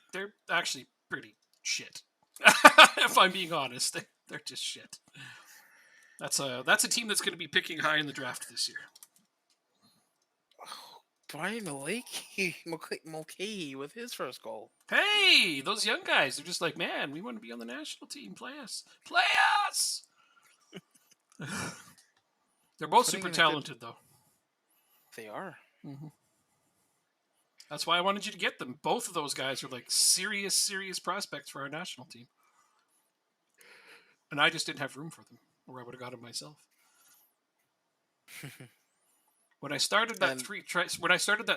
Speaker 2: actually pretty shit. If I'm being honest, they're just shit. That's a team that's going to be picking high in the draft this year.
Speaker 1: Brian Mulcahy with his first goal.
Speaker 2: Hey, those young guys, they're just like, man, we want to be on the national team. Play us. They're both super talented, though.
Speaker 1: They are.
Speaker 2: Mm-hmm. That's why I wanted you to get them. Both of those guys are like serious prospects for our national team. And I just didn't have room for them, or I would have got them myself. When I started that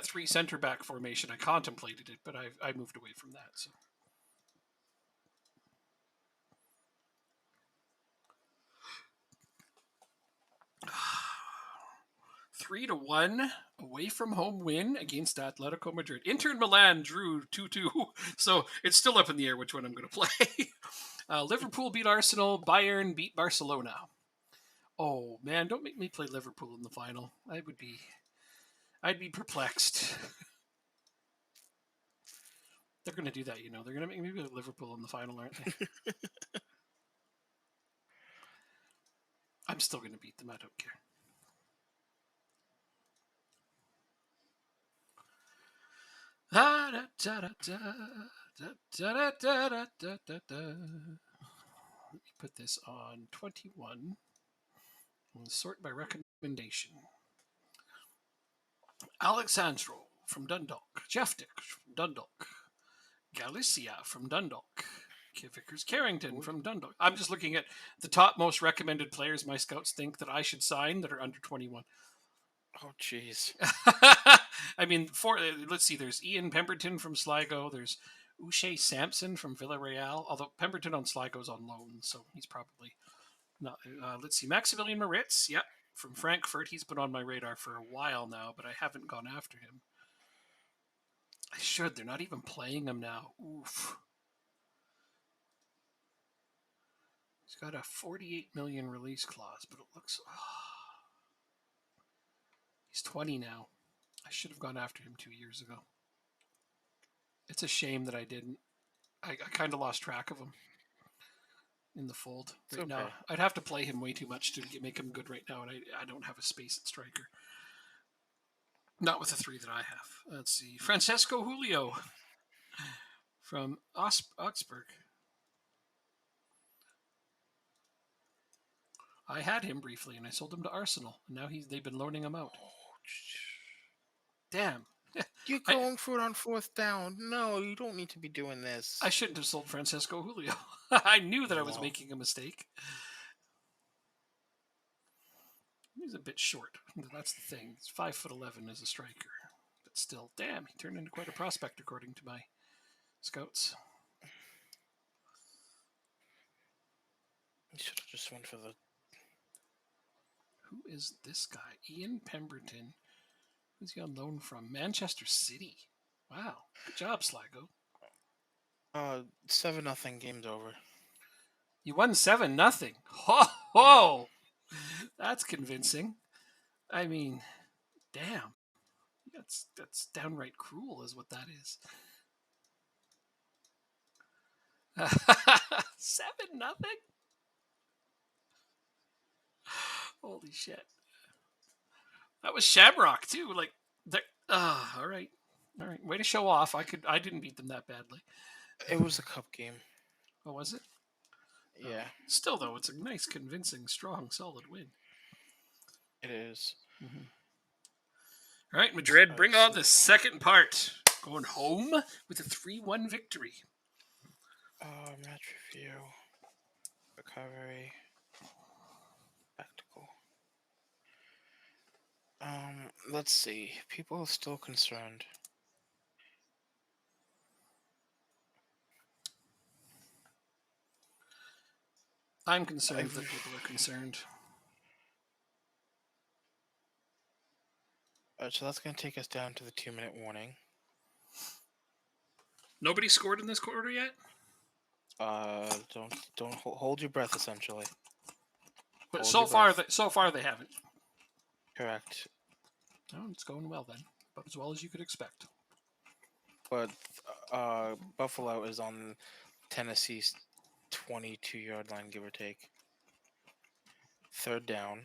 Speaker 2: three center back formation, I contemplated it, but I moved away from that. So. 3-1 away from home win against Atletico Madrid. Inter Milan drew 2-2, so it's still up in the air which one I'm going to play. Liverpool beat Arsenal. Bayern beat Barcelona. Oh man, don't make me play Liverpool in the final. I'd be perplexed. They're going to do that, They're going to make me play Liverpool in the final, aren't they? I'm still going to beat them. I don't care. Let me put this on 21. We'll sort by recommendation. Alexandro from Dundalk. Jeftic from Dundalk. Galicia from Dundalk. Vickers Carrington from Dundalk. I'm just looking at the top most recommended players my scouts think that I should sign that are under 21.
Speaker 1: Oh, jeez.
Speaker 2: I mean, let's see. There's Ian Pemberton from Sligo. There's Uche Sampson from Villarreal. Although Pemberton on Sligo's on loan, so he's probably not. Let's see. Maximilian Moritz, yep, from Frankfurt. He's been on my radar for a while now, but I haven't gone after him. I should. They're not even playing him now. Oof. He's got a 48 million release clause, but it looks. He's 20 now. I should have gone after him 2 years ago. It's a shame that I didn't. I kind of lost track of him in the fold right now. I'd have to play him way too much to make him good right now, and I don't have a space at striker. Not with the 3 that I have. Let's see. Francesco Julio from Augsburg. I had him briefly, and I sold him to Arsenal. And now they've been loaning him out. Damn.
Speaker 1: You're going for it on 4th down. No, you don't need to be doing this.
Speaker 2: I shouldn't have sold Francesco Julio. I knew that I was
Speaker 1: No.
Speaker 2: making a mistake. He's a bit short. That's the thing. He's 5'11" as a striker. But still, damn, he turned into quite a prospect according to my scouts.
Speaker 1: You should have just went for the...
Speaker 2: Who is this guy? Ian Pemberton. Who's he on loan from? Manchester City. Wow. Good job, Sligo.
Speaker 1: 7-0, game's over.
Speaker 2: You won 7-0. Ho ho! Yeah. That's convincing. I mean, damn. That's downright cruel, is what that is. 7-0. Holy shit! That was Shamrock too. Like, all right. Way to show off. I didn't beat them that badly.
Speaker 1: It was a cup game.
Speaker 2: Oh, was it?
Speaker 1: Yeah.
Speaker 2: Still, though, it's a nice, convincing, strong, solid win.
Speaker 1: It is.
Speaker 2: Mm-hmm. All right, Madrid, bring on the second part. Going home with a 3-1 victory.
Speaker 1: Match review. Recovery. Tactical. Let's see. People are still concerned.
Speaker 2: I'm concerned that people are concerned.
Speaker 1: So that's going to take us down to the 2-minute warning.
Speaker 2: Nobody scored in this quarter yet?
Speaker 1: Don't hold your breath. Essentially,
Speaker 2: but so far they haven't.
Speaker 1: Correct.
Speaker 2: Oh, it's going well then, but as well as you could expect.
Speaker 1: But Buffalo is on Tennessee's 22-yard line, give or take. 3rd down.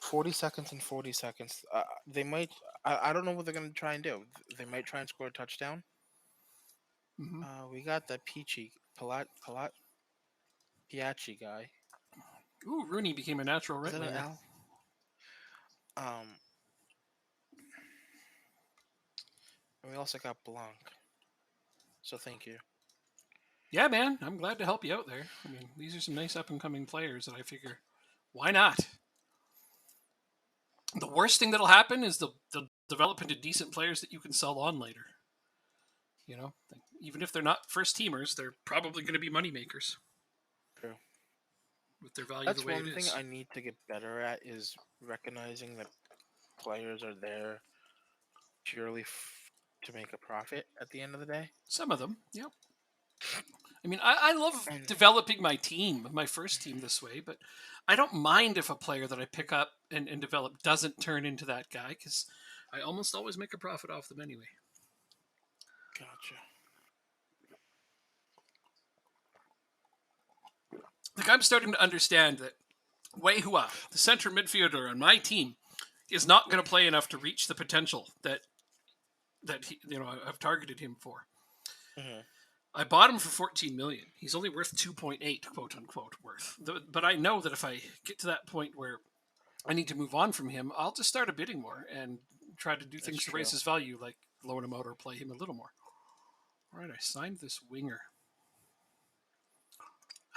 Speaker 1: 40 seconds and 40 seconds. They might. I don't know what they're going to try and do. They might try and score a touchdown.
Speaker 2: Mm-hmm.
Speaker 1: We got that Piacci guy.
Speaker 2: Ooh, Rooney became a natural right winger.
Speaker 1: And we also got Blanc. So thank you.
Speaker 2: Yeah, man. I'm glad to help you out there. I mean, these are some nice up-and-coming players that I figure, why not? The worst thing that'll happen is they'll develop into decent players that you can sell on later. You know, even if they're not first-teamers, they're probably going to be moneymakers.
Speaker 1: True.
Speaker 2: With their value
Speaker 1: That's
Speaker 2: the way
Speaker 1: one
Speaker 2: it
Speaker 1: thing
Speaker 2: is.
Speaker 1: I need to get better at is recognizing that players are there purely to make a profit at the end of the day.
Speaker 2: Some of them, yeah. I mean, I love developing my team, my first team this way, but I don't mind if a player that I pick up and develop doesn't turn into that guy, because I almost always make a profit off them anyway.
Speaker 1: Gotcha.
Speaker 2: Like, I'm starting to understand that Wei Hua, the center midfielder on my team, is not going to play enough to reach the potential that he, I've targeted him for.
Speaker 1: Mm-hmm.
Speaker 2: I bought him for 14 million. He's only worth 2.8, quote unquote, worth. But I know that if I get to that point where I need to move on from him, I'll just start a bidding war and try to do things to raise his value, like loan him out or play him a little more. All right, I signed this winger.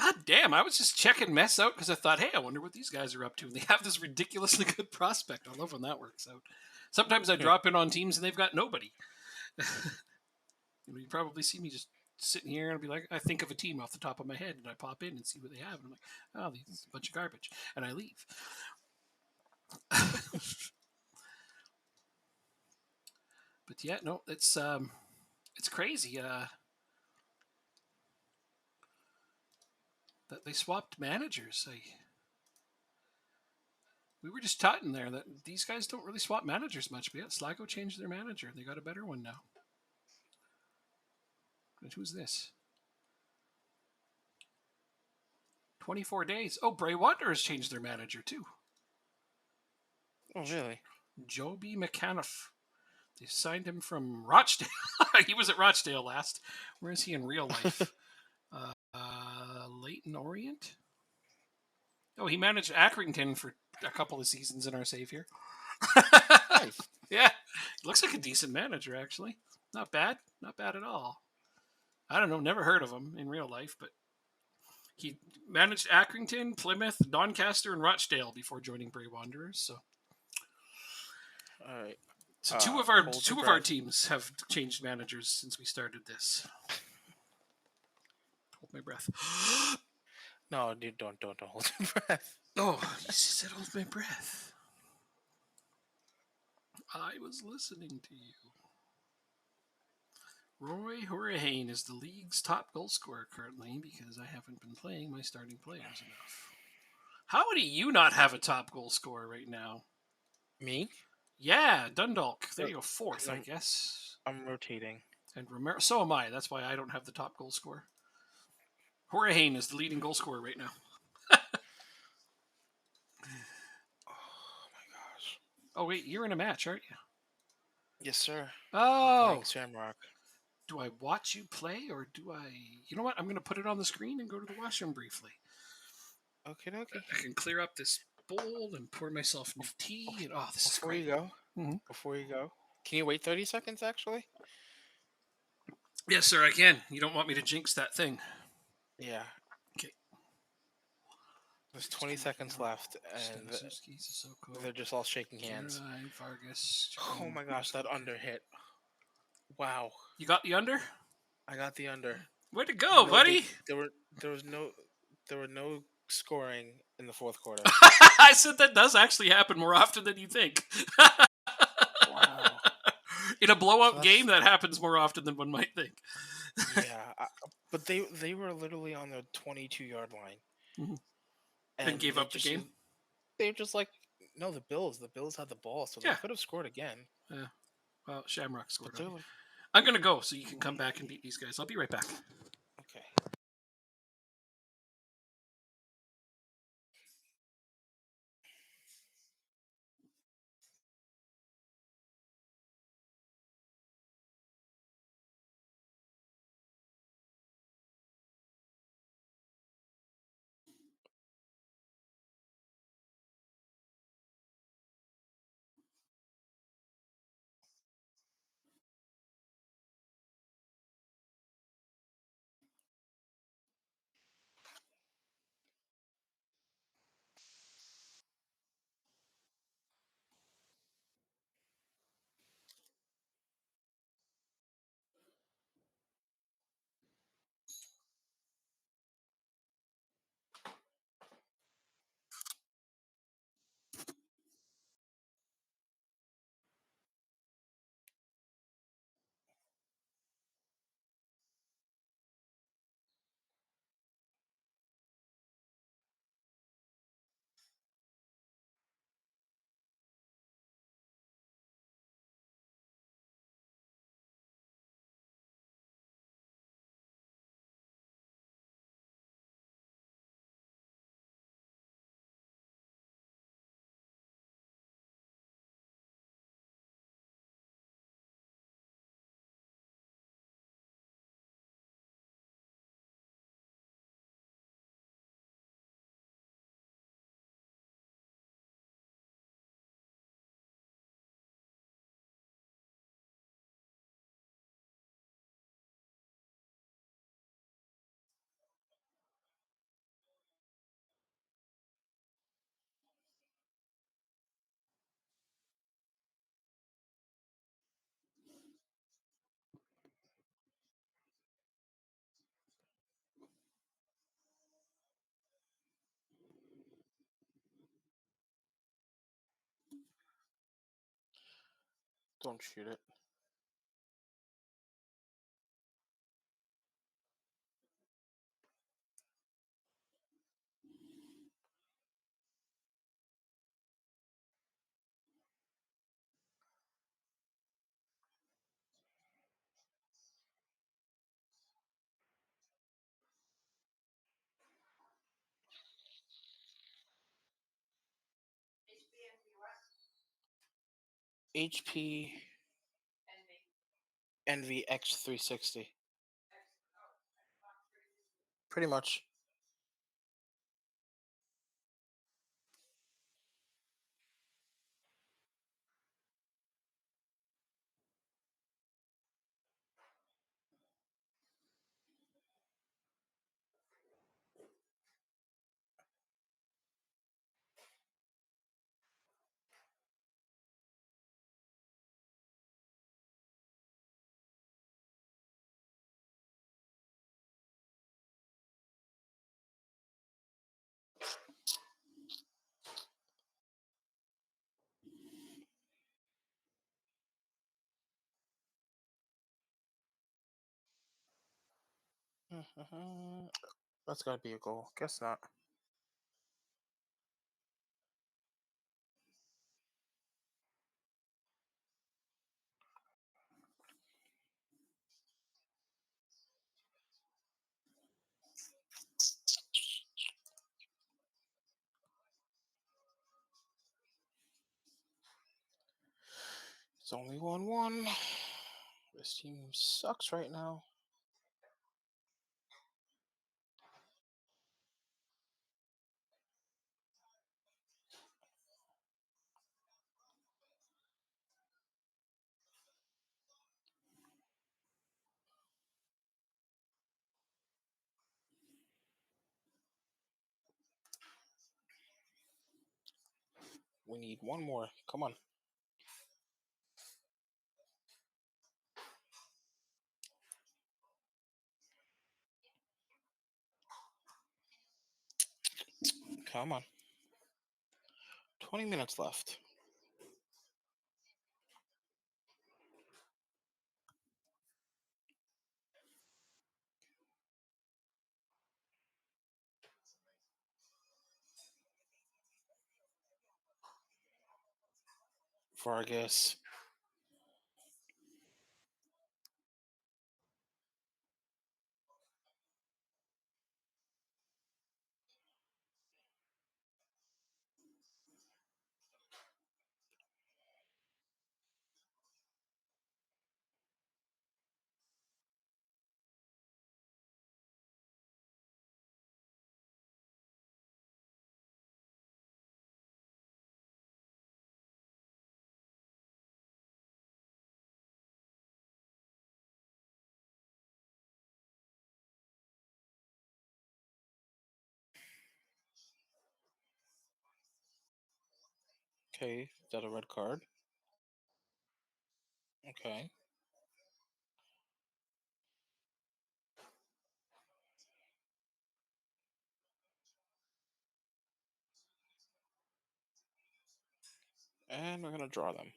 Speaker 2: Ah, damn, I was just checking Mess out because I thought, hey, I wonder what these guys are up to. And they have this ridiculously good prospect. I love when that works out. Sometimes I drop in on teams and they've got nobody. You probably see me just sitting here and I'll be like, I think of a team off the top of my head and I pop in and see what they have. And I'm like, oh, this is a bunch of garbage. And I leave. But yeah, no, it's crazy. That they swapped managers. We were just talking there that these guys don't really swap managers much, but yeah, Sligo changed their manager and they got a better one now. And who's this? 24 days. Oh, Bray Wanderers changed their manager too.
Speaker 1: Oh, really?
Speaker 2: Joby McAnuff. They signed him from Rochdale. He was at Rochdale last. Where is he in real life? Leighton Orient? Oh, he managed Accrington for a couple of seasons in our save here.
Speaker 1: Nice.
Speaker 2: Yeah, looks like a decent manager, actually. Not bad. Not bad at all. I don't know. Never heard of him in real life, but he managed Accrington, Plymouth, Doncaster, and Rochdale before joining Bray Wanderers.
Speaker 1: All right.
Speaker 2: So two of our
Speaker 1: Hold
Speaker 2: two
Speaker 1: your
Speaker 2: of our
Speaker 1: breath.
Speaker 2: teams have changed managers since we started this. Hold my breath.
Speaker 1: No, dude, don't hold your breath.
Speaker 2: Oh, you said hold my breath. I was listening to you. Roy Hourihane is the league's top goal scorer currently because I haven't been playing my starting players enough. How do you not have a top goal scorer right now?
Speaker 1: Me?
Speaker 2: Yeah, Dundalk. There you go,
Speaker 1: 'Cause
Speaker 2: fourth, I guess.
Speaker 1: I'm rotating.
Speaker 2: And Romero. So am I. That's why I don't have the top goal scorer. Hourihane is the leading goal scorer right now.
Speaker 1: Oh my gosh.
Speaker 2: Oh wait, you're in a match, aren't you?
Speaker 1: Yes, sir. I'm
Speaker 2: Oh,
Speaker 1: playing Shamrock.
Speaker 2: do I watch you play or do I? You know what? I'm going to put it on the screen and go to the washroom briefly.
Speaker 1: Okay, okay.
Speaker 2: I can clear up this bowl and pour myself new tea. And oh, this is
Speaker 1: Before you
Speaker 2: great.
Speaker 1: go, can you wait 30 seconds? Actually,
Speaker 2: Yes, sir, I can. You don't want me to jinx that thing.
Speaker 1: yeah.
Speaker 2: Okay.
Speaker 1: There's 20 seconds left, and
Speaker 2: Stanislavski, Sissoko,
Speaker 1: they're just all shaking hands.
Speaker 2: Girai, Vargas.
Speaker 1: Oh my gosh, that under hit! Wow,
Speaker 2: You got the under?
Speaker 1: I got the under.
Speaker 2: Way to go,
Speaker 1: No,
Speaker 2: buddy!
Speaker 1: there was no scoring in the fourth quarter.
Speaker 2: I said that does actually happen more often than you think.
Speaker 1: Wow.
Speaker 2: In a blowout
Speaker 1: So
Speaker 2: game, that happens more often than one might think.
Speaker 1: Yeah, but they were literally on the 22-yard line,
Speaker 2: Mhm.
Speaker 1: and
Speaker 2: And gave
Speaker 1: they
Speaker 2: up the
Speaker 1: just
Speaker 2: game?
Speaker 1: they were just like, no, the Bills had the ball, so they
Speaker 2: Yeah.
Speaker 1: could have scored again.
Speaker 2: Yeah. Well, Shamrock scored.
Speaker 1: But they're like,
Speaker 2: I'm going to go so you can come back and beat these guys. I'll be right back.
Speaker 1: okay. Don't shoot it. HP Envy X360. Pretty much. That's gotta be a goal. Guess not. It's only 1-1. This team sucks right now. We need one more. Come on. Come on. 20 minutes left. Vargas. Okay, is that a red card? Okay. And we're gonna draw them.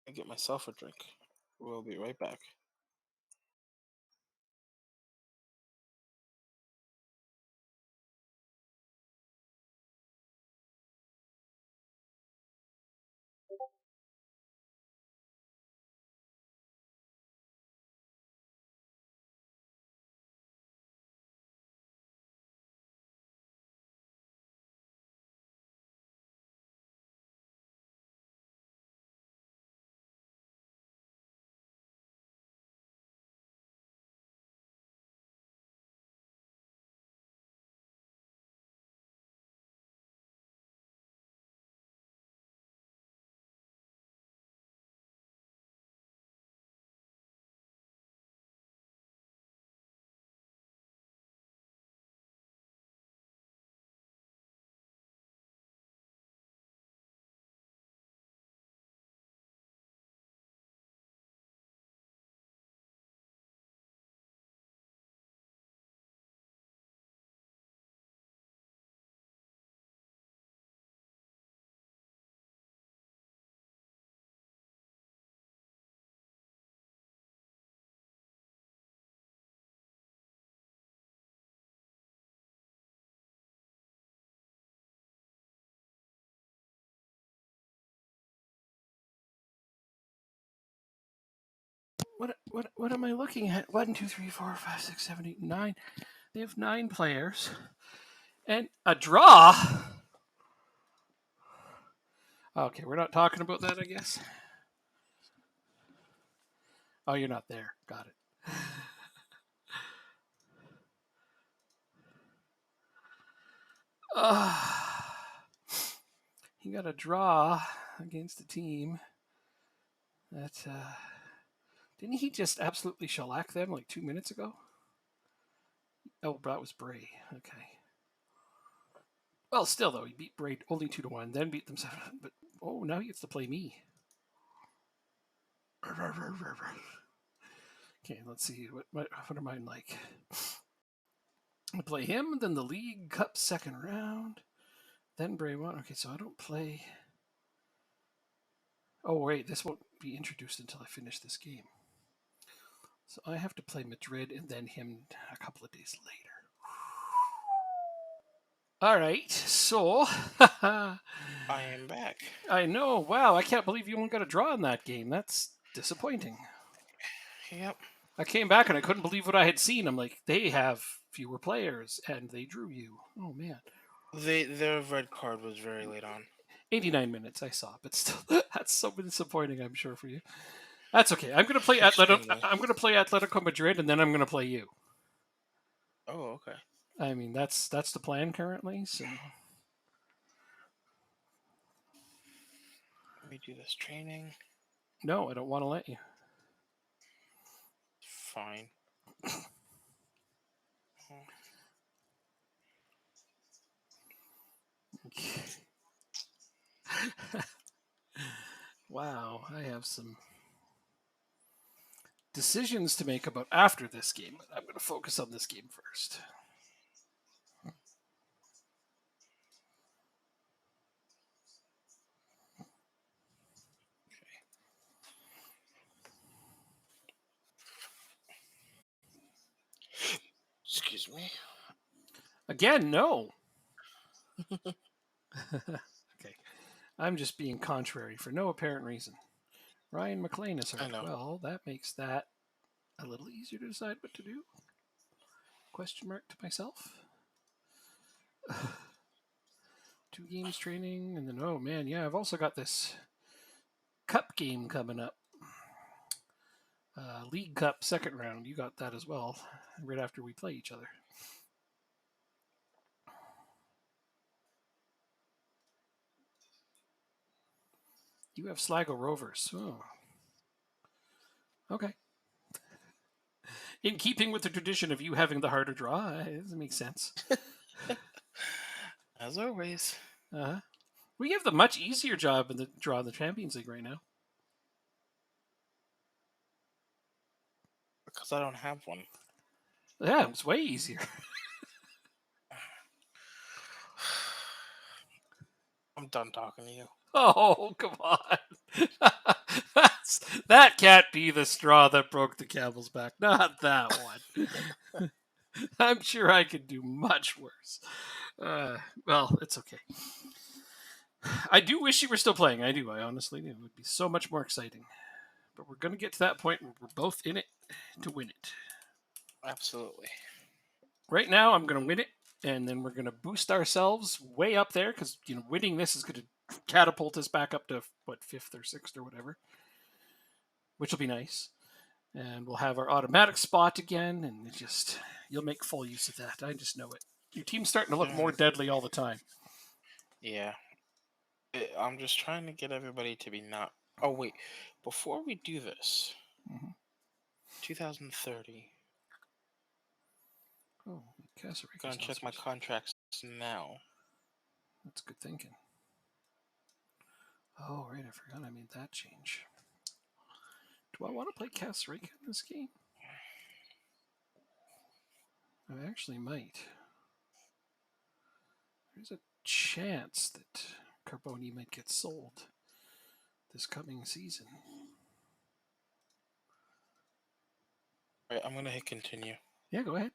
Speaker 1: I get myself a drink. We'll be right back.
Speaker 2: What am I looking at? 1, 2, 3, 4, 5, 6, 7, 8, 9. They have 9 players. And a draw? Okay, we're not talking about that, I guess. Oh, you're not there. Got it. He got a draw against a team that didn't he just absolutely shellac them like 2 minutes ago? Oh, that was Bray. Okay. Well, still though, he beat Bray only 2-1, then beat them 7. But now he gets to play me. Okay, let's see what are mine like. I play him, then the League Cup second round, then Bray 1. Okay, so I don't play. Oh wait, this won't be introduced until I finish this game. So I have to play Madrid and then him a couple of days later. All right, so
Speaker 1: I am back.
Speaker 2: I know. Wow, I can't believe you only got a draw in that game. That's disappointing.
Speaker 1: Yep.
Speaker 2: I came back and I couldn't believe what I had seen. I'm like, they have fewer players and they drew you. Oh man.
Speaker 1: Their red card was very late on.
Speaker 2: 89 minutes I saw, but still, that's so disappointing. I'm sure for you. That's okay. I'm gonna play
Speaker 1: Extremely.
Speaker 2: I'm gonna play Atletico Madrid, and then I'm gonna play you.
Speaker 1: Oh, okay.
Speaker 2: I mean, that's the plan currently. So
Speaker 1: Let me do this training.
Speaker 2: no, I don't want to let you.
Speaker 1: Fine.
Speaker 2: Wow, I have some decisions to make about after this game, but I'm going to focus on this game first.
Speaker 1: Excuse me.
Speaker 2: Again, no. Okay, I'm just being contrary for no apparent reason. Ryan McLean is hurt. Well, that makes that a little easier to decide what to do. Question mark to myself. 2 games training, and then oh man, yeah, I've also got this cup game coming up. League Cup second round. You got that as well, right after we play each other. You have Sligo Rovers. Oh. Okay. In keeping with the tradition of you having the harder draw, it doesn't make sense.
Speaker 1: As always.
Speaker 2: We have the much easier job in the draw in the Champions League right now.
Speaker 1: Because I don't have one.
Speaker 2: Yeah, it's way easier.
Speaker 1: I'm done talking to you.
Speaker 2: Oh, come on. That can't be the straw that broke the camel's back. Not that one. I'm sure I could do much worse. Well, it's okay. I do wish you were still playing. I do. I honestly do. It would be so much more exciting. But we're going to get to that point where we're both in it to win it.
Speaker 1: Absolutely.
Speaker 2: Right now, I'm going to win it, and then we're going to boost ourselves way up there because winning this is going to catapult us back up to what 5th or 6th or whatever, which will be nice. And we'll have our automatic spot again, and you'll make full use of that. I just know it. Your team's starting to look more deadly all the time.
Speaker 1: Yeah. I'm just trying to get everybody to be not. Oh wait, before we do this, 2030.
Speaker 2: Oh, Casa Rica's
Speaker 1: I'm gonna check my contracts now.
Speaker 2: That's good thinking. Oh right, I forgot I made that change. Do I want to play Casa Rica in this game? I actually might. There's a chance that Carboni might get sold this coming season.
Speaker 1: All right, I'm gonna hit continue.
Speaker 2: Yeah, go ahead.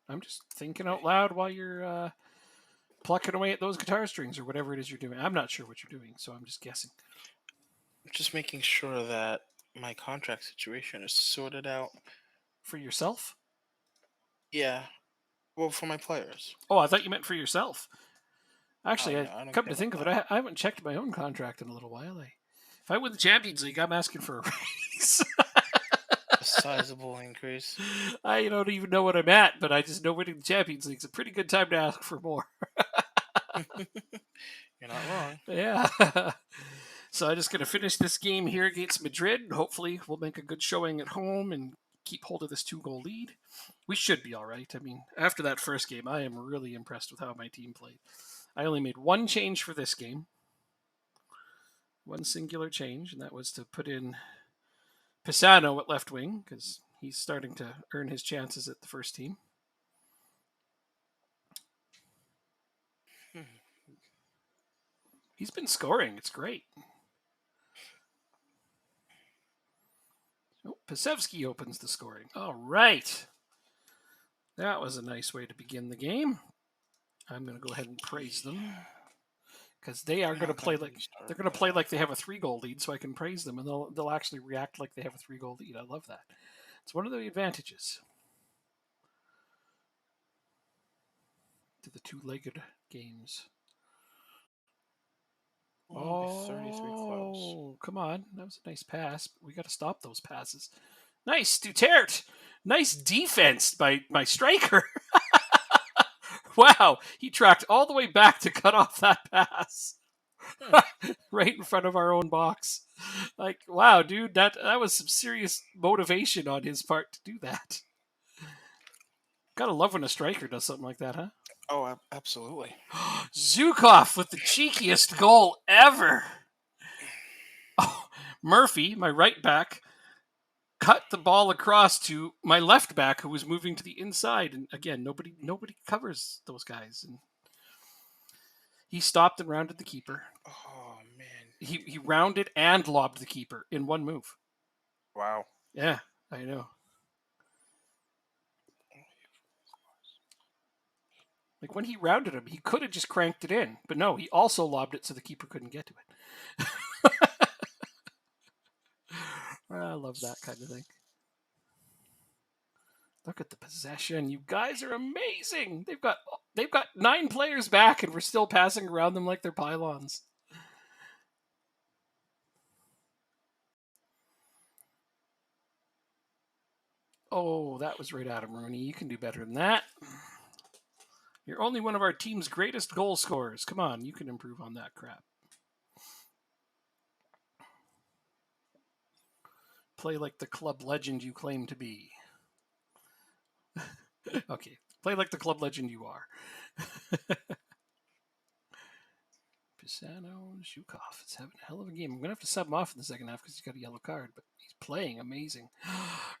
Speaker 2: I'm just thinking out loud while you're plucking away at those guitar strings or whatever it is you're doing. I'm not sure what you're doing, so I'm just guessing.
Speaker 1: I'm just making sure that my contract situation is sorted out.
Speaker 2: For yourself?
Speaker 1: Yeah. Well, for my players.
Speaker 2: Oh, I thought you meant for yourself.
Speaker 1: Oh
Speaker 2: Actually,
Speaker 1: no, I don't
Speaker 2: come
Speaker 1: care
Speaker 2: to
Speaker 1: about
Speaker 2: think of it,
Speaker 1: that.
Speaker 2: I haven't checked my own contract in a little while. If I win the Champions League, I'm asking for a raise.
Speaker 1: A sizable increase.
Speaker 2: I don't even know what I'm at, but I just know winning the Champions League is a pretty good time to ask for more.
Speaker 1: You're not wrong.
Speaker 2: Yeah. So I'm just going to finish this game here against Madrid. Hopefully, we'll make a good showing at home and keep hold of this 2-goal lead. We should be all right. I mean, after that first game, I am really impressed with how my team played. I only made one change for this game, one singular change, and that was to put in Pisano at left wing because he's starting to earn his chances at the first team. He's been scoring. It's great. Oh, Pasevsky opens the scoring. All right. That was a nice way to begin the game. I'm going to go ahead and praise them because they are going to play like they have a 3-goal lead, so I can praise them and they'll actually react like they have a 3-goal lead. I love that. It's one of the advantages to the two-legged games.
Speaker 1: Oh, 33 close.
Speaker 2: Come on. That was a nice pass. But we got to stop those passes. Nice, Duterte. Nice defense by my striker. Wow. He tracked all the way back to cut off that pass. Right in front of our own box. Like, wow, dude, that was some serious motivation on his part to do that. Gotta love when a striker does something like that, huh?
Speaker 1: Oh, absolutely.
Speaker 2: Zukov with the cheekiest goal ever. Oh, Murphy, my right back, cut the ball across to my left back who was moving to the inside. And again, nobody covers those guys. And he stopped and rounded the keeper.
Speaker 1: Oh man.
Speaker 2: He rounded and lobbed the keeper in one move.
Speaker 1: Wow.
Speaker 2: Yeah, I know. Like when he rounded him, he could have just cranked it in, but no, he also lobbed it so the keeper couldn't get to it. I love that kind of thing. Look at the possession. You guys are amazing. They've got 9 players back and we're still passing around them like they're pylons. Oh, that was right out of Rooney. You can do better than that. You're only one of our team's greatest goal scorers. Come on, you can improve on that crap. Play like the club legend you claim to be. Okay, play like the club legend you are. Pisano, Zukov. It's having a hell of a game. I'm going to have to sub him off in the second half because he's got a yellow card, but he's playing amazing.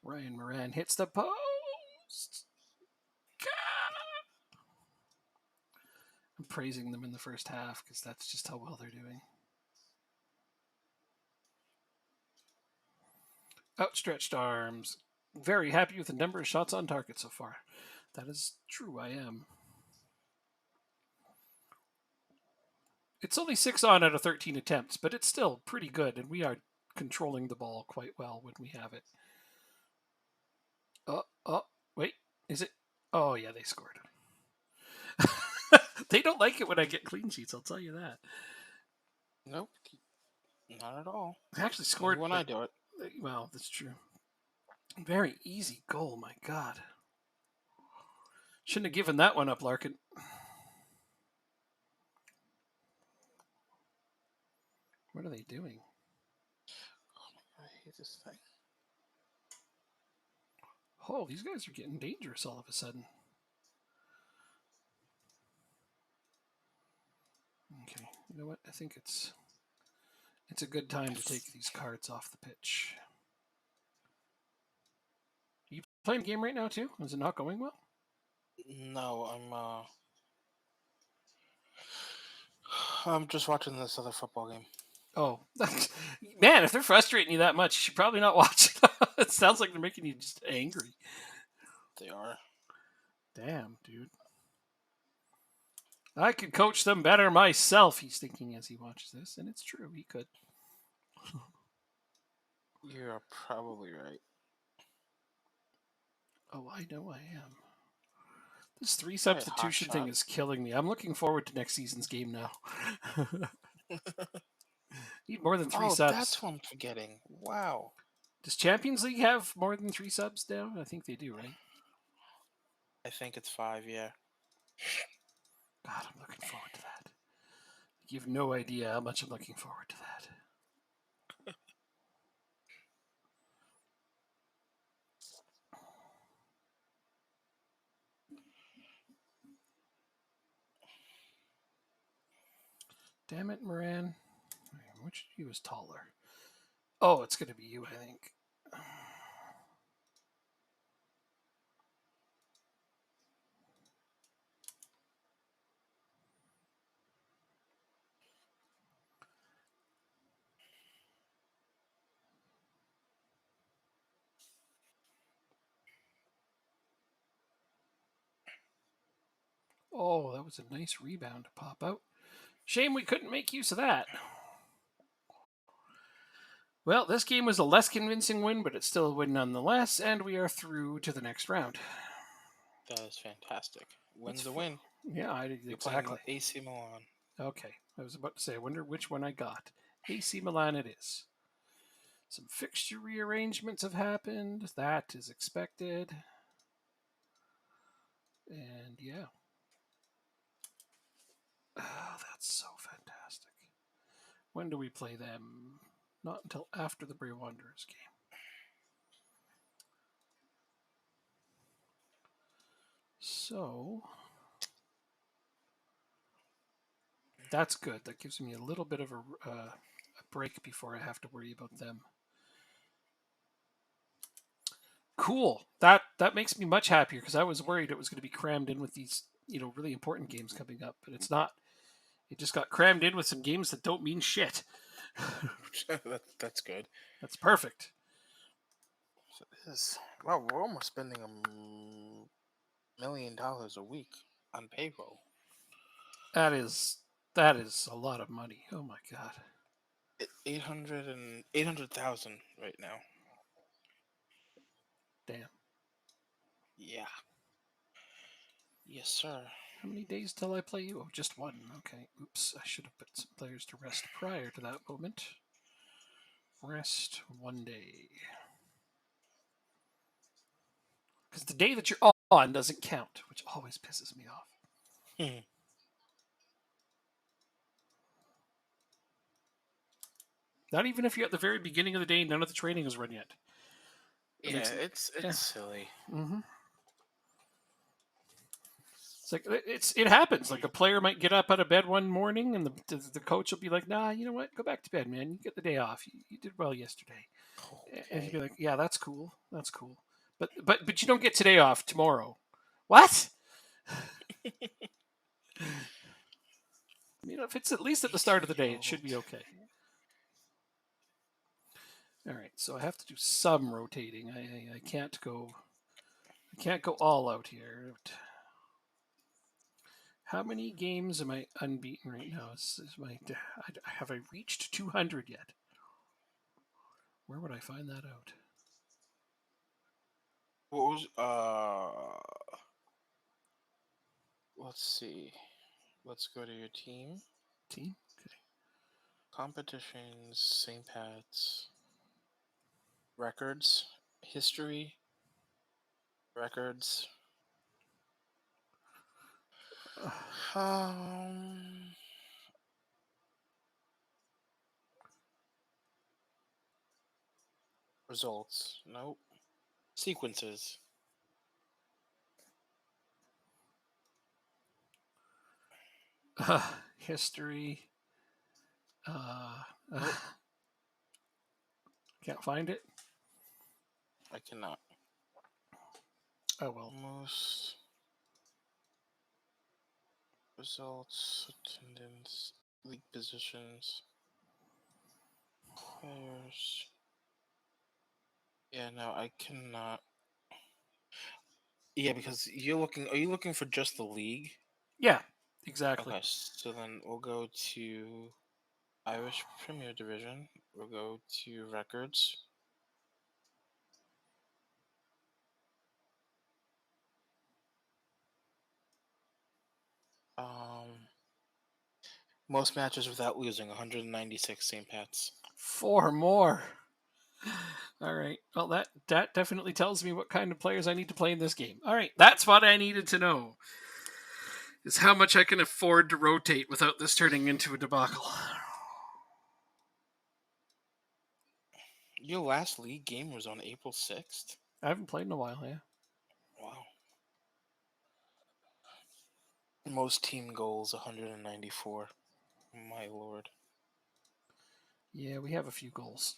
Speaker 2: Ryan Moran hits the post. I'm praising them in the first half because that's just how well they're doing. Outstretched arms. Very happy with the number of shots on target so far. That is true, I am. It's only 6 on out of 13 attempts, but it's still pretty good, and we are controlling the ball quite well when we have it. Wait, is it? Oh, yeah, they scored. They don't like it when I get clean sheets, I'll tell you that.
Speaker 1: Nope. Not at all.
Speaker 2: They actually scored
Speaker 1: when I do it.
Speaker 2: Well, that's true. Very easy goal, my God. Shouldn't have given that one up, Larkin. What are they doing?
Speaker 1: I hate this thing.
Speaker 2: Oh, these guys are getting dangerous all of a sudden. Okay, you know what? I think it's a good time to take these cards off the pitch. Are you playing the game right now too? Is it not going well?
Speaker 1: No, I'm just watching this other football game.
Speaker 2: Oh, man! If they're frustrating you that much, you should probably not watch it. It sounds like they're making you just angry.
Speaker 1: They are.
Speaker 2: Damn, dude. I could coach them better myself, he's thinking as he watches this, and it's true, he could.
Speaker 1: You're probably right.
Speaker 2: Oh, I know I am. This three
Speaker 1: All right,
Speaker 2: substitution thing
Speaker 1: hotshot.
Speaker 2: is killing me. I'm looking forward to next season's game now. Need more than three
Speaker 1: Oh,
Speaker 2: subs.
Speaker 1: that's what I'm forgetting. Wow.
Speaker 2: Does Champions League have more than 3 subs now? I think they do, right?
Speaker 1: I think it's 5, yeah.
Speaker 2: God, I'm looking forward to that. You have no idea how much I'm looking forward to that. Damn it, Moran. Which he was taller? Oh, it's going to be you, I think. Oh, that was a nice rebound to pop out. Shame we couldn't make use of that. Well, this game was a less convincing win, but it's still a win nonetheless, and we are through to the next round.
Speaker 1: That is fantastic. Win's
Speaker 2: That's
Speaker 1: a win.
Speaker 2: Yeah,
Speaker 1: You're
Speaker 2: exactly.
Speaker 1: playing AC Milan.
Speaker 2: Okay, I was about to say, I wonder which one I got. AC Milan it is. Some fixture rearrangements have happened. That is expected. And yeah. Oh, that's so fantastic. When do we play them? Not until after the Bray Wanderers game. So that's good. That gives me a little bit of a break before I have to worry about them. Cool. That makes me much happier because I was worried it was going to be crammed in with these really important games coming up, but it's not. It just got crammed in with some games that don't mean shit.
Speaker 1: That's good.
Speaker 2: That's perfect.
Speaker 1: So it is. Wow, we're almost spending $1 million a week on payroll.
Speaker 2: That is a lot of money. Oh my god.
Speaker 1: 800,000 right now.
Speaker 2: Damn.
Speaker 1: Yeah. Yes, sir.
Speaker 2: How many days till I play you? Oh, just one. Okay. Oops. I should have put some players to rest prior to that moment. Rest 1 day. Because the day that you're on doesn't count, which always pisses me off. Not even if you're at the very beginning of the day, none of the training is run yet.
Speaker 1: Yeah, it's silly.
Speaker 2: Mm-hmm. It's like it happens. Like a player might get up out of bed one morning, and the coach will be like, "Nah, you know what? Go back to bed, man. You get the day off. You did well yesterday."
Speaker 1: Okay.
Speaker 2: And you're like, "Yeah, that's cool. That's cool." But you don't get today off tomorrow. What? If it's at least at the start of the day, it should be okay. All right, so I have to do some rotating. I can't go. I can't go all out here. How many games am I unbeaten right now? Have I reached 200 yet? Where would I find that out?
Speaker 1: What was let's see. Let's go to your team.
Speaker 2: Team? Okay.
Speaker 1: Competitions, St. Pat's. Records. History. Records. Um Results. Nope. Sequences.
Speaker 2: History.
Speaker 1: Nope.
Speaker 2: Can't find it.
Speaker 1: I cannot.
Speaker 2: Oh well.
Speaker 1: Most results, attendance, league positions, players. Yeah, no, I cannot. Yeah, because you're looking. Are you looking for just the league?
Speaker 2: Yeah, exactly.
Speaker 1: Okay, so then we'll go to Irish Premier Division. We'll go to records. Most matches without losing, 196 St. Pat's.
Speaker 2: 4 more. All right. Well, that definitely tells me what kind of players I need to play in this game. All right. That's what I needed to know. Is how much I can afford to rotate without this turning into a debacle.
Speaker 1: Your last league game was on April 6th?
Speaker 2: I haven't played in a while, yeah.
Speaker 1: Wow. Most team goals, 194. My lord.
Speaker 2: Yeah, we have a few goals.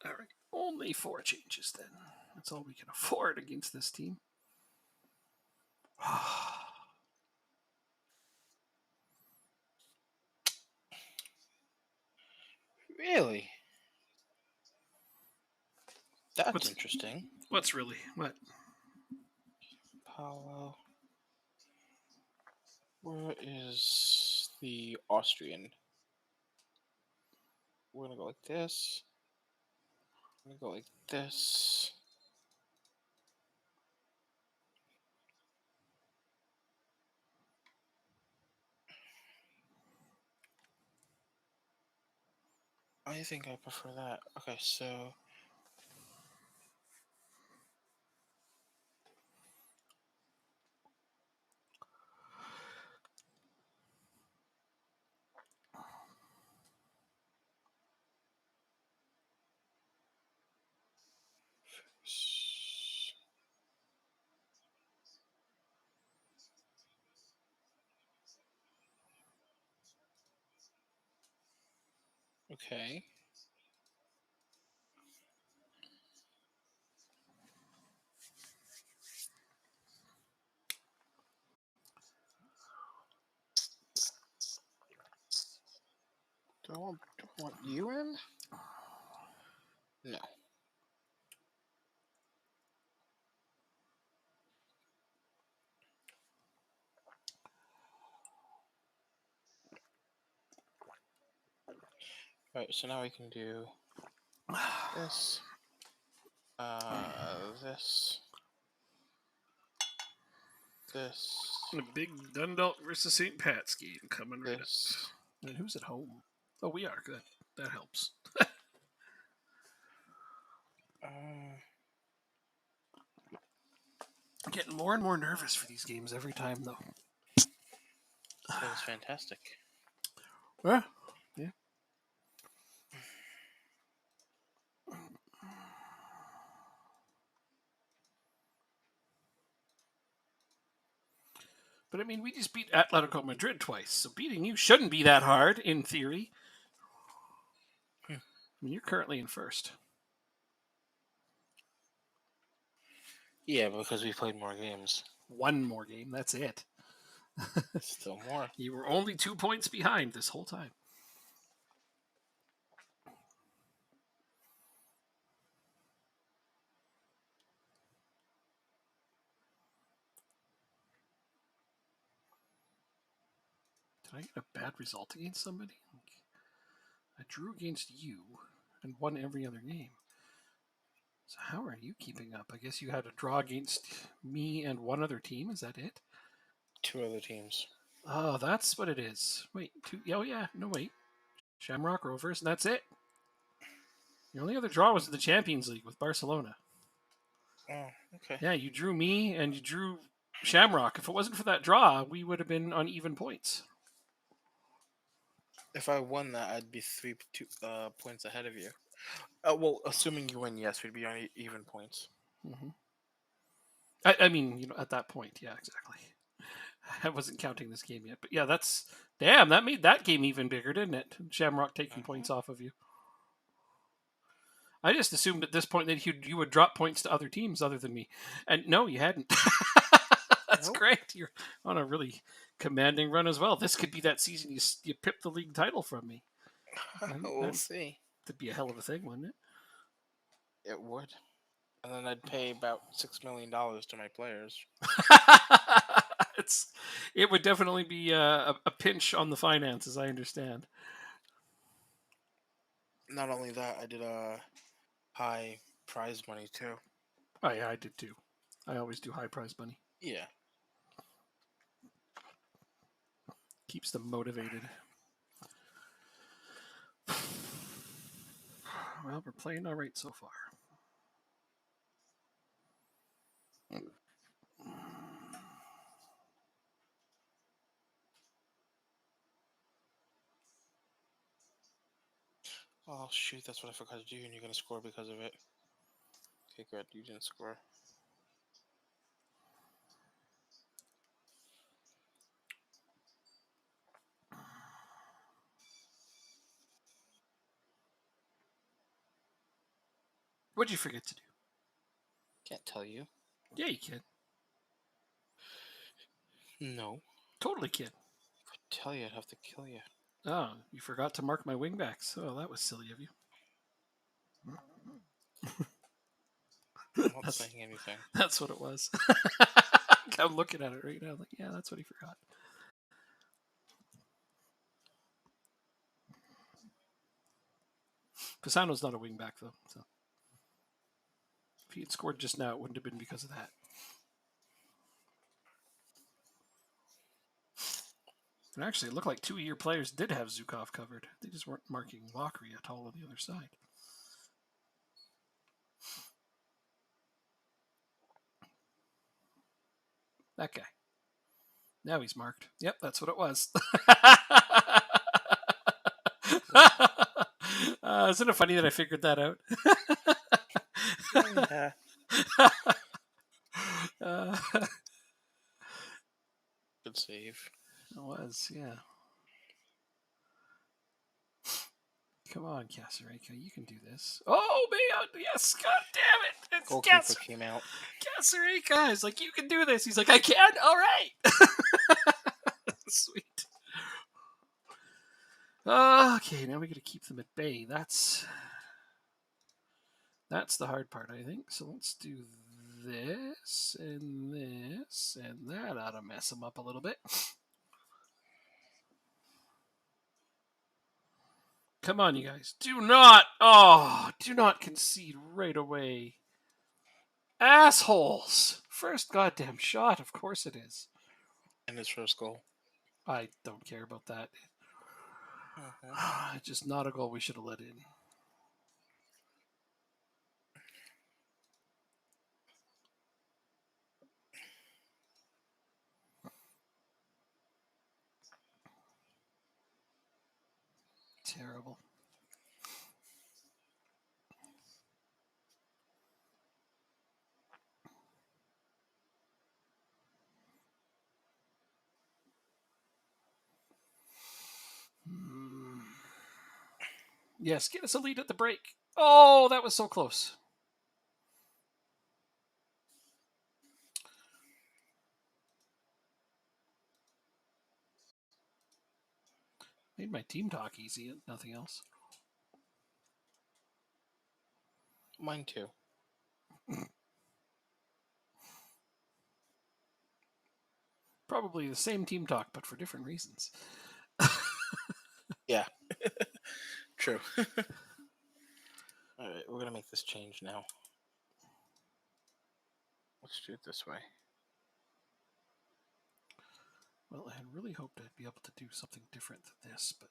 Speaker 2: All right. Only 4 changes then. That's all we can afford against this team.
Speaker 1: Really? That's interesting.
Speaker 2: What's really? What?
Speaker 1: Paulo. Where is the Austrian? We're gonna go like this. I'm gonna go like this. I think I prefer that. Okay, so okay. Do I want you in? No. Alright, so now we can do this. This. This.
Speaker 2: A big Dundalk versus St. Pat's game coming right
Speaker 1: This.
Speaker 2: up. And who's at home? Oh, we are. Good. That helps. Getting more and more nervous for these games every time, though.
Speaker 1: That was fantastic.
Speaker 2: Yeah. But I mean, we just beat Atletico Madrid twice, so beating you shouldn't be that hard, in theory. I mean, you're currently in first.
Speaker 1: Yeah, because we played more games.
Speaker 2: 1 more game, that's it.
Speaker 1: Still more.
Speaker 2: You were only 2 points behind this whole time. Did I get a bad result against somebody? I drew against you and won every other game. So how are you keeping up? I guess you had a draw against me and 1 other team. Is that it?
Speaker 1: 2 other teams.
Speaker 2: Oh, that's what it is. Wait, 2. Oh, yeah. No, wait. Shamrock Rovers, and that's it. The only other draw was in the Champions League with Barcelona.
Speaker 1: Oh, okay.
Speaker 2: Yeah, you drew me and you drew Shamrock. If it wasn't for that draw, we would have been on even points.
Speaker 1: If I won that, I'd be 3 points ahead of you. Well, assuming you win, yes, we'd be on even points.
Speaker 2: Mm-hmm. I mean, at that point, yeah, exactly. I wasn't counting this game yet, but yeah, that made that game even bigger, didn't it? Shamrock taking points off of you. I just assumed at this point that you would drop points to other teams other than me, and no, you hadn't. That's great. You're on a really commanding run as well. This could be that season you pip the league title from me.
Speaker 1: We'll see.
Speaker 2: That'd be a hell of a thing, wouldn't it?
Speaker 1: It would. And then I'd pay about $6 million to my players.
Speaker 2: It would definitely be a pinch on the finances, I understand.
Speaker 1: Not only that, I did a high prize money too.
Speaker 2: Oh yeah, I did too. I always do high prize money.
Speaker 1: Yeah.
Speaker 2: Keeps them motivated. Well, we're playing all right so far.
Speaker 1: Oh, shoot, that's what I forgot to do, and you're going to score because of it. Okay, good. You didn't score.
Speaker 2: What'd you forget to do?
Speaker 1: Can't tell you.
Speaker 2: Yeah, you can.
Speaker 1: No.
Speaker 2: Totally can.
Speaker 1: If I tell you, I'd have to kill you.
Speaker 2: Oh, you forgot to mark my wingbacks. Oh, that was silly of you.
Speaker 1: I'm not saying anything.
Speaker 2: That's what it was. I'm looking at it right now. I'm like, yeah, that's what he forgot. Pisano's not a wingback, though. So if he had scored just now, it wouldn't have been because of that. And actually, it looked like 2 of your players did have Zukov covered. They just weren't marking Valkyrie at all on the other side. That guy. Now he's marked. Yep, that's what it was. Isn't it funny that I figured that out?
Speaker 1: Yeah. Good save.
Speaker 2: It was, yeah. Come on, Kasareka, you can do this. Oh, man, yes, god damn it! It's
Speaker 1: Goalkeeper came out.
Speaker 2: Kasareka is like, you can do this. He's like, I can? All right. Sweet. Okay, now we got to keep them at bay. That's the hard part, I think. So let's do this, and that ought to mess them up a little bit. Come on, you guys. Do not concede right away. Assholes. First goddamn shot, of course it is.
Speaker 1: And his first goal.
Speaker 2: I don't care about that.
Speaker 1: Mm-hmm.
Speaker 2: Just not a goal we should have let in. Terrible. Yes, get us a lead at the break. Oh, that was so close. Made my team talk easy, nothing else.
Speaker 1: Mine too.
Speaker 2: Probably the same team talk, but for different reasons.
Speaker 1: Yeah. True. Alright, we're going to make this change now. Let's do it this way.
Speaker 2: Well, I had really hoped I'd be able to do something different than this, but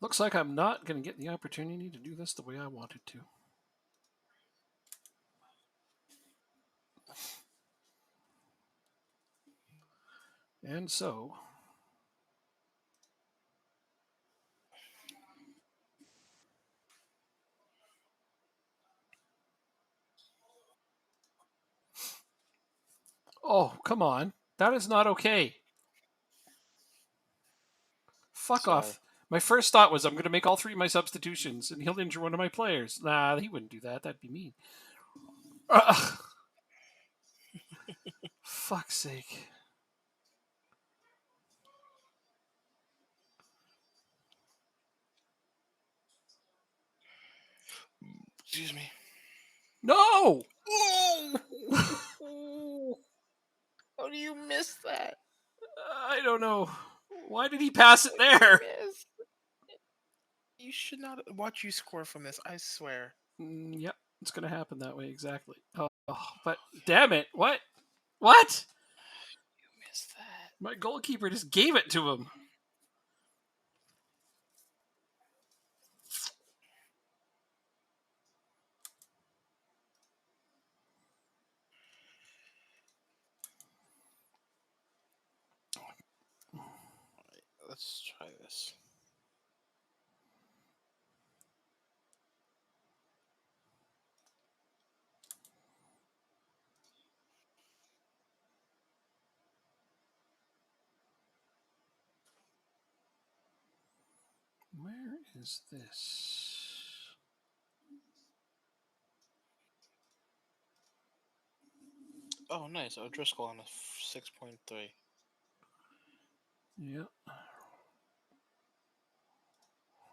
Speaker 2: looks like I'm not going to get the opportunity to do this the way I wanted to. And so, oh, come on. That is not okay. Fuck off. My first thought was I'm going to make all 3 of my substitutions and he'll injure one of my players. Nah, he wouldn't do that. That'd be mean. Fuck's sake.
Speaker 1: Excuse me.
Speaker 2: No!
Speaker 1: How do you miss that?
Speaker 2: I don't know. Why did he pass it there?
Speaker 1: You should not watch you score from this, I swear.
Speaker 2: Yep, it's going to happen that way, exactly. Oh, but damn it. What? What? My goalkeeper just gave it to him.
Speaker 1: Let's try this.
Speaker 2: Where is this?
Speaker 1: Oh, nice. O'Driscoll on a 6.3.
Speaker 2: Yeah.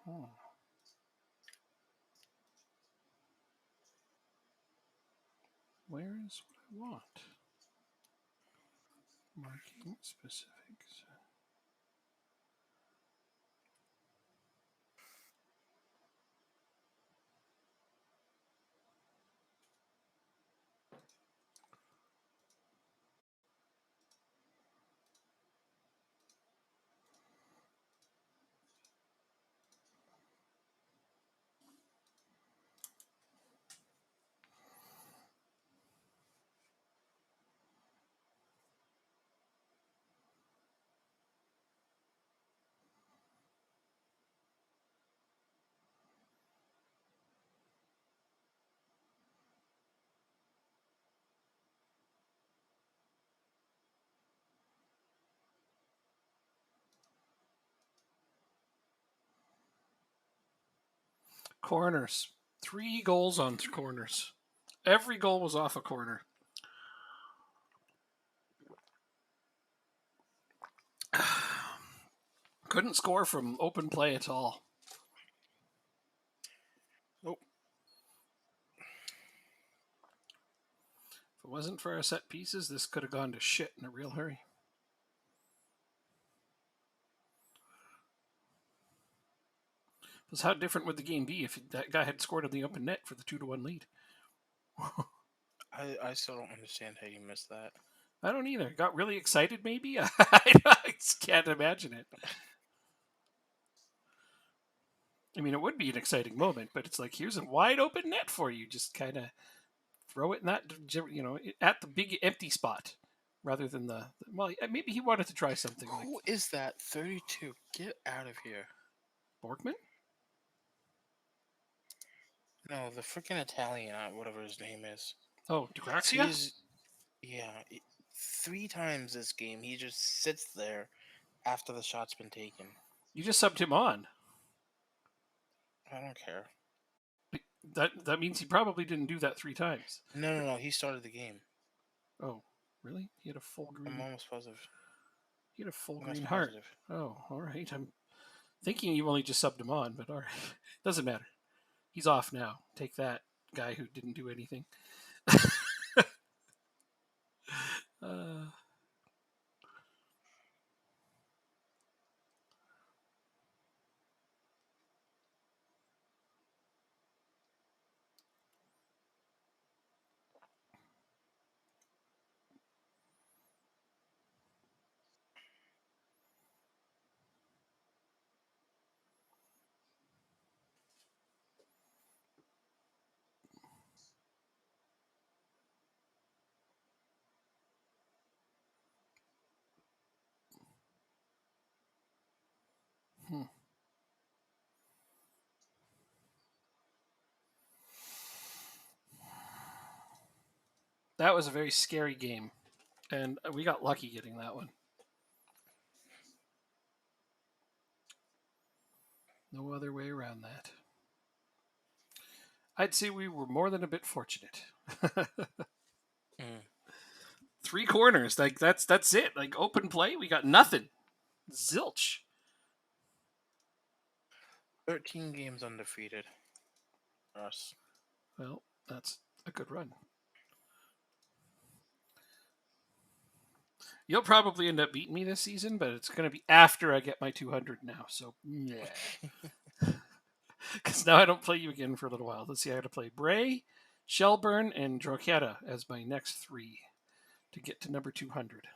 Speaker 2: Oh. Where is what I want? Marking specifics. Corners. 3 goals on corners. Every goal was off a corner. Couldn't score from open play at all.
Speaker 1: Nope.
Speaker 2: If it wasn't for our set pieces, this could have gone to shit in a real hurry. Because how different would the game be if that guy had scored on the open net for the 2-1 lead?
Speaker 1: I still don't understand how you missed that.
Speaker 2: I don't either. Got really excited, maybe? I just can't imagine it. I mean, it would be an exciting moment, but it's like, here's a wide open net for you. Just kind of throw it in that, at the big empty spot rather than well, maybe he wanted to try something.
Speaker 1: Who is that? 32. Get out of here.
Speaker 2: Borkman?
Speaker 1: No, the freaking Italian, whatever his name is.
Speaker 2: Oh, DeGrazia?
Speaker 1: Yeah. 3 times this game, he just sits there after the shot's been taken.
Speaker 2: You just subbed him on.
Speaker 1: I don't care.
Speaker 2: That means he probably didn't do that 3 times.
Speaker 1: No. He started the game.
Speaker 2: Oh, really? He had a full green.
Speaker 1: I'm almost positive.
Speaker 2: He had a full green heart. Oh, all right. I'm thinking you only just subbed him on, but all right. Doesn't matter. He's off now. Take that, guy who didn't do anything. That was a very scary game, and we got lucky getting that one. No other way around that. I'd say we were more than a bit fortunate. 3 corners, like that's it. Like open play, we got nothing. Zilch.
Speaker 1: 13 games undefeated for us.
Speaker 2: Well, that's a good run. You'll probably end up beating me this season, but it's going to be after I get my 200 now. So, yeah. Because now I don't play you again for a little while. Let's see, I got to play Bray, Shelburne, and Drogheda as my next 3 to get to number 200.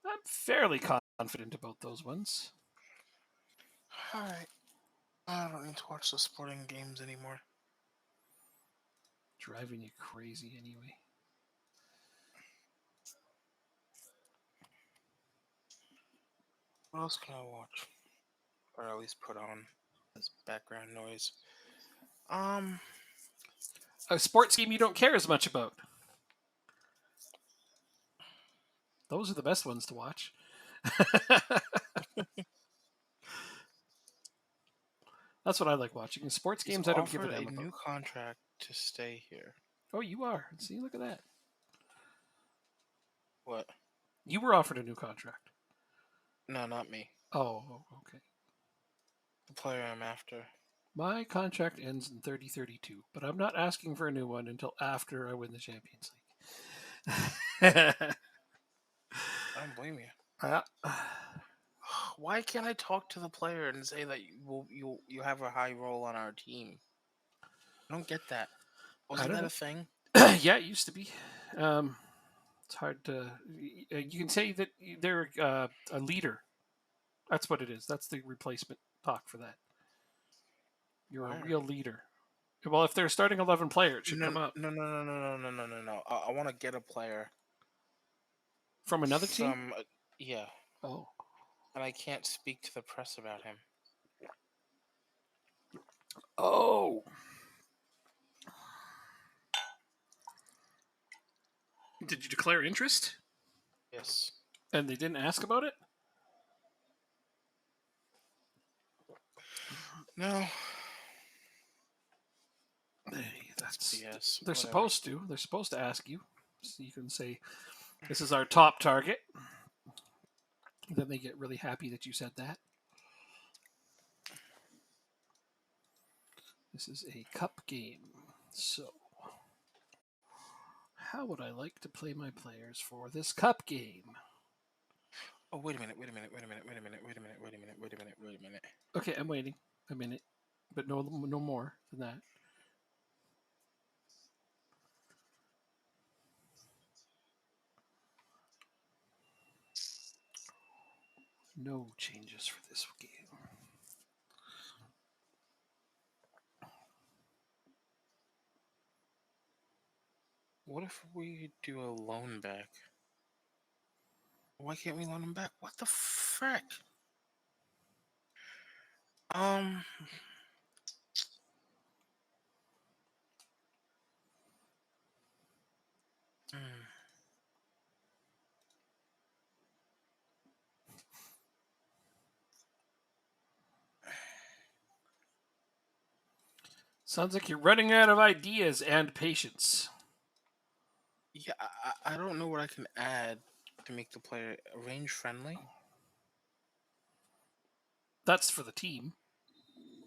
Speaker 2: I'm fairly confident about those ones.
Speaker 1: Alright. I don't need to watch the sporting games anymore.
Speaker 2: Driving you crazy anyway.
Speaker 1: What else can I watch? Or at least put on as background noise.
Speaker 2: A sports game you don't care as much about. Those are the best ones to watch. That's what I like watching. Sports
Speaker 1: He's
Speaker 2: games I don't give a
Speaker 1: offered
Speaker 2: damn
Speaker 1: a
Speaker 2: about.
Speaker 1: new contract to stay here.
Speaker 2: Oh, you are. See, look at that.
Speaker 1: What?
Speaker 2: You were offered a new contract.
Speaker 1: No, not me.
Speaker 2: Oh, okay.
Speaker 1: The player I'm after.
Speaker 2: My contract ends in 30-32, but I'm not asking for a new one until after I win the Champions League.
Speaker 1: I don't blame you.
Speaker 2: Uh,
Speaker 1: Why can't I talk to the player and say that you have a high role on our team? I don't get that. Wasn't that a thing?
Speaker 2: yeah, it used to be. It's hard to. You can say that they're a leader. That's what it is. That's the replacement talk for that. You're a real leader. Well, if they're starting 11 player, it should come up.
Speaker 1: No. I want to get a player
Speaker 2: From another team?
Speaker 1: Yeah.
Speaker 2: Oh.
Speaker 1: And I can't speak to the press about him.
Speaker 2: Oh. Did you declare interest?
Speaker 1: Yes.
Speaker 2: And they didn't ask about it?
Speaker 1: No.
Speaker 2: That's
Speaker 1: BS.
Speaker 2: They're
Speaker 1: Whatever.
Speaker 2: supposed to. They're supposed to ask you. So you can say, this is our top target. Then they get really happy that you said that. This is a cup game. So, how would I like to play my players for this cup game?
Speaker 1: Oh, wait a minute.
Speaker 2: Okay, I'm waiting a minute, but no more than that. No changes for this game.
Speaker 1: What if we do a loan back? Why can't we loan him back? What the frick?
Speaker 2: Sounds like you're running out of ideas and patience.
Speaker 1: Yeah, I don't know what I can add to make the player range friendly.
Speaker 2: That's for the team.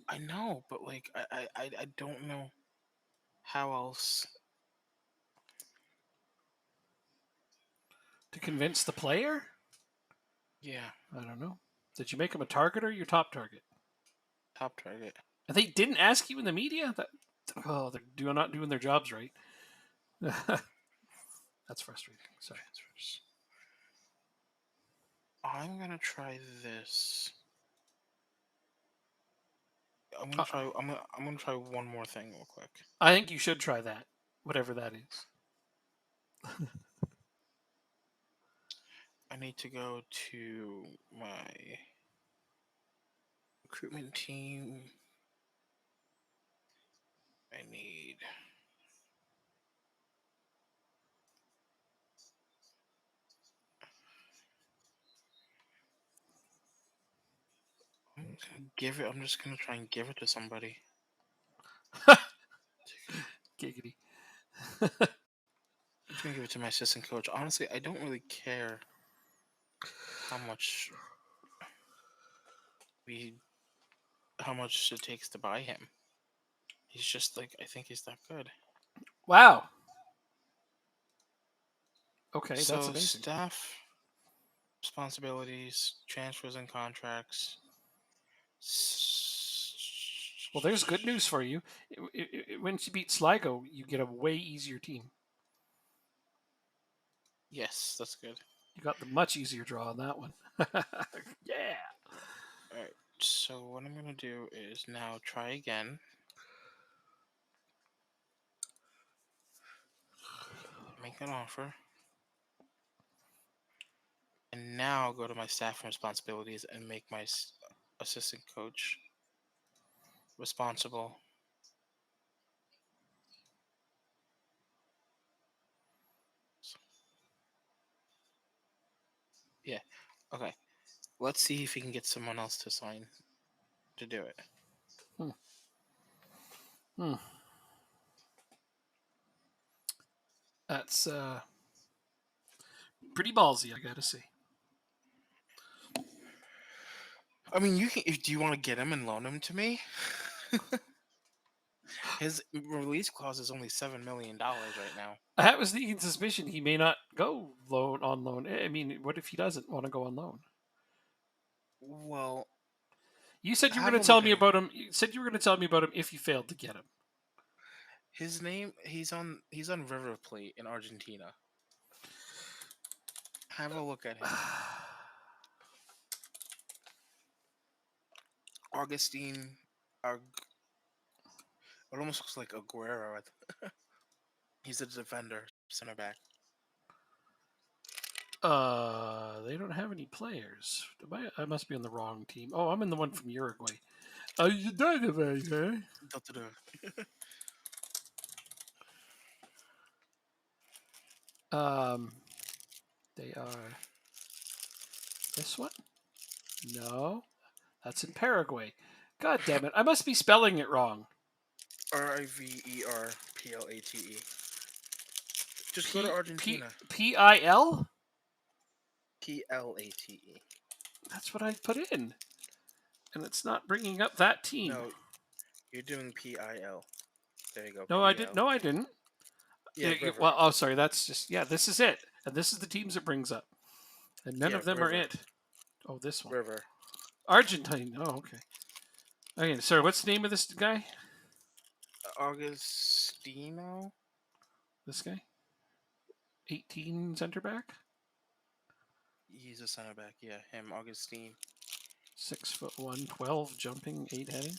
Speaker 1: I know, but like I don't know how else
Speaker 2: To convince the player?
Speaker 1: Yeah.
Speaker 2: I don't know. Did you make him a target or your top target?
Speaker 1: Top target.
Speaker 2: And they didn't ask you in the media? They're not doing their jobs right. That's frustrating. Sorry.
Speaker 1: I'm gonna try this. I'm gonna try one more thing real quick.
Speaker 2: I think you should try that, whatever that is.
Speaker 1: I need to go to my recruitment team. I need I'm just gonna try and give it to somebody.
Speaker 2: Giggity.
Speaker 1: I'm just gonna give it to my assistant coach. Honestly, I don't really care how much it takes to buy him. He's just like, I think he's that good.
Speaker 2: Wow. Okay,
Speaker 1: So
Speaker 2: that's amazing.
Speaker 1: Staff responsibilities, transfers and contracts.
Speaker 2: Well, there's good news for you. Once you beat Sligo, you get a way easier team.
Speaker 1: Yes, that's good.
Speaker 2: You got the much easier draw on that one. Yeah.
Speaker 1: Alright, so what I'm gonna do is now try again. Make an offer. And now go to my staff and responsibilities and make my assistant coach responsible. Yeah. Okay. Let's see if we can get someone else to sign to do it.
Speaker 2: That's pretty ballsy, I gotta say.
Speaker 1: I mean, you can. Do you want to get him and loan him to me? His release clause is only $7 million right now.
Speaker 2: I have a sneaking suspicion he may not go on loan. I mean, what if he doesn't want to go on loan?
Speaker 1: Well,
Speaker 2: you said you were
Speaker 1: have
Speaker 2: going
Speaker 1: a
Speaker 2: to tell
Speaker 1: look
Speaker 2: me
Speaker 1: at him.
Speaker 2: about him. You said you were going to tell me about him if you failed to get him.
Speaker 1: His name, he's on River Plate in Argentina. Have a look at him. Augustine, it almost looks like Aguero. He's a defender, center back.
Speaker 2: They don't have any players. I must be on the wrong team. Oh, I'm in the one from Uruguay. Oh, you died of it, eh? They are this one? No, that's in Paraguay. God damn it! I must be spelling it wrong.
Speaker 1: Riverplate. Just go to Argentina.
Speaker 2: PIL?
Speaker 1: Plate.
Speaker 2: That's what I put in, and it's not bringing up that team.
Speaker 1: No, you're doing PIL. There you go.
Speaker 2: No,
Speaker 1: PL.
Speaker 2: I didn't. No, I didn't.
Speaker 1: Yeah,
Speaker 2: well, oh, sorry. That's just this is it, and this is the teams it brings up, and none of them
Speaker 1: River.
Speaker 2: are it. Oh, this one.
Speaker 1: River.
Speaker 2: Argentine. Oh, okay. Okay, sorry. What's the name of this guy?
Speaker 1: Augustino.
Speaker 2: This guy. 18 center back.
Speaker 1: He's a center back. Yeah, him. Augustine.
Speaker 2: 6'1", 12 jumping, 8 heading.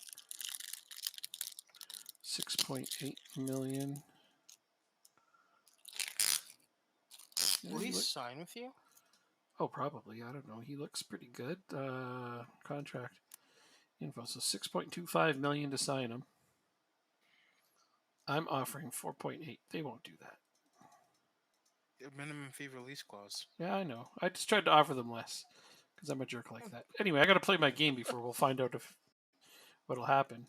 Speaker 2: 6.8 million.
Speaker 1: Will he sign with you?
Speaker 2: Oh, probably. I don't know. He looks pretty good. Contract info. So 6.25 million to sign him. I'm offering 4.8. They won't do that.
Speaker 1: A minimum fee release clause.
Speaker 2: Yeah, I know. I just tried to offer them less because I'm a jerk like that. Anyway, I got to play my game before we'll find out if what'll happen.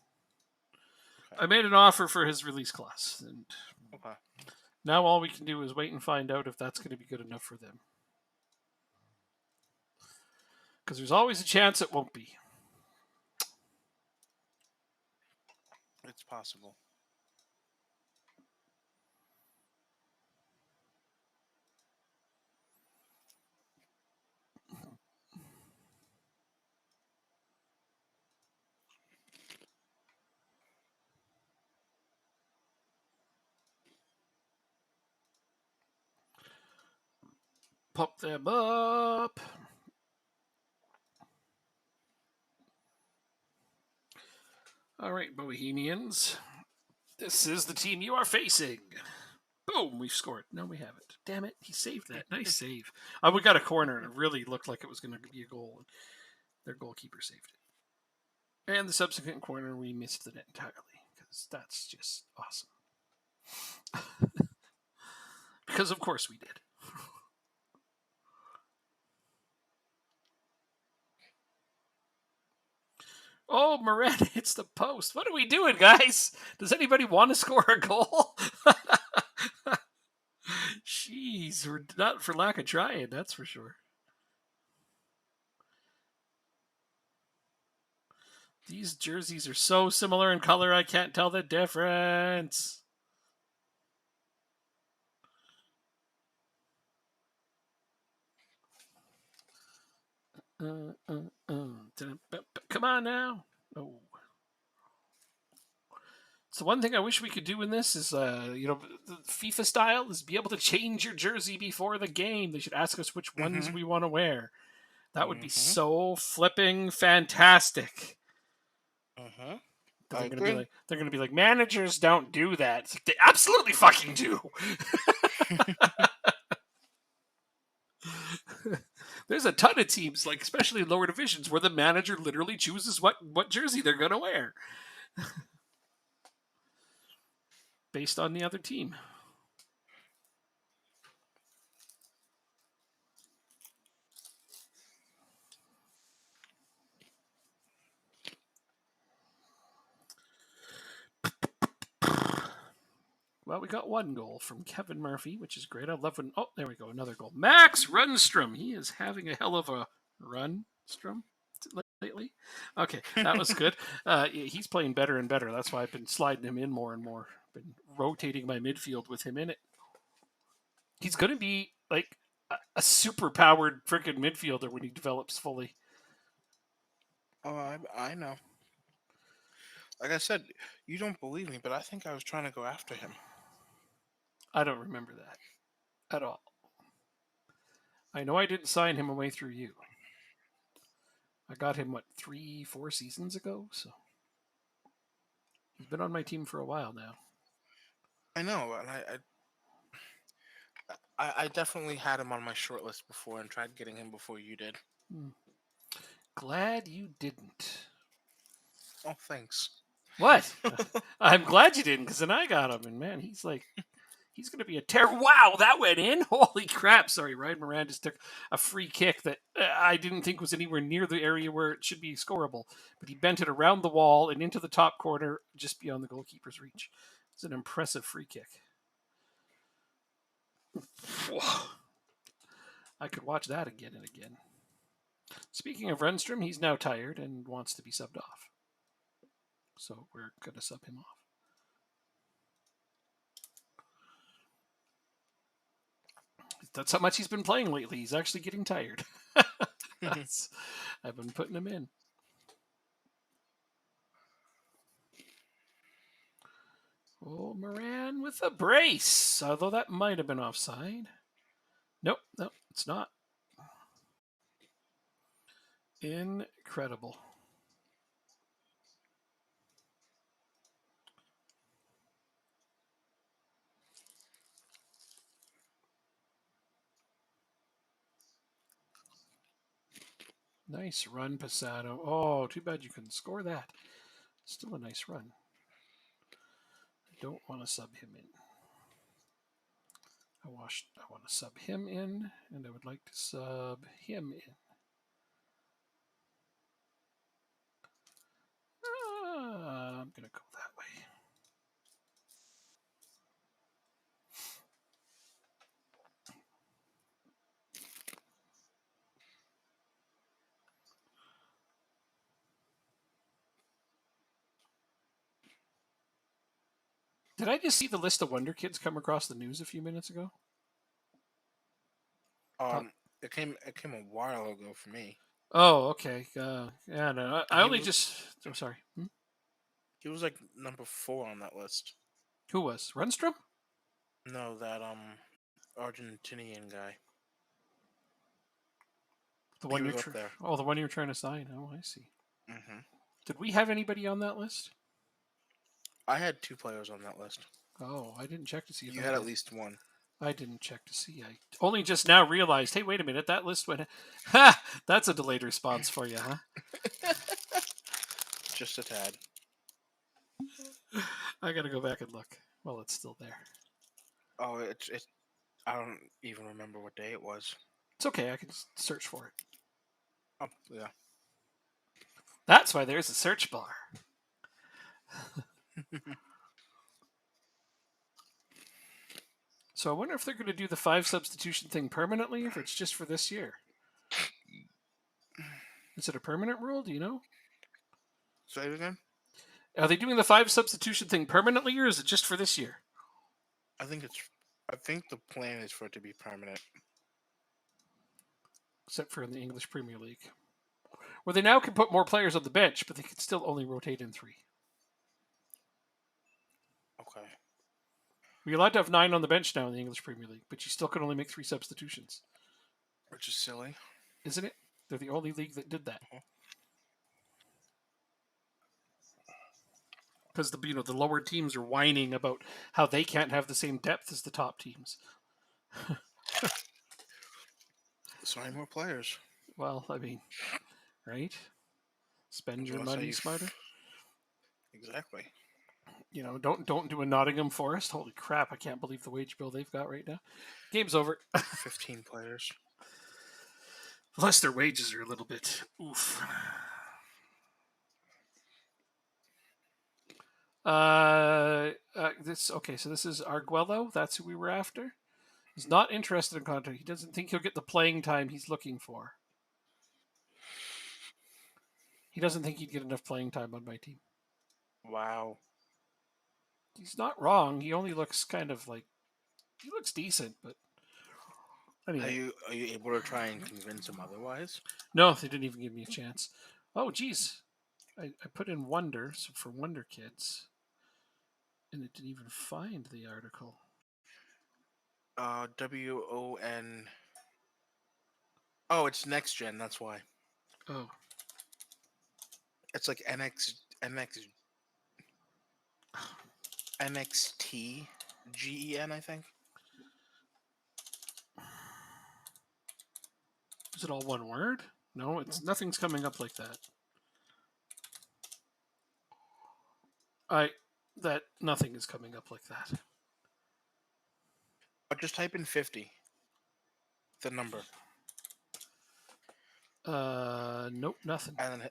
Speaker 2: Okay. I made an offer for his release clause, and now all we can do is wait and find out if that's going to be good enough for them. Because there's always a chance it won't be.
Speaker 1: It's possible.
Speaker 2: Pop them up. All right, Bohemians. This is the team you are facing. Boom, we've scored. No, we haven't. Damn it, he saved that. Nice save. We got a corner, and it really looked like it was going to be a goal. Their goalkeeper saved it. And the subsequent corner, we missed the net entirely, because that's just awesome. Because, of course, we did. Oh, Moret hits the post. What are we doing, guys? Does anybody want to score a goal? Jeez, we're not for lack of trying, that's for sure. These jerseys are so similar in color, I can't tell the difference. Come on now. Oh. So one thing I wish we could do in this is, the FIFA style is be able to change your jersey before the game. They should ask us which ones
Speaker 1: Mm-hmm.
Speaker 2: we want to wear. That would be
Speaker 1: Mm-hmm.
Speaker 2: so flipping fantastic.
Speaker 1: Mm-hmm.
Speaker 2: But
Speaker 1: I
Speaker 2: they're gonna be
Speaker 1: agree.
Speaker 2: like, managers don't do that. It's like, they absolutely fucking do. There's a ton of teams, like especially in lower divisions, where the manager literally chooses what jersey they're gonna wear based on the other team. Well, we got one goal from Kevin Murphy, which is great. I love when. Oh, there we go, another goal. Max Runstrom. He is having a hell of a run, Strom, lately. Okay, that was good. He's playing better and better. That's why I've been sliding him in more and more. Been rotating my midfield with him in it. He's going to be like a super powered freaking midfielder when he develops fully.
Speaker 1: Oh, I know. Like I said, you don't believe me, but I think I was trying to go after him.
Speaker 2: I don't remember that at all. I know I didn't sign him away through you. I got him, 3-4 seasons ago? So he's been on my team for a while now.
Speaker 1: I know, and I definitely had him on my short list before and tried getting him before you did.
Speaker 2: Glad you didn't.
Speaker 1: Oh, thanks.
Speaker 2: What? I'm glad you didn't, because then I got him, and man, he's going to be a terror. Wow, that went in? Holy crap. Sorry, Ryan Moran just took a free kick that I didn't think was anywhere near the area where it should be scoreable. But he bent it around the wall and into the top corner, just beyond the goalkeeper's reach. It's an impressive free kick. I could watch that again and again. Speaking of Renstrom, he's now tired and wants to be subbed off. So we're going to sub him off. That's how much he's been playing lately. He's actually getting tired. I've been putting him in. Oh, Moran with a brace. Although that might have been offside. Nope, it's not. Incredible. Nice run, Passato. Oh, too bad you couldn't score that. Still a nice run. I don't want to sub him in. I want to sub him in, and I would like to sub him in. I'm going to go that way. Did I just see the list of Wonder Kids come across the news a few minutes ago?
Speaker 1: It came a while ago for me.
Speaker 2: Oh, okay. Yeah, no, I only just. Oh, sorry.
Speaker 1: He was like number 4 on that list.
Speaker 2: Who was Runstrom?
Speaker 1: No, that Argentinian guy.
Speaker 2: The one
Speaker 1: He
Speaker 2: you're
Speaker 1: was up there.
Speaker 2: Oh, the one you're trying to sign. Oh, I see.
Speaker 1: Mm-hmm.
Speaker 2: Did we have anybody on that list?
Speaker 1: I had 2 players on that list.
Speaker 2: Oh, I didn't check to see if
Speaker 1: You
Speaker 2: I
Speaker 1: had
Speaker 2: did.
Speaker 1: at least 1.
Speaker 2: I didn't check to see. I only just now realized. Hey, wait a minute. That list went. Ha! That's a delayed response for you, huh?
Speaker 1: Just a tad.
Speaker 2: I gotta go back and look. Well, it's still there.
Speaker 1: Oh, it's. I don't even remember what day it was.
Speaker 2: It's okay. I can just search for it.
Speaker 1: Oh, yeah.
Speaker 2: That's why there's a search bar. So I wonder if they're going to do the 5 substitution thing permanently, if it's just for this year. Is it a permanent rule? Do you know?
Speaker 1: Say it again?
Speaker 2: Are they doing the 5 substitution thing permanently, or is it just for this year?
Speaker 1: I think the plan is for it to be permanent.
Speaker 2: Except for in the English Premier League, where they now can put more players on the bench, but they can still only rotate in 3.
Speaker 1: Okay.
Speaker 2: We're allowed to have 9 on the bench now in the English Premier League, but you still can only make 3 substitutions.
Speaker 1: Which is silly.
Speaker 2: Isn't it? They're the only league that did that. Because the lower teams are whining about how they can't have the same depth as the top teams.
Speaker 1: Sign more players.
Speaker 2: Well, I mean, right? Spend your
Speaker 1: Unless how
Speaker 2: money
Speaker 1: you
Speaker 2: smarter.
Speaker 1: Exactly.
Speaker 2: Don't do a Nottingham Forest. Holy crap! I can't believe the wage bill they've got right now. Game's over.
Speaker 1: 15 players.
Speaker 2: Unless their wages are a little bit oof. So this is Arguello. That's who we were after. He's not interested in contract. He doesn't think he'll get the playing time he's looking for. He doesn't think he'd get enough playing time on my team.
Speaker 1: Wow.
Speaker 2: He's not wrong. He only looks kind of like he looks decent, but anyway.
Speaker 1: Are you able to try and convince him otherwise?
Speaker 2: No, they didn't even give me a chance. Oh, geez. I put in Wonder for Wonder Kids, and it didn't even find the article.
Speaker 1: WON. Oh, it's next gen. That's why.
Speaker 2: Oh,
Speaker 1: It's like NXT GEN, I think.
Speaker 2: is it all one word? No, nothing's coming up like that. Nothing is coming up like that.
Speaker 1: But just type in 50. The number.
Speaker 2: Nope, nothing.
Speaker 1: And then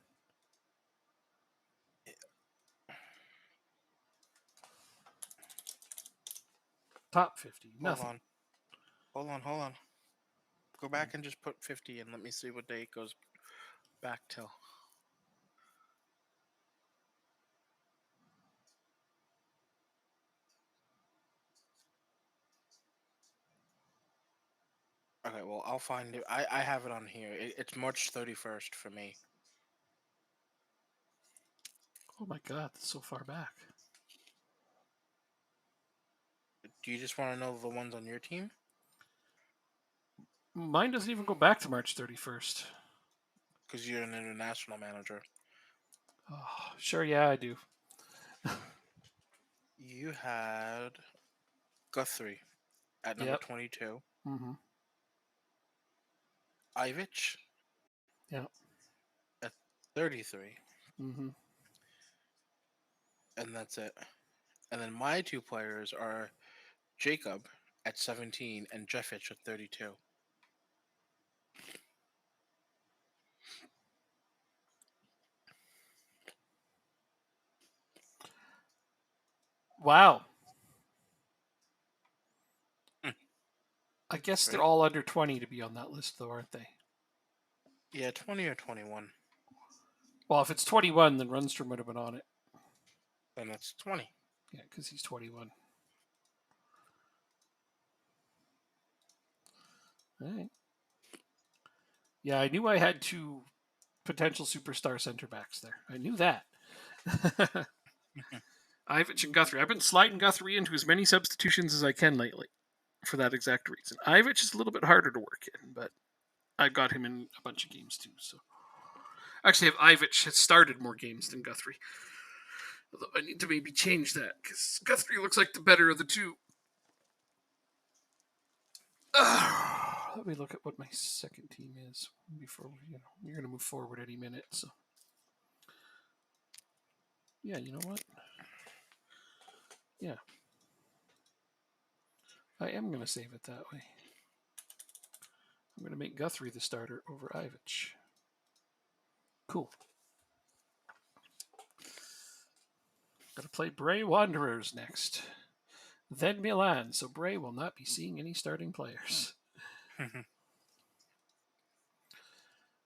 Speaker 2: Top 50, nothing.
Speaker 1: Hold on. Go back and just put 50 and let me see what day it goes back till. Okay, well, I'll find it. I have it on here. It's March 31st for me.
Speaker 2: Oh my god, that's so far back.
Speaker 1: Do you just want to know the ones on your team?
Speaker 2: Mine doesn't even go back to March 31st.
Speaker 1: Because you're an international manager.
Speaker 2: Oh, sure, yeah, I do.
Speaker 1: You had Guthrie at number 22.
Speaker 2: Mm-hmm.
Speaker 1: Ivic.
Speaker 2: Yeah.
Speaker 1: At 33.
Speaker 2: Mm-hmm.
Speaker 1: And that's it. And then my 2 players are Jacob at 17 and Jeffic at 32.
Speaker 2: Wow. I guess they're all under 20 to be on that list, though, aren't they?
Speaker 1: Yeah, 20 or 21.
Speaker 2: Well, if it's 21, then Rundstrom would have been on it.
Speaker 1: Then that's 20.
Speaker 2: Yeah, because he's 21. All right. Yeah, I knew I had 2 potential superstar center backs there. I knew that. Ivic and Guthrie. I've been sliding Guthrie into as many substitutions as I can lately for that exact reason. Ivic is a little bit harder to work in, but I got him in a bunch of games too. So actually, Ivic has started more games than Guthrie. Although I need to maybe change that because Guthrie looks like the better of the 2. Let me look at what my second team is before you're going to move forward any minute. So yeah, you know what? Yeah, I am going to save it that way. I'm going to make Guthrie the starter over Ivic. Cool. Got to play Bray Wanderers next. Then Milan, so Bray will not be seeing any starting players.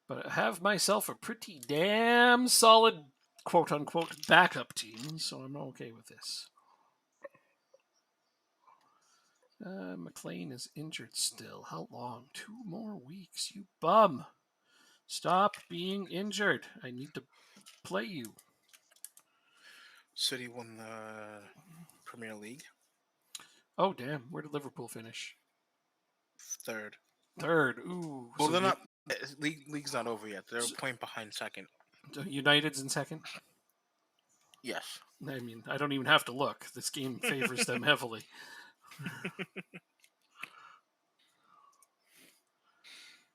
Speaker 2: But I have myself a pretty damn solid quote-unquote backup team, so I'm okay with this. McLean is injured still. How long? 2 more weeks, you bum. Stop being injured. I need to play you.
Speaker 1: City won the Premier League.
Speaker 2: Oh, damn. Where did Liverpool finish?
Speaker 1: Third.
Speaker 2: Third. Ooh.
Speaker 1: Well,
Speaker 2: so
Speaker 1: they're not. League's not over yet. They're a point behind second.
Speaker 2: United's in second?
Speaker 1: Yes.
Speaker 2: I mean, I don't even have to look. This game favors them heavily.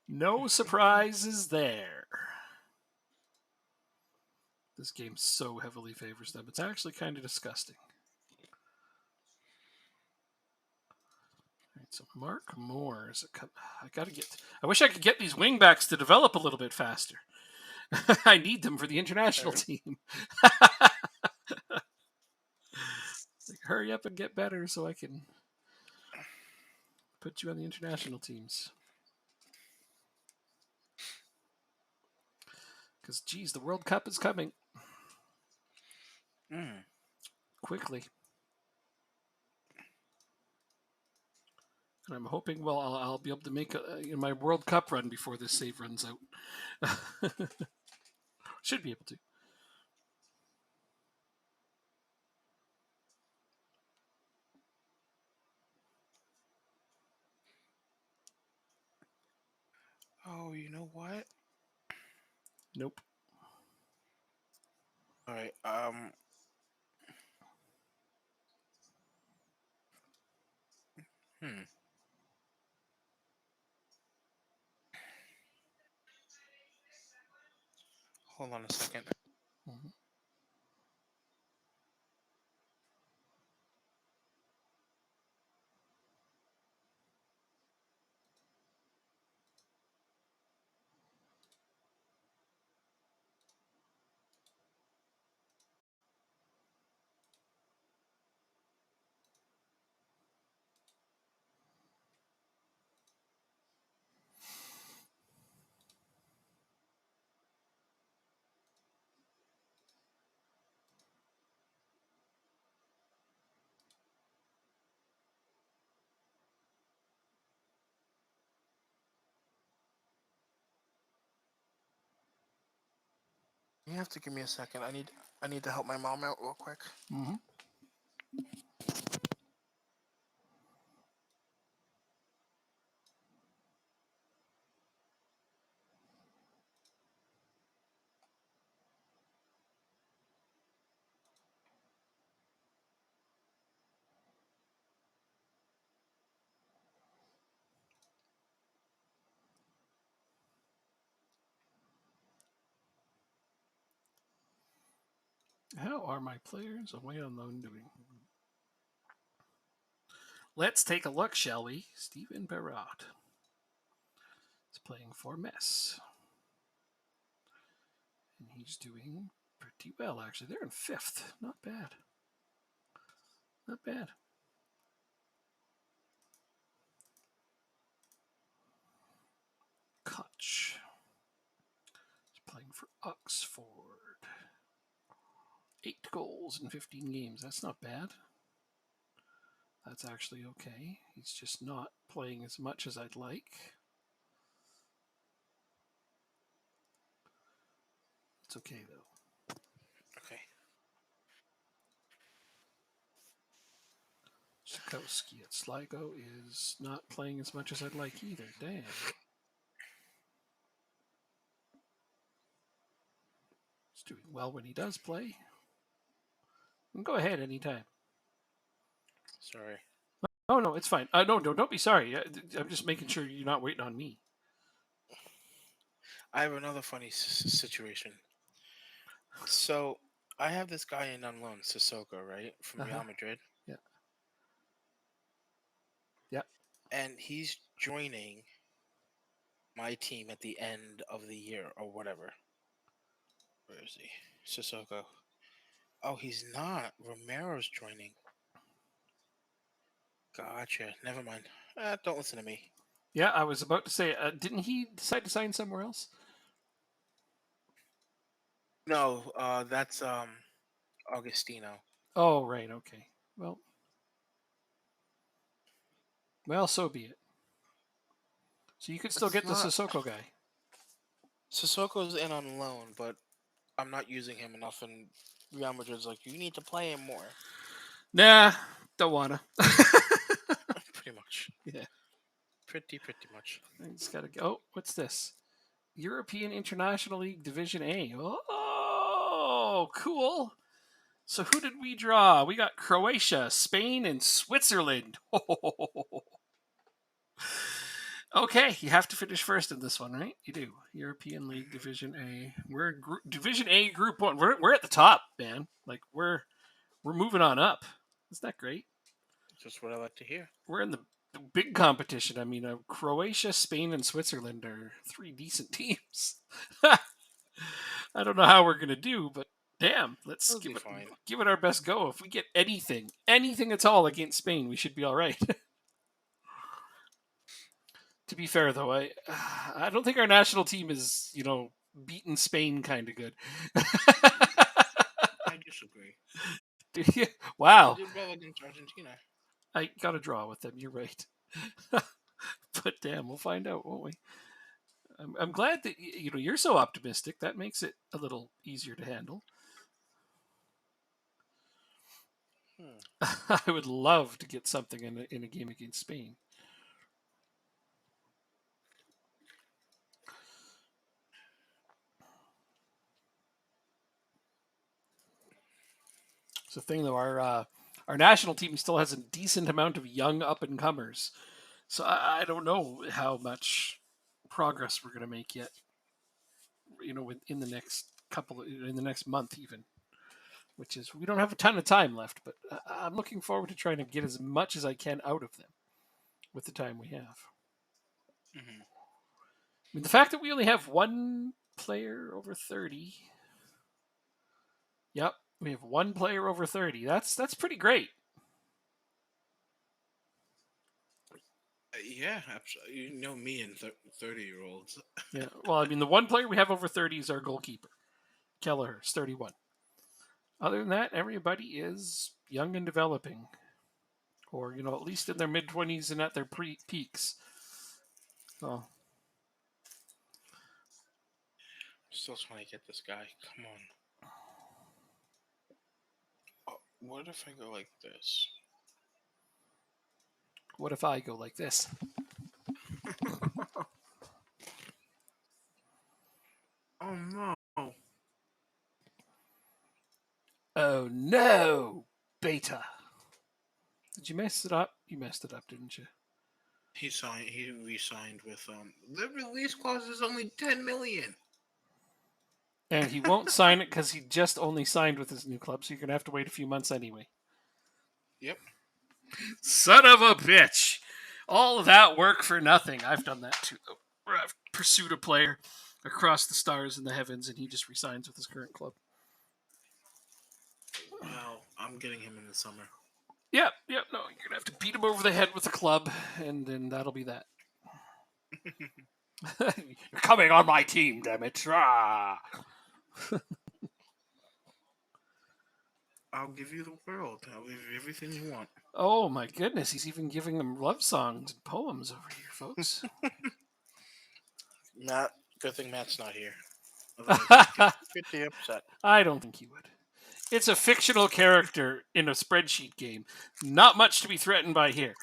Speaker 2: No surprises there. This game so heavily favors them. It's actually kind of disgusting. All right, so Mark Moore is I wish I could get these wingbacks to develop a little bit faster. I need them for the international team. Hurry up and get better so I can put you on the international teams. Because, geez, the World Cup is coming. Quickly. And I'm hoping, well, I'll be able to make my World Cup run before this save runs out. Should be able to.
Speaker 1: Oh, you know what?
Speaker 2: Nope.
Speaker 1: All right. Hold on a second.
Speaker 2: Mm-hmm.
Speaker 1: You have to give me a second. I need to help my mom out real quick.
Speaker 2: Mm-hmm. How are my players away on loan doing? Let's take a look, shall we? Steven Barrot is playing for Metz. And he's doing pretty well, actually. They're in 5th. Not bad. Not bad. Koch is playing for Oxford. 8 goals in 15 games. That's not bad. That's actually okay. He's just not playing as much as I'd like. It's okay, though.
Speaker 1: Okay.
Speaker 2: Sikowski at Sligo is not playing as much as I'd like either. Damn. He's doing well when he does play. Go ahead anytime.
Speaker 1: Sorry.
Speaker 2: Oh, no, it's fine. No, don't be sorry. I'm just making sure you're not waiting on me.
Speaker 1: I have another funny situation. So I have this guy in on loan, Sissoko, right, from Real Madrid.
Speaker 2: Yeah. Yeah.
Speaker 1: And he's joining my team at the end of the year or whatever. Where is he? Sissoko. Oh, he's not. Romero's joining. Gotcha. Never mind. Don't listen to me.
Speaker 2: Yeah, I was about to say, didn't he decide to sign somewhere else?
Speaker 1: No, that's Augustino.
Speaker 2: Oh, right. Okay. Well, so be it. So you could still get the Sissoko guy.
Speaker 1: Sissoko's in on loan, but I'm not using him enough, and Real Madrid's like, you need to play him more.
Speaker 2: Nah, don't wanna.
Speaker 1: Pretty much.
Speaker 2: Yeah.
Speaker 1: Pretty much.
Speaker 2: I just gotta go. Oh, what's this? European International League Division A. Oh, cool. So who did we draw? We got Croatia, Spain, and Switzerland. Okay, you have to finish first in this one, right? You do. European League Division A. We're in Division A, Group 1. We're at the top, man. Like we're moving on up. Isn't that great?
Speaker 1: Just what I like to hear.
Speaker 2: We're in the big competition. I mean, Croatia, Spain, and Switzerland are 3 decent teams. I don't know how we're gonna do, but damn, let's
Speaker 1: It'll be fine.
Speaker 2: give it our best go. If we get anything at all against Spain, we should be all right. To be fair, though, I don't think our national team is beating Spain kind of good.
Speaker 1: I disagree.
Speaker 2: Wow,
Speaker 1: We did well against Argentina.
Speaker 2: I got a draw with them. You're right. But damn, we'll find out, won't we? I'm glad that you're so optimistic. That makes it a little easier to handle. I would love to get something in a game against Spain. It's the thing, though. Our national team still has a decent amount of young up and comers, so I don't know how much progress we're going to make yet. In the next month even, which is we don't have a ton of time left, but I'm looking forward to trying to get as much as I can out of them with the time we have.
Speaker 1: Mm-hmm.
Speaker 2: I mean, the fact that we only have one player over 30. Yep, we have one player over 30. That's pretty great.
Speaker 1: Yeah, absolutely. You know me and 30-year-olds.
Speaker 2: Yeah. Well, I mean, the one player we have over 30 is our goalkeeper, Kelleher's 31. Other than that, everybody is young and developing, or at least in their mid 20s and at their peaks. So
Speaker 1: Still trying to get this guy. Come on. Oh, what if I go like this?
Speaker 2: what if I go like this?
Speaker 1: Oh no.
Speaker 2: Oh no, Beta. Did you mess it up? You messed it up, didn't you?
Speaker 1: He re-signed with the release clause is only 10 million.
Speaker 2: And he won't sign it because he just only signed with his new club, so you're gonna have to wait a few months anyway.
Speaker 1: Yep.
Speaker 2: Son of a bitch. All of that work for nothing. I've done that too, though. Where I've pursued a player across the stars and the heavens, and he just resigns with his current club.
Speaker 1: Well, I'm getting him in the summer.
Speaker 2: Yep. No, you're gonna have to beat him over the head with a club, and then that'll be that. You're coming on my team, damn it!
Speaker 1: I'll give you the world. I'll give you everything you want.
Speaker 2: Oh my goodness, he's even giving them love songs and poems over here, folks.
Speaker 1: Matt, good thing Matt's not here. Pretty upset.
Speaker 2: I don't think he would. It's a fictional character in a spreadsheet game. Not much to be threatened by here.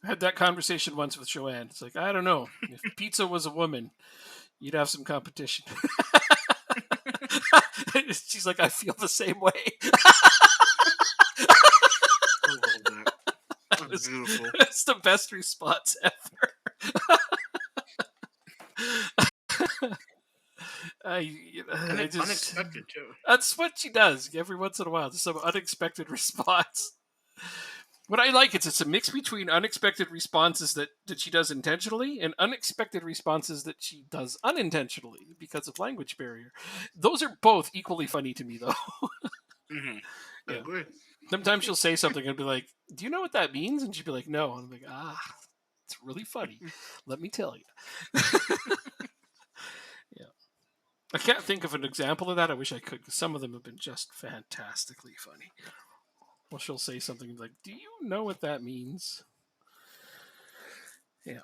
Speaker 2: I had that conversation once with Joanne. It's like, I don't know. If pizza was a woman, you'd have some competition. She's like, I feel the same way.
Speaker 1: That was beautiful.
Speaker 2: It's the best response ever.
Speaker 1: Unexpected too.
Speaker 2: That's what she does every once in a while. Just some unexpected response. What I like is it's a mix between unexpected responses that she does intentionally and unexpected responses that she does unintentionally because of language barrier. Those are both equally funny to me, though.
Speaker 1: Mm-hmm. I agree.
Speaker 2: Sometimes she'll say something and be like, "Do you know what that means?" And she'd be like, "No." And I'm like, it's really funny. Let me tell you. Yeah. I can't think of an example of that. I wish I could, because some of them have been just fantastically funny. Well, she'll say something like, "Do you know what that means?" Yeah.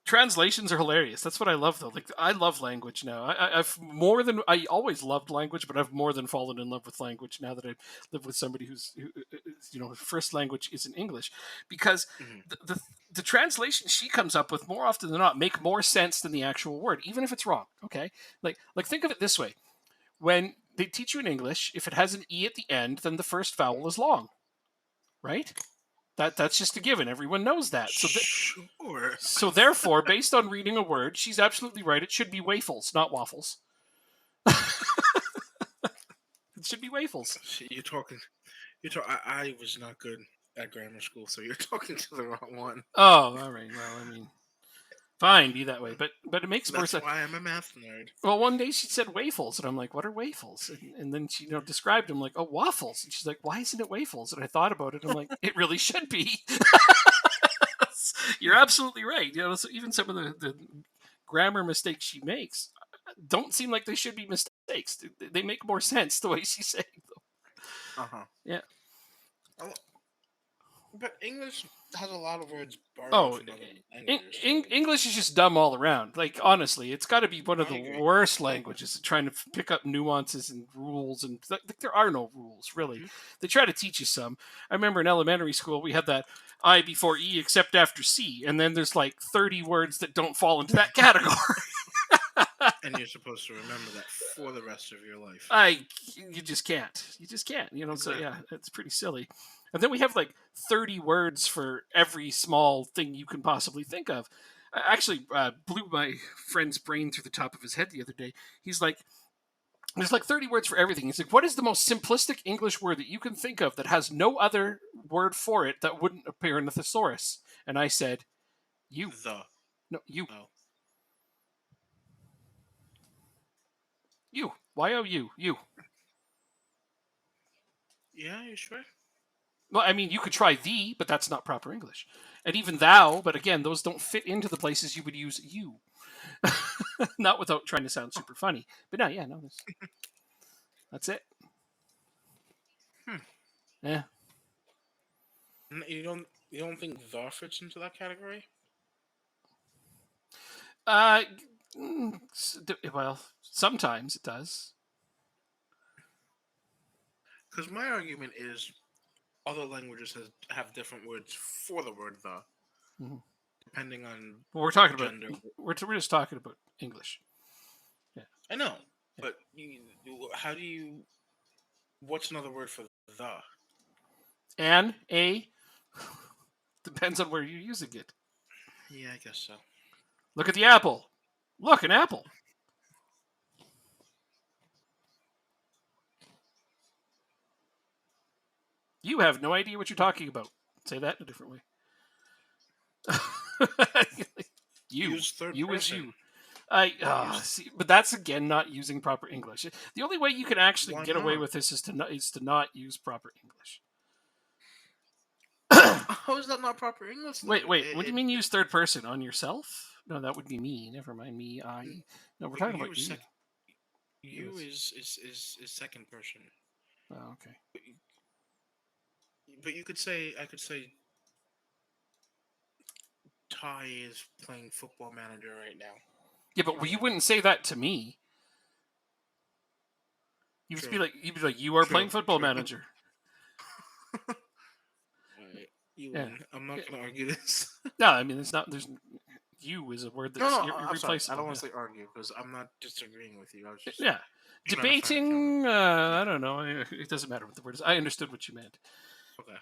Speaker 2: translations are hilarious. That's what I love, though. Like, I love language now. I always loved language, but I've more than fallen in love with language now that I live with somebody whose first language isn't English, because
Speaker 1: Mhm.
Speaker 2: the translation she comes up with more often than not make more sense than the actual word, even if it's wrong. Okay, like think of it this way: when they teach you in English, if it has an e at the end, then the first vowel is long, right? That's just a given. Everyone knows that.
Speaker 1: Sure.
Speaker 2: So therefore, based on reading a word, she's absolutely right. It should be waffles, not waffles. It should be waffles.
Speaker 1: See, you're talking. I was not good at grammar school, so you're talking to the wrong one.
Speaker 2: Oh, all right. Well, I mean, fine, be that way. But it makes more
Speaker 1: That's
Speaker 2: sense.
Speaker 1: why I'm a math nerd.
Speaker 2: Well, one day she said waffles, and I'm like, "What are waffles?" And then she described them like, "Oh, waffles." And she's like, "Why isn't it waffles?" And I thought about it. And I'm like, "It really should be." You're absolutely right. So even some of the grammar mistakes she makes don't seem like they should be mistakes. They make more sense the way she's saying them.
Speaker 1: Uh-huh.
Speaker 2: Yeah.
Speaker 1: Oh, but English has a lot of words borrowed
Speaker 2: Oh,
Speaker 1: from other languages. So
Speaker 2: English is just dumb all around. Like, honestly, it's got to be one of
Speaker 1: I
Speaker 2: the
Speaker 1: agree.
Speaker 2: worst languages at trying to pick up nuances and rules. And there are no rules, really.
Speaker 1: Mhm.
Speaker 2: They try to teach you some. I remember in elementary school, we had that I before E except after C. And then there's like 30 words that don't fall into that category.
Speaker 1: And you're supposed to remember that for the rest of your life.
Speaker 2: You just can't. You just can't. So
Speaker 1: Exactly.
Speaker 2: yeah, it's pretty silly. And then we have like 30 words for every small thing you can possibly think of. I actually blew my friend's brain through the top of his head the other day. He's like, there's like 30 words for everything. He's like, what is the most simplistic English word that you can think of that has no other word for it that wouldn't appear in a thesaurus? And I said, you.
Speaker 1: The.
Speaker 2: No, you.
Speaker 1: Oh.
Speaker 2: You. Y-O-U. You.
Speaker 1: Yeah, you sure?
Speaker 2: Well, I mean, you could try thee, but that's not proper English. And even thou, but again, those don't fit into the places you would use you. Not without trying to sound super funny. But no, yeah, no, that's it.
Speaker 1: Hmm.
Speaker 2: Yeah.
Speaker 1: You don't think the fits into that category?
Speaker 2: Uh, well, sometimes it does.
Speaker 1: Because my argument is other languages have different words for the word the,
Speaker 2: Mhm.
Speaker 1: depending on
Speaker 2: Well, we're talking about
Speaker 1: gender.
Speaker 2: we're just talking about English. Yeah.
Speaker 1: I know,
Speaker 2: Yeah.
Speaker 1: but how do you? What's another word for the?
Speaker 2: And a depends on where you're using it.
Speaker 1: Yeah, I guess so.
Speaker 2: Look at the apple. Look, an apple. You have no idea what you're talking about. Say that in a different way. you.
Speaker 1: Use third
Speaker 2: You is
Speaker 1: person.
Speaker 2: you.
Speaker 1: Use
Speaker 2: See, but that's again not using proper English. The only way you can actually
Speaker 1: why
Speaker 2: get away
Speaker 1: not?
Speaker 2: with this is to not use proper English.
Speaker 1: How is that not proper English though?
Speaker 2: Wait. What do you mean use third person on yourself? No, that would be me. Never mind me. I. No, we're talking
Speaker 1: You
Speaker 2: about
Speaker 1: is
Speaker 2: you. You
Speaker 1: you is second person.
Speaker 2: Oh, okay.
Speaker 1: But you could say I could say Ty is playing football manager right now.
Speaker 2: Yeah, but you wouldn't say that to me.
Speaker 1: True.
Speaker 2: You'd be like, you are
Speaker 1: True.
Speaker 2: playing football
Speaker 1: True.
Speaker 2: manager.
Speaker 1: Alright, you
Speaker 2: Yeah.
Speaker 1: win. I'm not gonna argue this.
Speaker 2: No, I mean it's not. There's you is a word
Speaker 1: No,
Speaker 2: that's
Speaker 1: no, I'm sorry. I
Speaker 2: irreplaceable.
Speaker 1: don't want to say argue because I'm not disagreeing with you. I was just
Speaker 2: Yeah.
Speaker 1: trying to find a counter.
Speaker 2: Debating,
Speaker 1: Yeah.
Speaker 2: I don't know. It doesn't matter what the word is. I understood what you meant.
Speaker 1: Okay.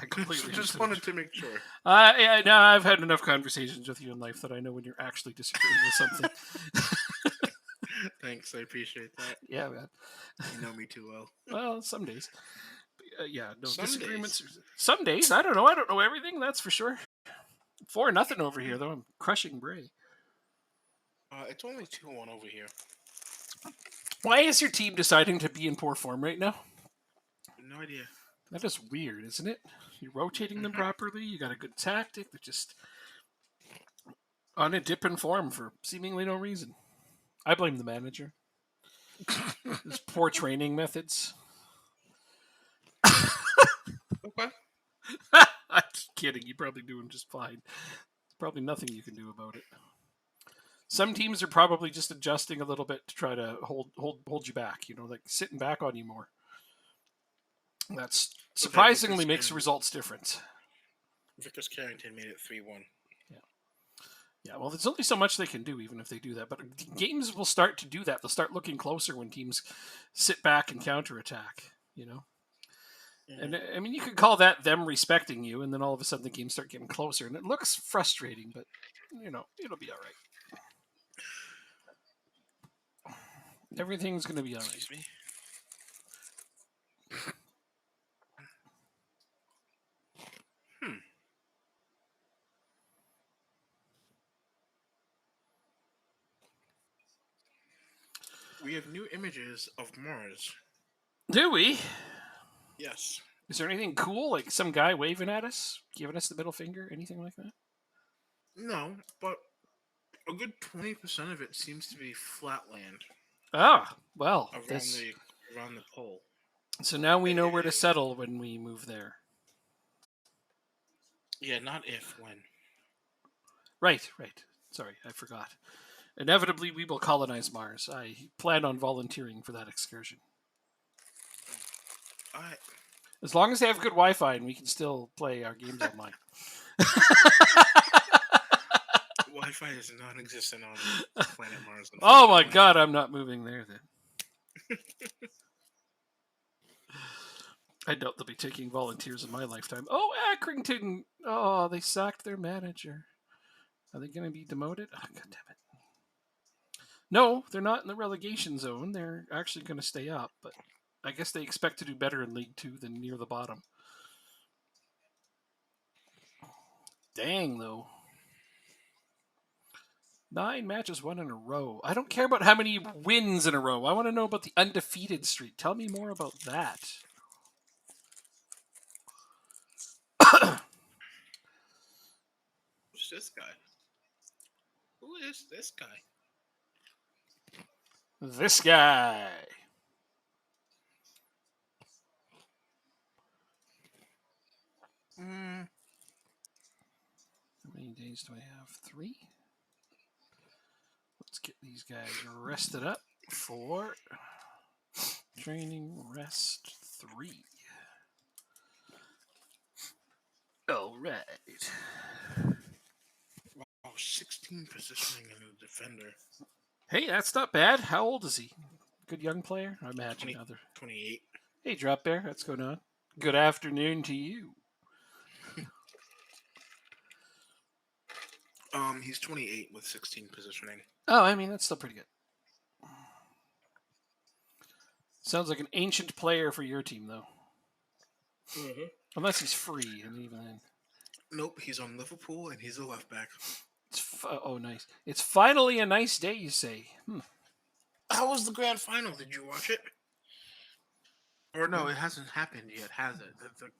Speaker 2: I completely
Speaker 1: Just
Speaker 2: understood. What
Speaker 1: wanted to make sure.
Speaker 2: yeah, no, I've had enough conversations with you in life that I know when you're actually disagreeing with something.
Speaker 1: Thanks, I appreciate that.
Speaker 2: Yeah, man.
Speaker 1: You know me too well.
Speaker 2: Well, some days. Yeah, no
Speaker 1: Some
Speaker 2: disagreements.
Speaker 1: days.
Speaker 2: Some days, I don't know. I don't know everything. That's for sure. 4-0 over here, though. I'm crushing Bray.
Speaker 1: It's only 2-1 over here.
Speaker 2: Why is your team deciding to be in poor form right now?
Speaker 1: No idea.
Speaker 2: That is weird, isn't it? You're rotating them properly. You got a good tactic. They're just on a dip in form for seemingly no reason. I blame the manager. His poor training methods.
Speaker 1: Okay.
Speaker 2: I'm just kidding. You're probably doing just fine. probably nothing you can do about it. Some teams are probably just adjusting a little bit to try to hold you back. Like sitting back on you more. That's surprisingly makes the results different.
Speaker 1: Vickers Carrington made it 3-1.
Speaker 2: Yeah, well, there's only so much they can do, even if they do that. But games will start to do that. They'll start looking closer when teams sit back and counterattack. And I mean, you could call that them respecting you, and then all of a sudden the games start getting closer, and it looks frustrating, but it'll be all right. Everything's going to be all right.
Speaker 1: Excuse me. We have new images of Mars.
Speaker 2: Do we?
Speaker 1: Yes.
Speaker 2: Is there anything cool, like some guy waving at us, giving us the middle finger, anything like that?
Speaker 1: No, but a good 20% of it seems to be flat land.
Speaker 2: Ah, well.
Speaker 1: Around the pole.
Speaker 2: So now we know where to settle when we move there.
Speaker 1: Yeah, not if, when.
Speaker 2: Right. Sorry, I forgot. Inevitably, we will colonize Mars. I plan on volunteering for that excursion. As long as they have good Wi-Fi and we can still play our games online.
Speaker 1: Wi-Fi is non-existent on planet Mars.
Speaker 2: Oh my God, I'm not moving there then. I doubt they'll be taking volunteers in my lifetime. Oh, Accrington! Oh, they sacked their manager. Are they going to be demoted? Oh, God damn it. No, they're not in the relegation zone. They're actually going to stay up, but I guess they expect to do better in League 2 than near the bottom. Dang, though. 9 matches won in a row. I don't care about how many wins in a row. I want to know about the undefeated streak. Tell me more about that.
Speaker 1: Who's this guy? Who is this guy?
Speaker 2: This guy. How many days do I have? 3? Let's get these guys rested up for training rest 3. All right.
Speaker 1: Wow, 16 positioning in a defender.
Speaker 2: Hey, that's not bad. How old is he? Good young player? I imagine
Speaker 1: 28.
Speaker 2: Hey, Drop Bear, what's going on? Good afternoon to you.
Speaker 1: He's 28 with 16 positioning.
Speaker 2: Oh, I mean, that's still pretty good. Sounds like an ancient player for your team, though.
Speaker 1: Mm-hmm.
Speaker 2: Unless he's free, and even then.
Speaker 1: Nope, he's on Liverpool, and he's a left back.
Speaker 2: Oh, nice. It's finally a nice day, you say.
Speaker 1: How was the grand final? Did you watch it? Or no, it hasn't happened yet, has it? The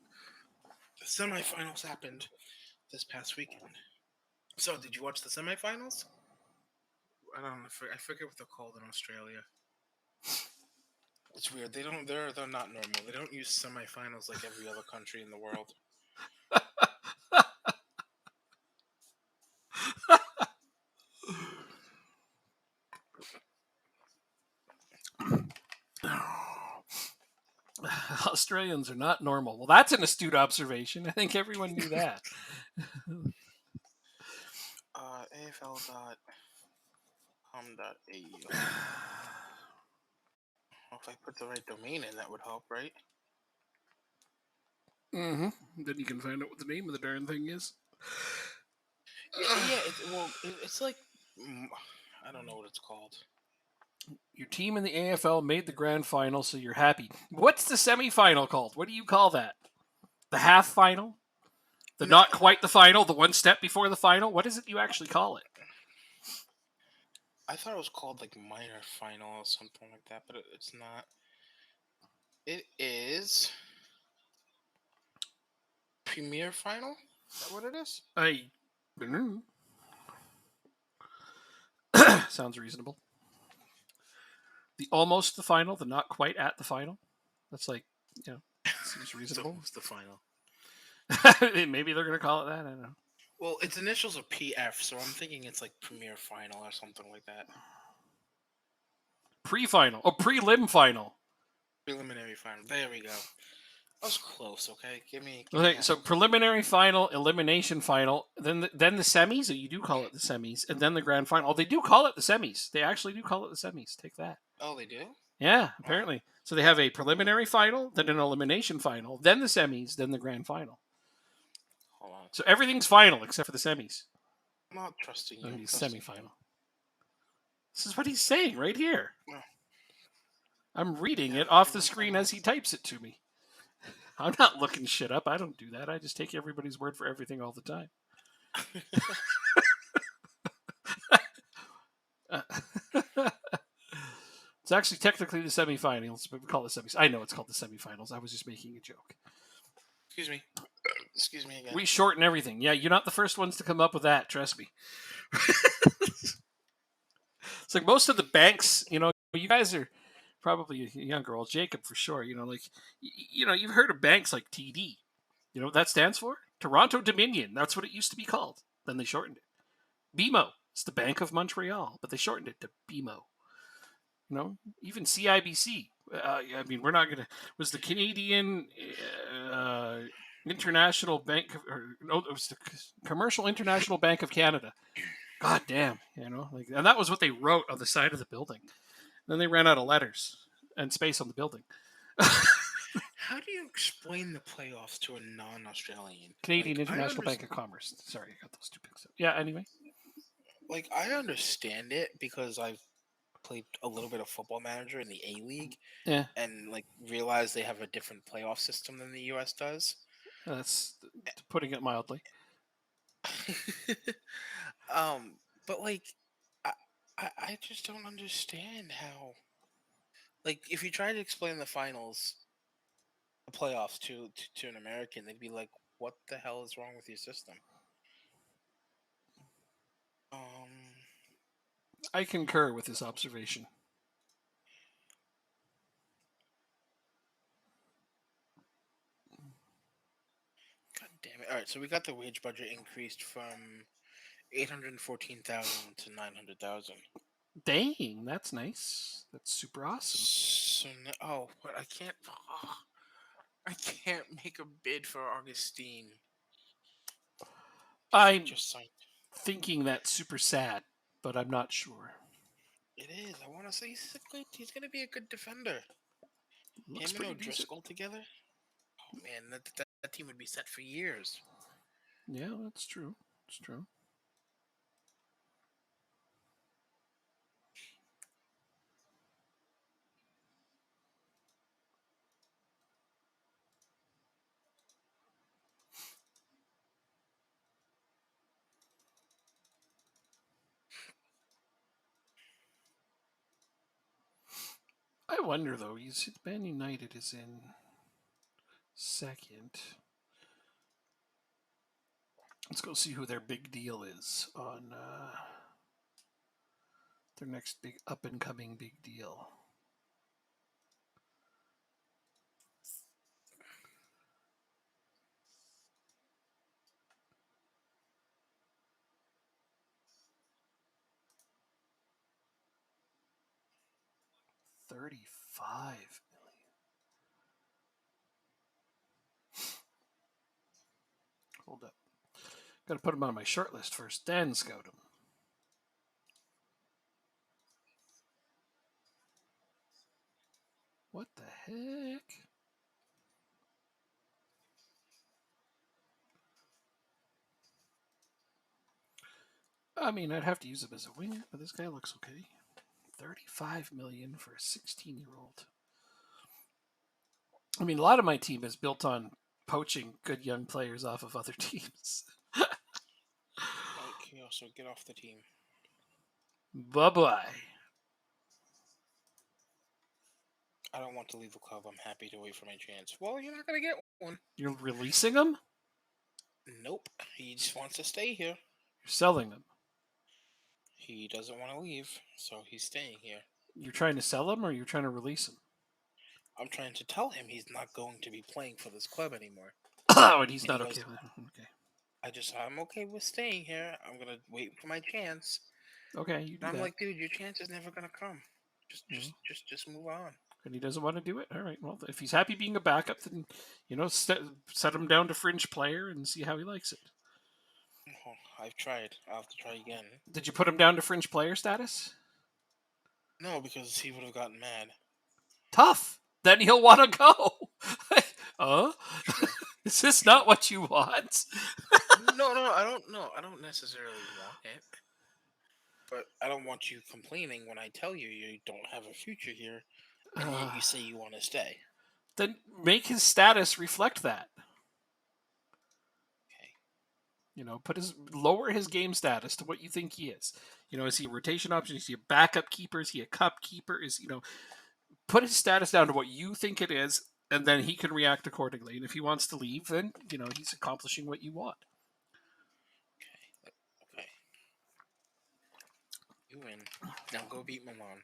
Speaker 1: semifinals happened this past weekend. So, did you watch the semifinals? I don't know. I forget what they're called in Australia. It's weird. They're not normal. They don't use semifinals like every other country in the world.
Speaker 2: Australians are not normal. Well, that's an astute observation. I think everyone knew that.
Speaker 1: AFL.com.au. Well, if I put the right domain in, that would help, right?
Speaker 2: Mm-hmm. Then you can find out what the name of the darn thing is.
Speaker 1: It's like... I don't know what it's called.
Speaker 2: Your team in the AFL made the grand final, so you're happy. What's the semi-final called? What do you call that? The half final? Not quite the final? The one step before the final? What is it you actually call it?
Speaker 1: I thought it was called like minor final or something like that, but it's not. It is premier final? Is that what it is?
Speaker 2: I don't know. Sounds reasonable. The almost the final, the not quite at the final. That's like, seems reasonable.
Speaker 1: It's the final.
Speaker 2: Maybe they're going to call it that. I don't know.
Speaker 1: Well, its initials are PF, so I'm thinking it's like Premier Final or something like that.
Speaker 2: Pre-final. Oh, prelim final.
Speaker 1: Preliminary final. There we go. I was close. Okay, give me.
Speaker 2: Okay,
Speaker 1: That.
Speaker 2: so preliminary final, elimination final, then the semis. Or you do call it the semis, and then the grand final. Oh, they do call it the semis. They actually do call it the semis. Take that.
Speaker 1: Oh, they do.
Speaker 2: Yeah, apparently. So they have a preliminary final, then an elimination final, then the semis, then the grand final.
Speaker 1: Hold on.
Speaker 2: So everything's final except for the semis.
Speaker 1: I'm not trusting you.
Speaker 2: And
Speaker 1: I'm
Speaker 2: the
Speaker 1: trusting
Speaker 2: semifinal.
Speaker 1: you.
Speaker 2: This is what he's saying right here.
Speaker 1: Oh.
Speaker 2: I'm reading
Speaker 1: Yeah,
Speaker 2: it off the
Speaker 1: everyone's
Speaker 2: screen
Speaker 1: final.
Speaker 2: as he types it to me. I'm not looking shit up. I don't do that. I just take everybody's word for everything all the time. It's actually technically the semifinals, but we call it semis. I know it's called the semifinals. I was just making a joke.
Speaker 1: Excuse me. Excuse me again.
Speaker 2: We shorten everything. Yeah, you're not the first ones to come up with that. Trust me. It's like most of the banks, you guys are probably younger. Well, Jacob for sure. You've heard of banks like TD. You know what that stands for? Toronto Dominion. That's what it used to be called. Then they shortened it. BMO. It's the Bank of Montreal, but they shortened it to BMO. Even CIBC. We're not gonna. Was the Canadian International Bank, or no? It was the Commercial International Bank of Canada. God damn, and that was what they wrote on the side of the building. Then they ran out of letters and space on the building.
Speaker 1: How do you explain the playoffs to a non-Australian?
Speaker 2: Canadian International Bank of Commerce. Sorry, I got those two picks up. Yeah, anyway.
Speaker 1: Like, I understand it because I've played a little bit of Football Manager in the A-League.
Speaker 2: Yeah.
Speaker 1: And, like, realized they have a different playoff system than the U.S. does.
Speaker 2: That's putting it mildly.
Speaker 1: But, like, I just don't understand how... Like, if you try to explain the finals, the playoffs to an American, they'd be like, what the hell is wrong with your system?
Speaker 2: I concur with this observation.
Speaker 1: God damn it. Alright, so we got the wage budget increased from 814,000 to 900,000.
Speaker 2: Dang, that's nice. That's super awesome.
Speaker 1: So but I can't. I can't make a bid for Augustine.
Speaker 2: I'm
Speaker 1: just signed.
Speaker 2: Thinking that's super sad, but I'm not sure.
Speaker 1: It is. I want to say he's going to be a good defender.
Speaker 2: Looks
Speaker 1: Him and
Speaker 2: pretty
Speaker 1: O'Driscoll together. Oh man, that team would be set for years.
Speaker 2: Yeah, that's true. It's true. I wonder though. You see, Man United is in second. Let's go see who their big deal is on their next big up and coming big deal. $35 million. Hold up. Got to put him on my short list first, then scout him. What the heck? I mean, I'd have to use him as a winger, but this guy looks okay. $35 million for a 16-year-old. I mean, a lot of my team is built on poaching good young players off of other teams.
Speaker 1: Okay, also get off the team.
Speaker 2: Bye-bye.
Speaker 1: I don't want to leave the club. I'm happy to wait for my chance. Well, you're not going to get one.
Speaker 2: You're releasing him?
Speaker 1: Nope. He just wants to stay here.
Speaker 2: You're selling them.
Speaker 1: He doesn't want to leave, so he's staying here.
Speaker 2: You're trying to sell him or you're trying to release him?
Speaker 1: I'm trying to tell him he's not going to be playing for this club anymore.
Speaker 2: Oh, and he's not okay with it. Okay.
Speaker 1: I'm okay with staying here. I'm gonna wait for my chance.
Speaker 2: Okay, you do
Speaker 1: And I'm
Speaker 2: that.
Speaker 1: like, dude, your chance is never gonna come.
Speaker 2: Mhm.
Speaker 1: Just move on.
Speaker 2: And he doesn't want to do it. All right. Well, if he's happy being a backup, then set him down to fringe player and see how he likes it.
Speaker 1: Oh, I've tried. I'll have to try again.
Speaker 2: Did you put him down to fringe player status?
Speaker 1: No, because he would have gotten mad.
Speaker 2: Tough. Then he'll want to go.
Speaker 1: True.
Speaker 2: Is this
Speaker 1: True.
Speaker 2: not what you want?
Speaker 1: No, I don't. No, I don't necessarily want it. But I don't want you complaining when I tell you you don't have a future here, and yet
Speaker 2: Uh,
Speaker 1: you say you want to stay.
Speaker 2: then make his status reflect that.
Speaker 1: Okay.
Speaker 2: Lower his game status to what you think he is. Is he a rotation option? Is he a backup keeper? Is he a cup keeper? Put his status down to what you think it is, and then he can react accordingly. And if he wants to leave, then he's accomplishing what you want.
Speaker 1: Okay. You win. Now go beat Milan.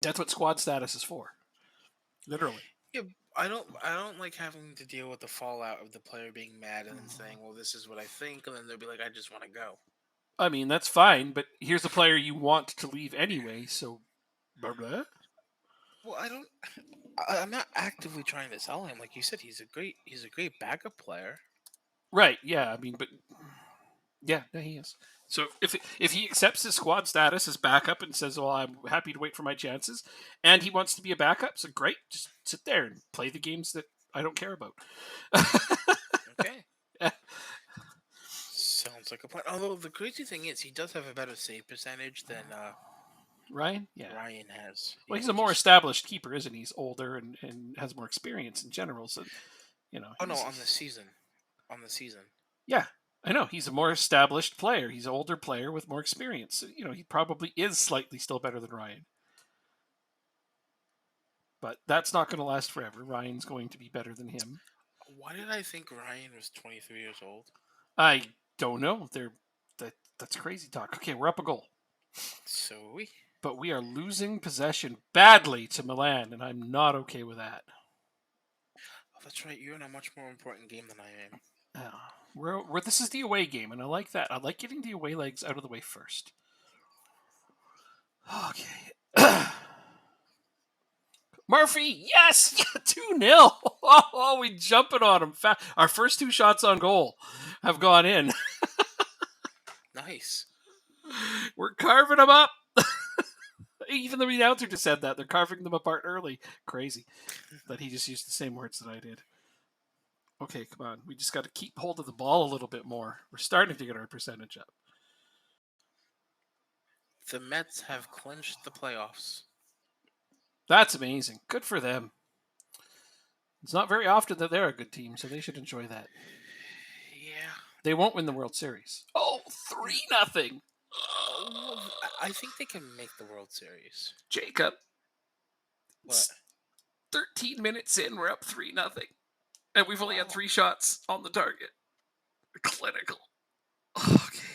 Speaker 2: That's what squad status is for. Literally.
Speaker 1: Yeah, I don't like having to deal with the fallout of the player being mad and then saying, "Well, this is what I think," and then they'll be like, "I just want to go."
Speaker 2: I mean, that's fine, but here's a player you want to leave anyway, so. Blah, blah.
Speaker 1: Well, I'm not actively trying to sell him. Like you said, he's a great backup player.
Speaker 2: Right, yeah, I mean, but. Yeah, he is. So if he accepts his squad status as backup and says, "Well, I'm happy to wait for my chances," and he wants to be a backup, so great, just sit there and play the games that I don't care about.
Speaker 1: Okay. Sounds like a plan. Although the crazy thing is, he does have a better save percentage than
Speaker 2: Ryan, yeah.
Speaker 1: Ryan has.
Speaker 2: Well,
Speaker 1: Yeah,
Speaker 2: he's a more established keeper, isn't he? He's older and has more experience in general. So,
Speaker 1: Oh no, on the season. On the season.
Speaker 2: Yeah, I know. He's a more established player. He's an older player with more experience. So, he probably is slightly still better than Ryan. But that's not going to last forever. Ryan's going to be better than him.
Speaker 1: Why did I think Ryan was 23 years old?
Speaker 2: I don't know. That's crazy talk. Okay, we're up a goal.
Speaker 1: So
Speaker 2: But we are losing possession badly to Milan, and I'm not okay with that.
Speaker 1: Oh, that's right. You're in a much more important game than I am.
Speaker 2: This is the away game, and I like that. I like getting the away legs out of the way first. Okay. Murphy, yes! 2-0! Oh, we jumping on him. Our first 2 shots on goal have gone in.
Speaker 1: Nice.
Speaker 2: We're carving them up. Even the announcer just said that. They're carving them apart early. Crazy that he just used the same words that I did. Okay, come on. We just got to keep hold of the ball a little bit more. We're starting to get our percentage up.
Speaker 1: The Mets have clinched the playoffs.
Speaker 2: That's amazing. Good for them. It's not very often that they're a good team, so they should enjoy that.
Speaker 1: Yeah.
Speaker 2: They won't win the World Series. Oh, 3-0.
Speaker 1: I think they can make the World Series.
Speaker 2: Jacob.
Speaker 1: What?
Speaker 2: 13 minutes in, we're up 3-0. And we've only had 3 shots on the target. Clinical. Okay.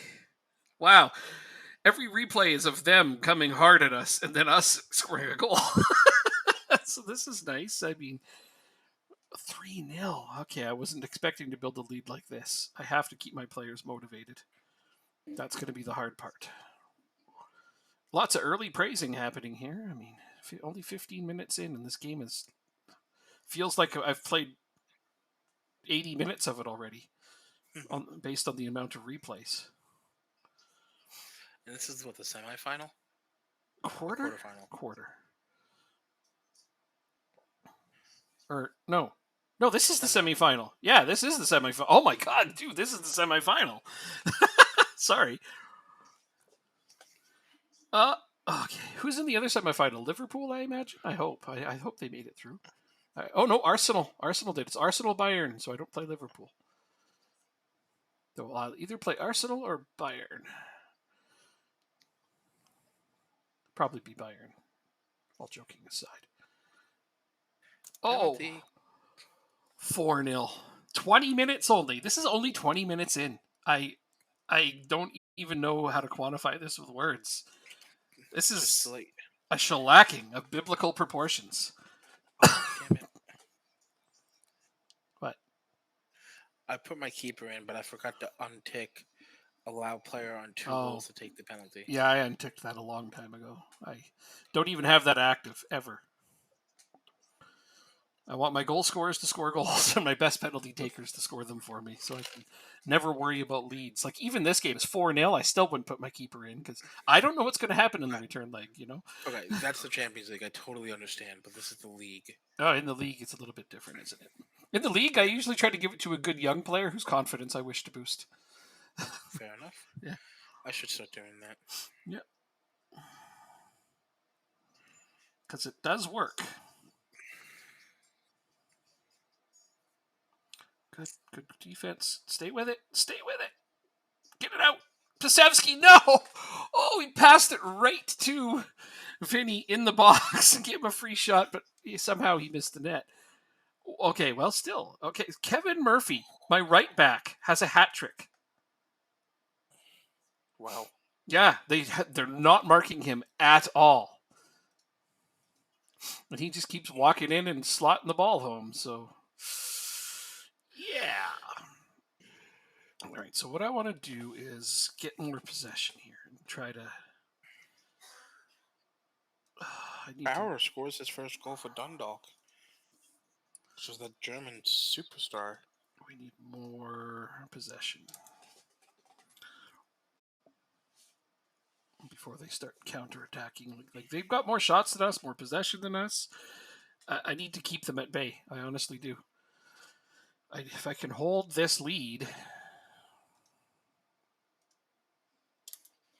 Speaker 2: Wow. Every replay is of them coming hard at us and then us scoring a goal. So this is nice. I mean, 3-0. Okay, I wasn't expecting to build a lead like this. I have to keep my players motivated. That's going to be the hard part. Lots of early praising happening here. I mean, only 15 minutes in, and this game feels like I've played 80 minutes of it already, based on the amount of replays.
Speaker 1: And this is what, the semifinal?
Speaker 2: Quarterfinal? Quarter. Or, no, this is the semifinal. Yeah, this is the semifinal. Oh my god, dude, this is the semifinal. Sorry. Okay. Who's in the other semifinal? Liverpool, I imagine? I hope. I hope they made it through. Oh, no, Arsenal. Arsenal did. It's Arsenal Bayern, so I don't play Liverpool. So I'll either play Arsenal or Bayern. Probably be Bayern. All joking aside. Oh, 4-0. 20 minutes only. This is only 20 minutes in. I don't even know how to quantify this with words. This is a shellacking of biblical proportions.
Speaker 1: Oh, damn it.
Speaker 2: What?
Speaker 1: I put my keeper in, but I forgot to untick allow player on 2
Speaker 2: Oh,
Speaker 1: goals to take the penalty.
Speaker 2: yeah, I unticked that a long time ago. I don't even have that active ever. I want my goal scorers to score goals and my best penalty takers to score them for me, so I can never worry about leads. Like even this game is 4-0, I still wouldn't put my keeper in because I don't know what's going to happen in the return leg.
Speaker 1: Okay, that's the Champions League. I totally understand, but this is the league.
Speaker 2: Oh, in the league, it's a little bit different, isn't it? In the league, I usually try to give it to a good young player whose confidence I wish to boost.
Speaker 1: Fair enough.
Speaker 2: Yeah.
Speaker 1: I should start doing that.
Speaker 2: Yeah. Because it does work. Good defense. Stay with it. Stay with it. Get it out. Pasevsky, no! Oh, he passed it right to Vinny in the box and gave him a free shot, but somehow he missed the net. Okay, well, still. Okay, Kevin Murphy, my right back, has a hat trick.
Speaker 1: Wow.
Speaker 2: Yeah, they're not marking him at all. And he just keeps walking in and slotting the ball home, so yeah. All right, so what I want to do is get more possession here and try to.
Speaker 1: Bauer scores his first goal for Dundalk. This is the German superstar.
Speaker 2: We need more possession before they start counterattacking. Like they've got more shots than us, more possession than us. I need to keep them at bay. I honestly do. If I can hold this lead,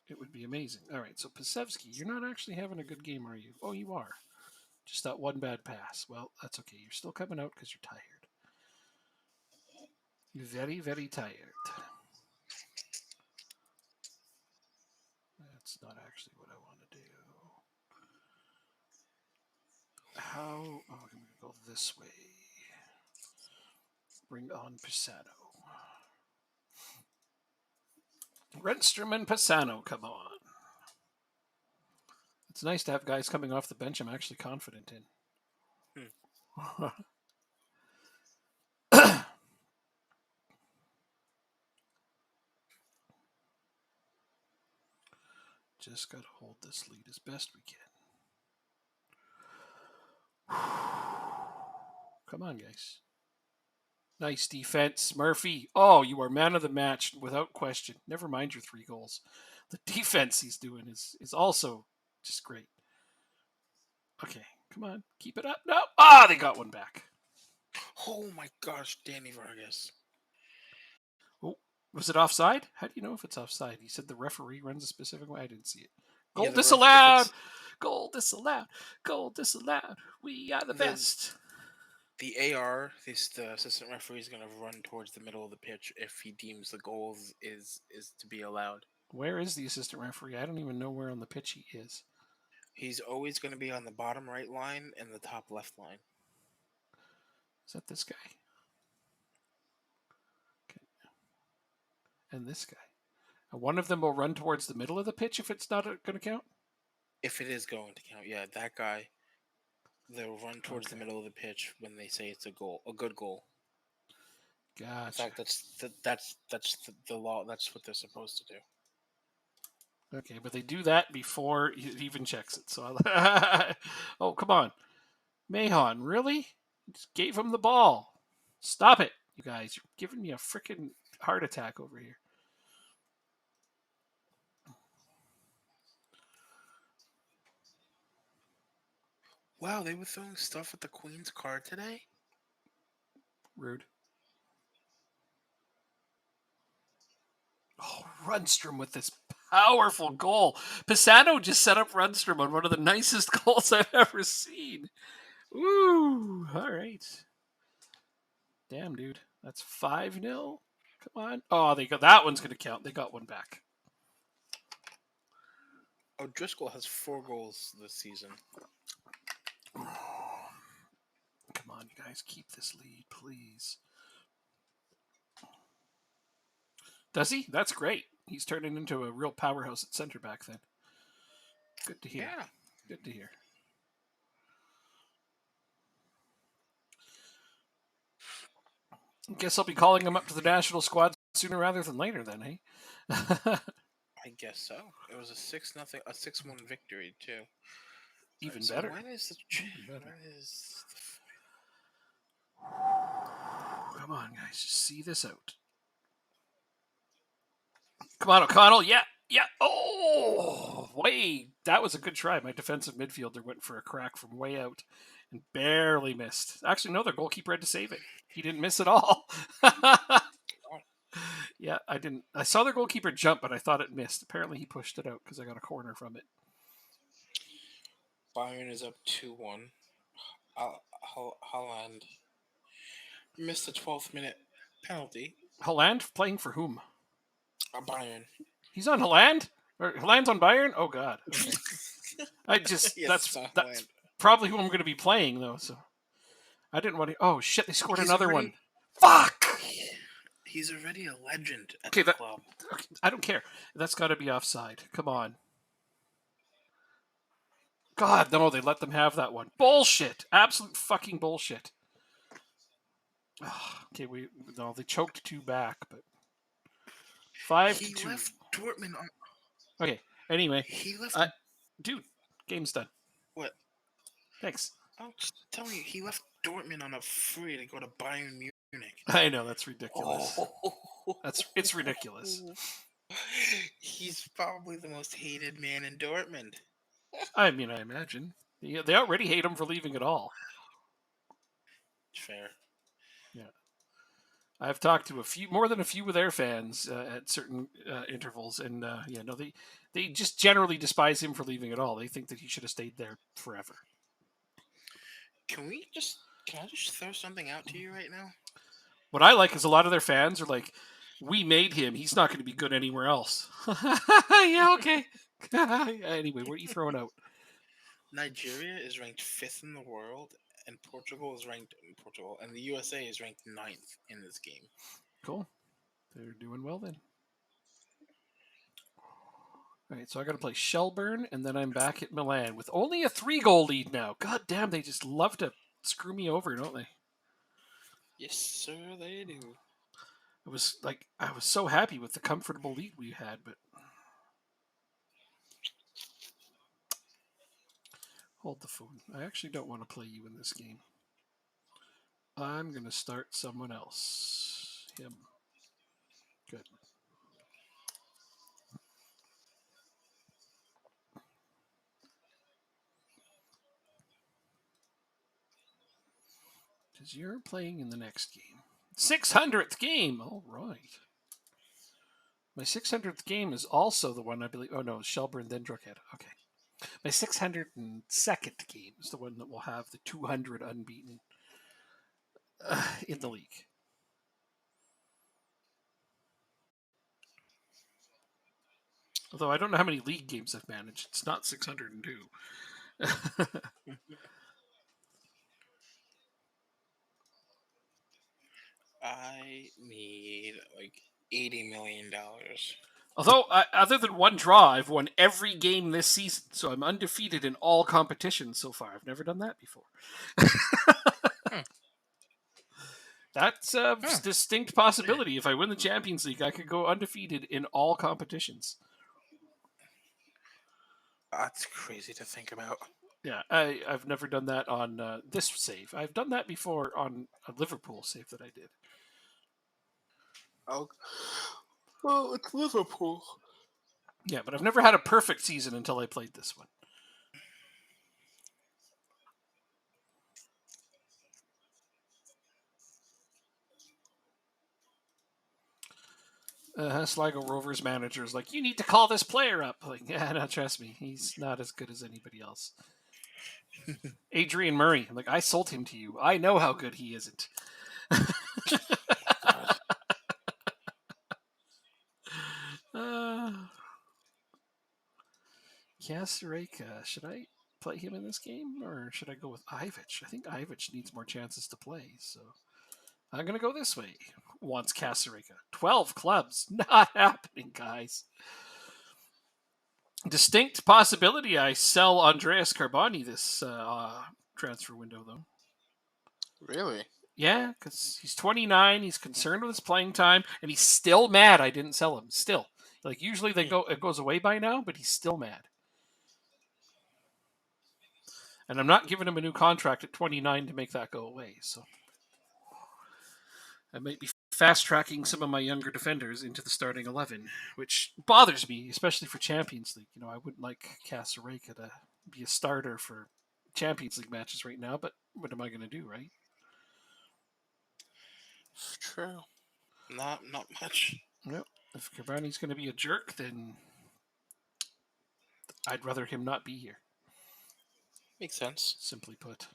Speaker 2: it would be amazing. All right, so Pasevsky, you're not actually having a good game, are you? Oh, you are. Just that one bad pass. Well, that's okay. You're still coming out because you're tired. You're very, very tired. That's not actually what I want to do. How? Oh, I'm going to go this way. Bring on Pisano. Renstrom and Pisano, come on. It's nice to have guys coming off the bench I'm actually confident in. Just got to hold this lead as best we can. Come on, guys. Nice defense, Murphy. Oh, you are man of the match without question. Never mind your 3 goals. The defense he's doing is also just great. Okay, come on, keep it up. No, they got one back.
Speaker 1: Oh my gosh, Danny Vargas.
Speaker 2: Oh, was it offside? How do you know if it's offside? He said the referee runs a specific way. I didn't see it. Goal disallowed. Goal disallowed. Goal disallowed. We are the best.
Speaker 1: The AR, the assistant referee, is going to run towards the middle of the pitch if he deems the goal is to be allowed.
Speaker 2: Where is the assistant referee? I don't even know where on the pitch he is.
Speaker 1: He's always going to be on the bottom right line and the top left line.
Speaker 2: Is that this guy? Okay. And this guy. And one of them will run towards the middle of the pitch if it's not going to count?
Speaker 1: If it is going to count, yeah, that guy. They'll run towards the middle of the pitch when they say it's a goal, a good goal.
Speaker 2: Gotcha.
Speaker 1: In fact, that's the law. That's what they're supposed to do.
Speaker 2: Okay, but they do that before he even checks it. So, oh, come on, Mahon, really? Just gave him the ball. Stop it, you guys! You're giving me a freaking heart attack over here.
Speaker 1: Wow, they were throwing stuff at the Queen's car today?
Speaker 2: Rude. Oh, Rundstrom with this powerful goal. Pisano just set up Rundstrom on one of the nicest goals I've ever seen. Woo! All right. Damn, dude. That's 5-0. Come on. Oh, that one's going to count. They got one back.
Speaker 1: O'Driscoll has 4 goals this season.
Speaker 2: Come on, you guys. Keep this lead, please. Does he? That's great. He's turning into a real powerhouse at center back then. Good to hear.
Speaker 1: Yeah.
Speaker 2: Good to hear. Guess I'll be calling him up to the national squad sooner rather than later, then, eh?
Speaker 1: I guess so. It was a 6-0, a 6-1 victory too.
Speaker 2: Even
Speaker 1: So
Speaker 2: better.
Speaker 1: when is the
Speaker 2: Even better.
Speaker 1: when is
Speaker 2: Come on, guys, just see this out. Come on, O'Connell. Yeah. Oh, that was a good try. My defensive midfielder went for a crack from way out and barely missed. Actually, no, their goalkeeper had to save it. He didn't miss at all. Yeah, I didn't. I saw their goalkeeper jump, but I thought it missed. Apparently, he pushed it out because I got a corner from it.
Speaker 1: Bayern is up 2-1. Holland missed a 12th minute penalty.
Speaker 2: Haaland playing for whom?
Speaker 1: Bayern.
Speaker 2: He's on Haaland? Or Haaland's on Bayern? Oh God. Okay. I just
Speaker 1: Yes,
Speaker 2: that's probably who I'm going to be playing though. So I didn't want to. Oh shit! They scored another one. Fuck!
Speaker 1: He's already a legend at the club.
Speaker 2: Okay, I don't care. That's got to be offside. Come on. God, no, they let them have that one. Bullshit. Absolute fucking bullshit. Okay, they choked 2 back, but 5-2.
Speaker 1: He left Dortmund on.
Speaker 2: Okay, anyway.
Speaker 1: He left.
Speaker 2: Dude, game's done.
Speaker 1: What?
Speaker 2: Thanks.
Speaker 1: I'm just telling you, he left Dortmund on a free to go to Bayern Munich.
Speaker 2: I know, that's ridiculous. It's ridiculous.
Speaker 1: He's probably the most hated man in Dortmund.
Speaker 2: I mean, I imagine. They already hate him for leaving at all.
Speaker 1: Fair.
Speaker 2: Yeah. I've talked to more than a few of their fans at certain intervals, and they just generally despise him for leaving at all. They think that he should have stayed there forever.
Speaker 1: Can I just throw something out to you right now?
Speaker 2: What I like is a lot of their fans are like, "We made him. He's not going to be good anywhere else." Yeah, okay. Anyway, what are you throwing out?
Speaker 1: Nigeria is ranked 5th in the world, and Portugal, and the USA is ranked 9th in this game.
Speaker 2: Cool. They're doing well then. All right, so I got to play Shelburne, and then I'm back at Milan with only a 3-goal lead now. God damn, they just love to screw me over, don't they?
Speaker 1: Yes, sir, they do.
Speaker 2: I was so happy with the comfortable lead we had, but hold the phone. I actually don't want to play you in this game. I'm going to start someone else. Him. Good. Because you're playing in the next game. 600th game! All right. My 600th game is also the one I believe. Oh no, Shelburne, then Drogheda. Okay. My 602nd game is the one that will have the 200 unbeaten in the league. Although I don't know how many league games I've managed. It's not 602.
Speaker 1: I need like $80 million.
Speaker 2: Although, other than one draw, I've won every game this season, so I'm undefeated in all competitions so far. I've never done that before. That's a distinct possibility. If I win the Champions League, I could go undefeated in all competitions.
Speaker 1: That's crazy to think about.
Speaker 2: Yeah, I've never done that on this save. I've done that before on a Liverpool save that I did.
Speaker 1: Oh, well, it's Liverpool.
Speaker 2: Yeah, but I've never had a perfect season until I played this one. Sligo Rovers manager is like, you need to call this player up. Like, yeah, no, trust me, he's not as good as anybody else. Adrian Murray, like, I sold him to you. I know how good he isn't. Kasareka, should I play him in this game, or should I go with Ivic? I think Ivic needs more chances to play, so I'm going to go this way. Wants Kasareka. 12 clubs. Not happening, guys. Distinct possibility I sell Andreas Carboni this transfer window, though.
Speaker 1: Really?
Speaker 2: Yeah, because he's 29. He's concerned with his playing time, and he's still mad I didn't sell him. Still, like usually it goes away by now, but he's still mad. And I'm not giving him a new contract at 29 to make that go away. So I might be fast tracking some of my younger defenders into the starting 11, which bothers me, especially for Champions League. You know, I wouldn't like Kasareka to be a starter for Champions League matches right now, but what am I going to do, right?
Speaker 1: True. Not much.
Speaker 2: Well, if Cavani's going to be a jerk, then I'd rather him not be here.
Speaker 1: Makes sense.
Speaker 2: Simply put.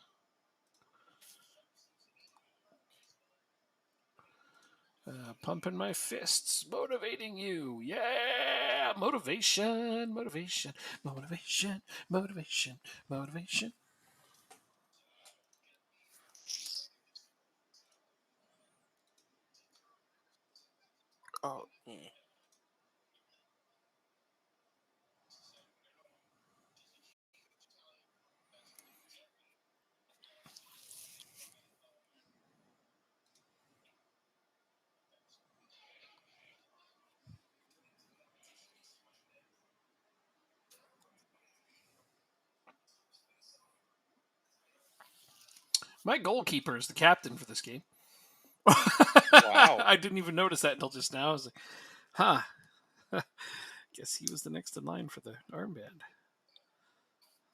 Speaker 2: Pumping my fists, motivating you. Yeah, motivation, motivation, motivation, motivation, motivation.
Speaker 1: Oh.
Speaker 2: My goalkeeper is the captain for this game.
Speaker 1: Wow.
Speaker 2: I didn't even notice that until just now. I was like, huh. Guess he was the next in line for the armband.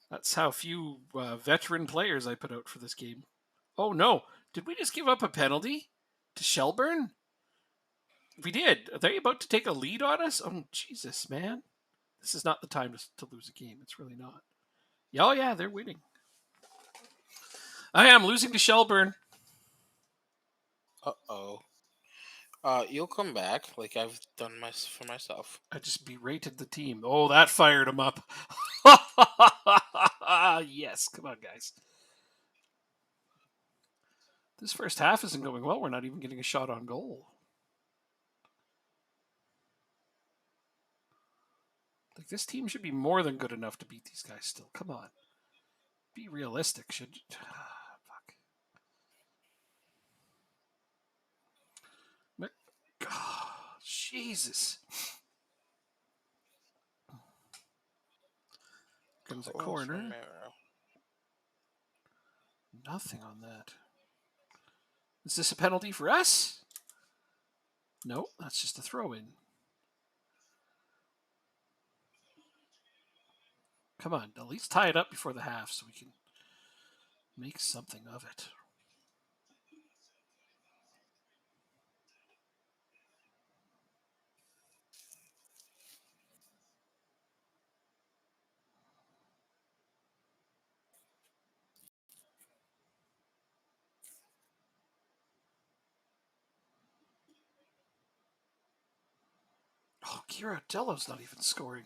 Speaker 2: That's how few veteran players I put out for this game. Oh no. Did we just give up a penalty to Shelburne? We did. Are they about to take a lead on us? Oh, Jesus, man. This is not the time to lose a game. It's really not. Oh, yeah, they're winning. I am losing to Shelburne.
Speaker 1: Uh-oh. You'll come back, like I've done for myself.
Speaker 2: I just berated the team. Oh, that fired him up. Yes, come on, guys. This first half isn't going well. We're not even getting a shot on goal. Like, this team should be more than good enough to beat these guys still. Come on. Be realistic, should you? Fuck. Oh, Jesus. Comes a corner. Nothing on that. Is this a penalty for us? No, that's just a throw-in. Come on, at least tie it up before the half so we can make something of it. Oh, Ghirardello's not even scoring.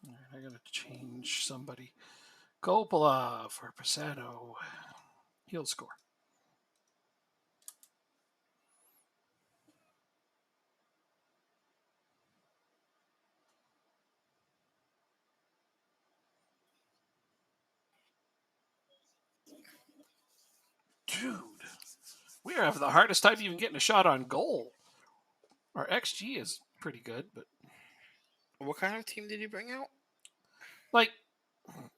Speaker 2: All right, I gotta change somebody. Coppola for Pisano. He'll score. Dude, we are having the hardest time even getting a shot on goal. Our XG is pretty good, but
Speaker 1: What kind of team did you bring out?
Speaker 2: like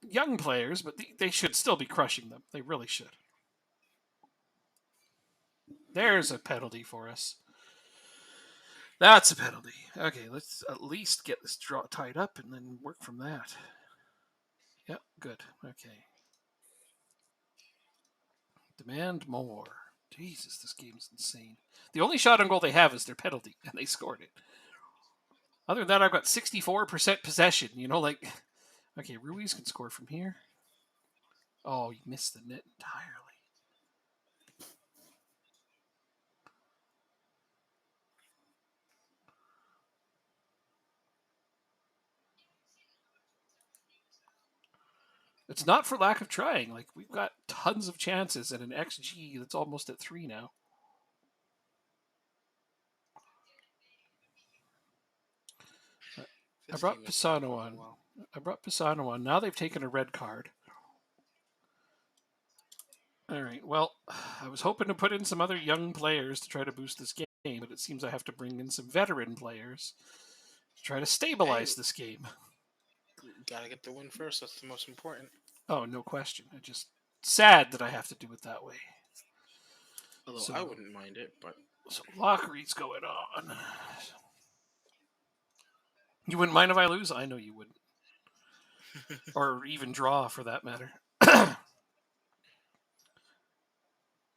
Speaker 2: young players, but they should still be crushing them. They really should. There's a penalty for us. That's a penalty. Okay, let's at least get this draw tied up and then work from that. Yep, good. Okay. Demand more. Jesus, this game's insane. The only shot on goal they have is their penalty, and they scored it. Other than that, I've got 64% possession. You know, like, okay, Ruiz can score from here. Oh, you missed the net entirely. It's not for lack of trying. Like, we've got tons of chances and an XG that's almost at 3 now.
Speaker 1: This
Speaker 2: brought
Speaker 1: game is not
Speaker 2: Pisano
Speaker 1: going
Speaker 2: on.
Speaker 1: well.
Speaker 2: I brought Pisano on. Now they've taken a red card. All right. Well, I was hoping to put in some other young players to try to boost this game, but it seems I have to bring in some veteran players to try to stabilize this game.
Speaker 1: Gotta get the win first. That's the most important.
Speaker 2: Oh, no question. I just sad that I have to do it that way.
Speaker 1: Although
Speaker 2: So-
Speaker 1: I wouldn't mind it, but
Speaker 2: So Lockery's going on. You wouldn't mind if I lose? I know you wouldn't. Or even draw, for that matter.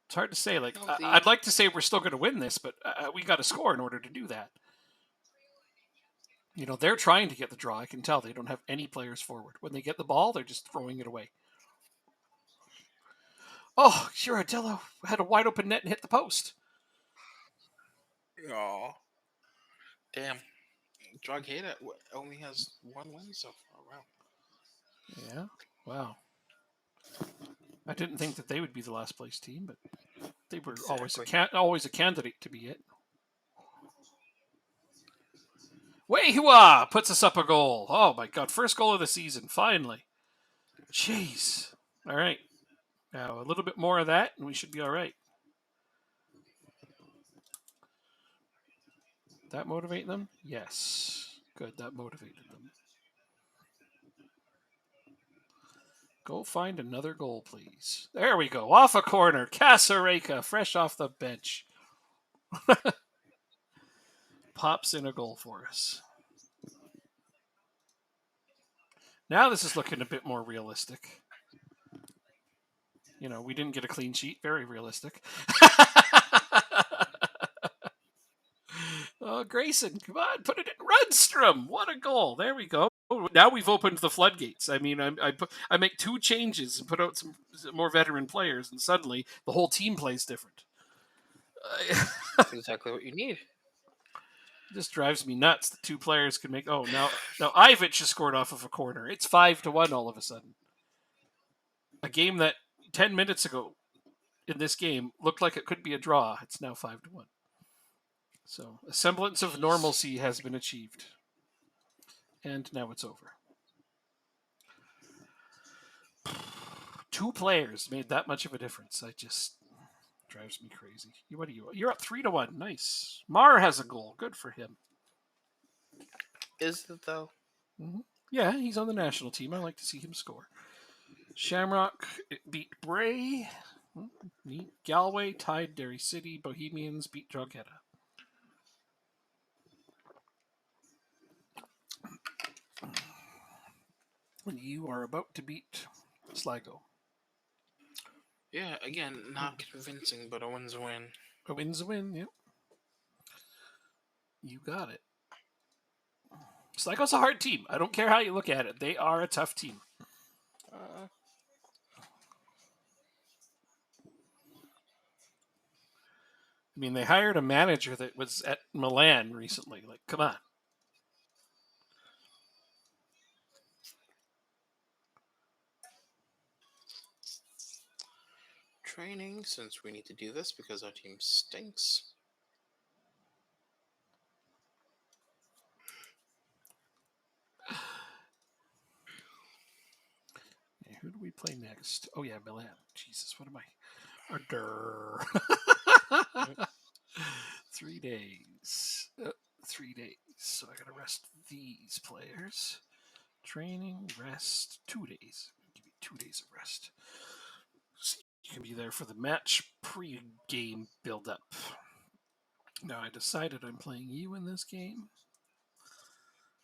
Speaker 2: It's hard to say. Like, I'd like to say we're still going to win this, but we got to score in order to do that. You know, they're trying to get the draw. I can tell they don't have any players forward. When they get the ball, they're just throwing it away. Oh, Giardello had a wide open net and hit the post.
Speaker 1: oh, damn. Drogheda only has one win so far. Wow.
Speaker 2: Yeah. Wow. I didn't think that they would be the last place team, but they were always a candidate to be it. Wei-Hua puts us up a goal. Oh my God. First goal of the season. Finally. Jeez. All right. Now a little bit more of that and we should be all right. That motivate them? Yes. Good. That motivated them. Go find another goal, please. There we go. Off a corner. Casareka, fresh off the bench. Pops in a goal for us. Now this is looking a bit more realistic. You know, we didn't get a clean sheet. Very realistic. Oh, Grayson, come on, put it in. Rundstrom, what a goal. There we go. Now we've opened the floodgates. I mean, I make 2 changes and put out some more veteran players, and suddenly the whole team plays different.
Speaker 1: That's exactly what you need.
Speaker 2: This drives me nuts. The 2 players can make. Oh, now Ivic has scored off of a corner. It's 5-1 all of a sudden. A game that 10 minutes ago in this game looked like it could be a draw. It's now 5-1. So a semblance of normalcy has been achieved. And now it's over. 2 players made that much of a difference. I just drives me crazy. What are you? You're up 3-1. Nice. Mar has a goal. Good for him.
Speaker 1: Is it though?
Speaker 2: Mm-hmm. Yeah, he's on the national team. I like to see him score. Shamrock beat Bray. Galway tied Derry City. Bohemians beat Drogheda. And you are about to beat Sligo.
Speaker 1: Yeah, again, not convincing, but a win's a win.
Speaker 2: A win's a win, yep. You got it. Sligo's a hard team. I don't care how you look at it. They are a tough team. I mean, they hired a manager that was at Milan recently. Like, come on.
Speaker 1: Training, since we need to do this because our team stinks.
Speaker 2: Yeah, who do we play next? Oh, yeah, Milan. Jesus, what am I? 3 days. 3 days. So I gotta rest these players. Training, rest, 2 days. Give me 2 days of rest. So you can be there for the match pre-game build-up. Now I decided I'm playing you in this game.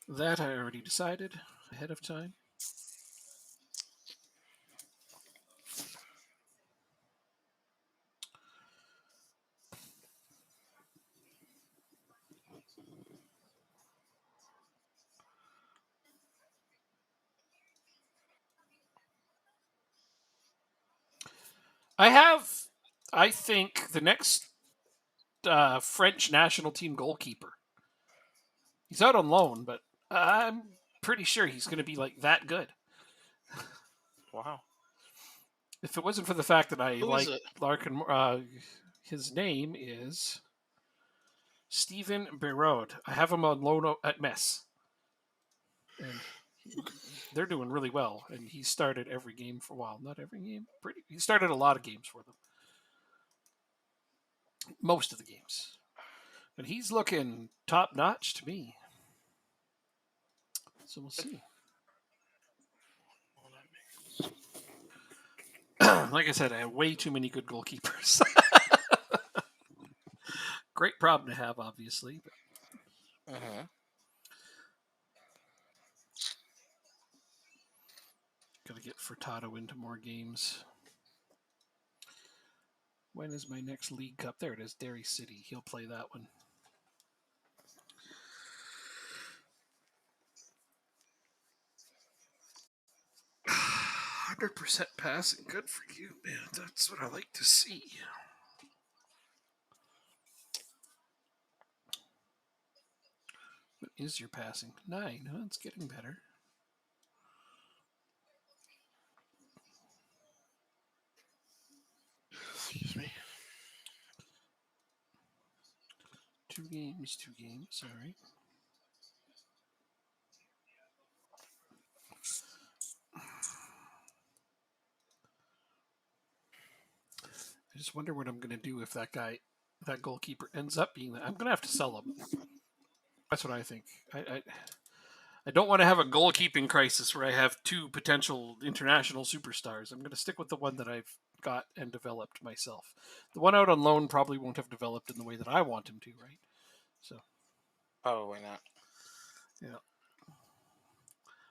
Speaker 2: That I already decided ahead of time. I think, the next French national team goalkeeper. He's out on loan, but I'm pretty sure he's going to be like that good.
Speaker 1: Wow.
Speaker 2: If it wasn't for the fact that I
Speaker 1: Who
Speaker 2: like
Speaker 1: is it?
Speaker 2: Larkin, his name is Steven Berode. I have him on loan at Metz. and they're doing really well. And he started every game for a while. Not every game, he started a lot of games for them. Most of the games. And he's looking top notch to me. So we'll see. Like I said, I have way too many good goalkeepers. Great problem to have, obviously. But gotta get Furtado into more games. When is my next League Cup? There it is, Derry City. He'll play that one. 100% passing. Good for you, man. That's what I like to see. What is your passing? 9. Huh? It's getting better.
Speaker 1: Excuse me.
Speaker 2: 2 games. All right. I just wonder what I'm going to do if that goalkeeper ends up being that. I'm going to have to sell him. That's what I think. I don't want to have a goalkeeping crisis where I have 2 potential international superstars. I'm going to stick with the one that I've got and developed myself. The one out on loan probably won't have developed in the way that I want him to, right? So
Speaker 1: Probably not.
Speaker 2: yeah.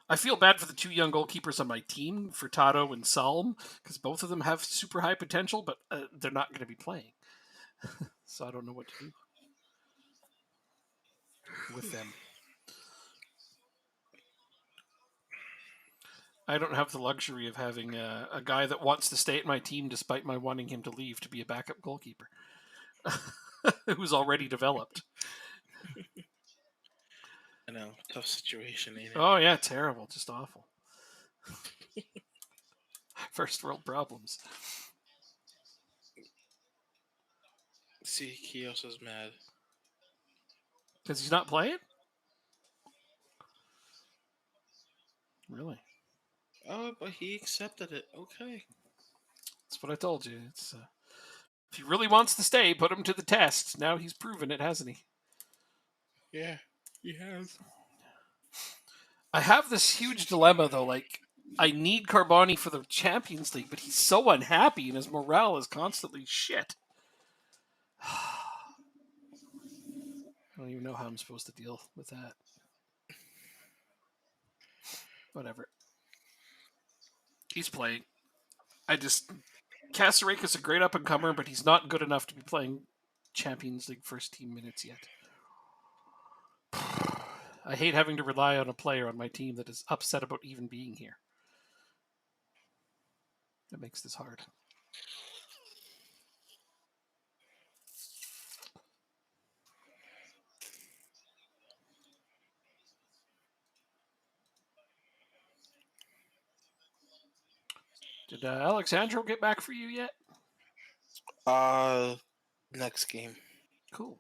Speaker 2: I feel bad for the 2 young goalkeepers on my team, Furtado and Salm, because both of them have super high potential, but they're not going to be playing. So I don't know what to do with them. I don't have the luxury of having a guy that wants to stay at my team despite my wanting him to leave to be a backup goalkeeper who's already developed.
Speaker 1: I know, tough situation, ain't it?
Speaker 2: Oh, yeah, terrible. Just awful. First world problems.
Speaker 1: See, Kiosa's mad.
Speaker 2: Because he's not playing? Really?
Speaker 1: Oh, but he accepted it. Okay.
Speaker 2: That's what I told you. It's if he really wants to stay, put him to the test. Now he's proven it, hasn't he?
Speaker 1: Yeah, he has.
Speaker 2: I have this huge dilemma, though. Like, I need Carboni for the Champions League, but he's so unhappy and his morale is constantly shit. I don't even know how I'm supposed to deal with that. Whatever. He's playing. Kasarek's a great up-and-comer, but he's not good enough to be playing Champions League first team minutes yet. I hate having to rely on a player on my team that is upset about even being here. That makes this hard. Did Alexandro get back for you yet?
Speaker 1: Next game.
Speaker 2: Cool.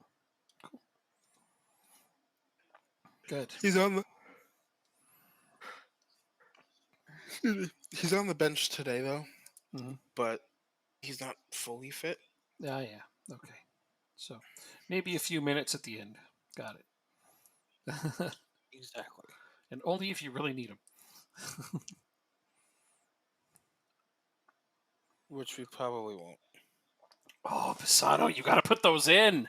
Speaker 2: Good.
Speaker 1: He's on the bench today though, but he's not fully fit.
Speaker 2: Yeah. Okay. So maybe a few minutes at the end. Got it.
Speaker 1: Exactly.
Speaker 2: And only if you really need him.
Speaker 1: Which we probably won't.
Speaker 2: Oh, Pisano, you got to put those in.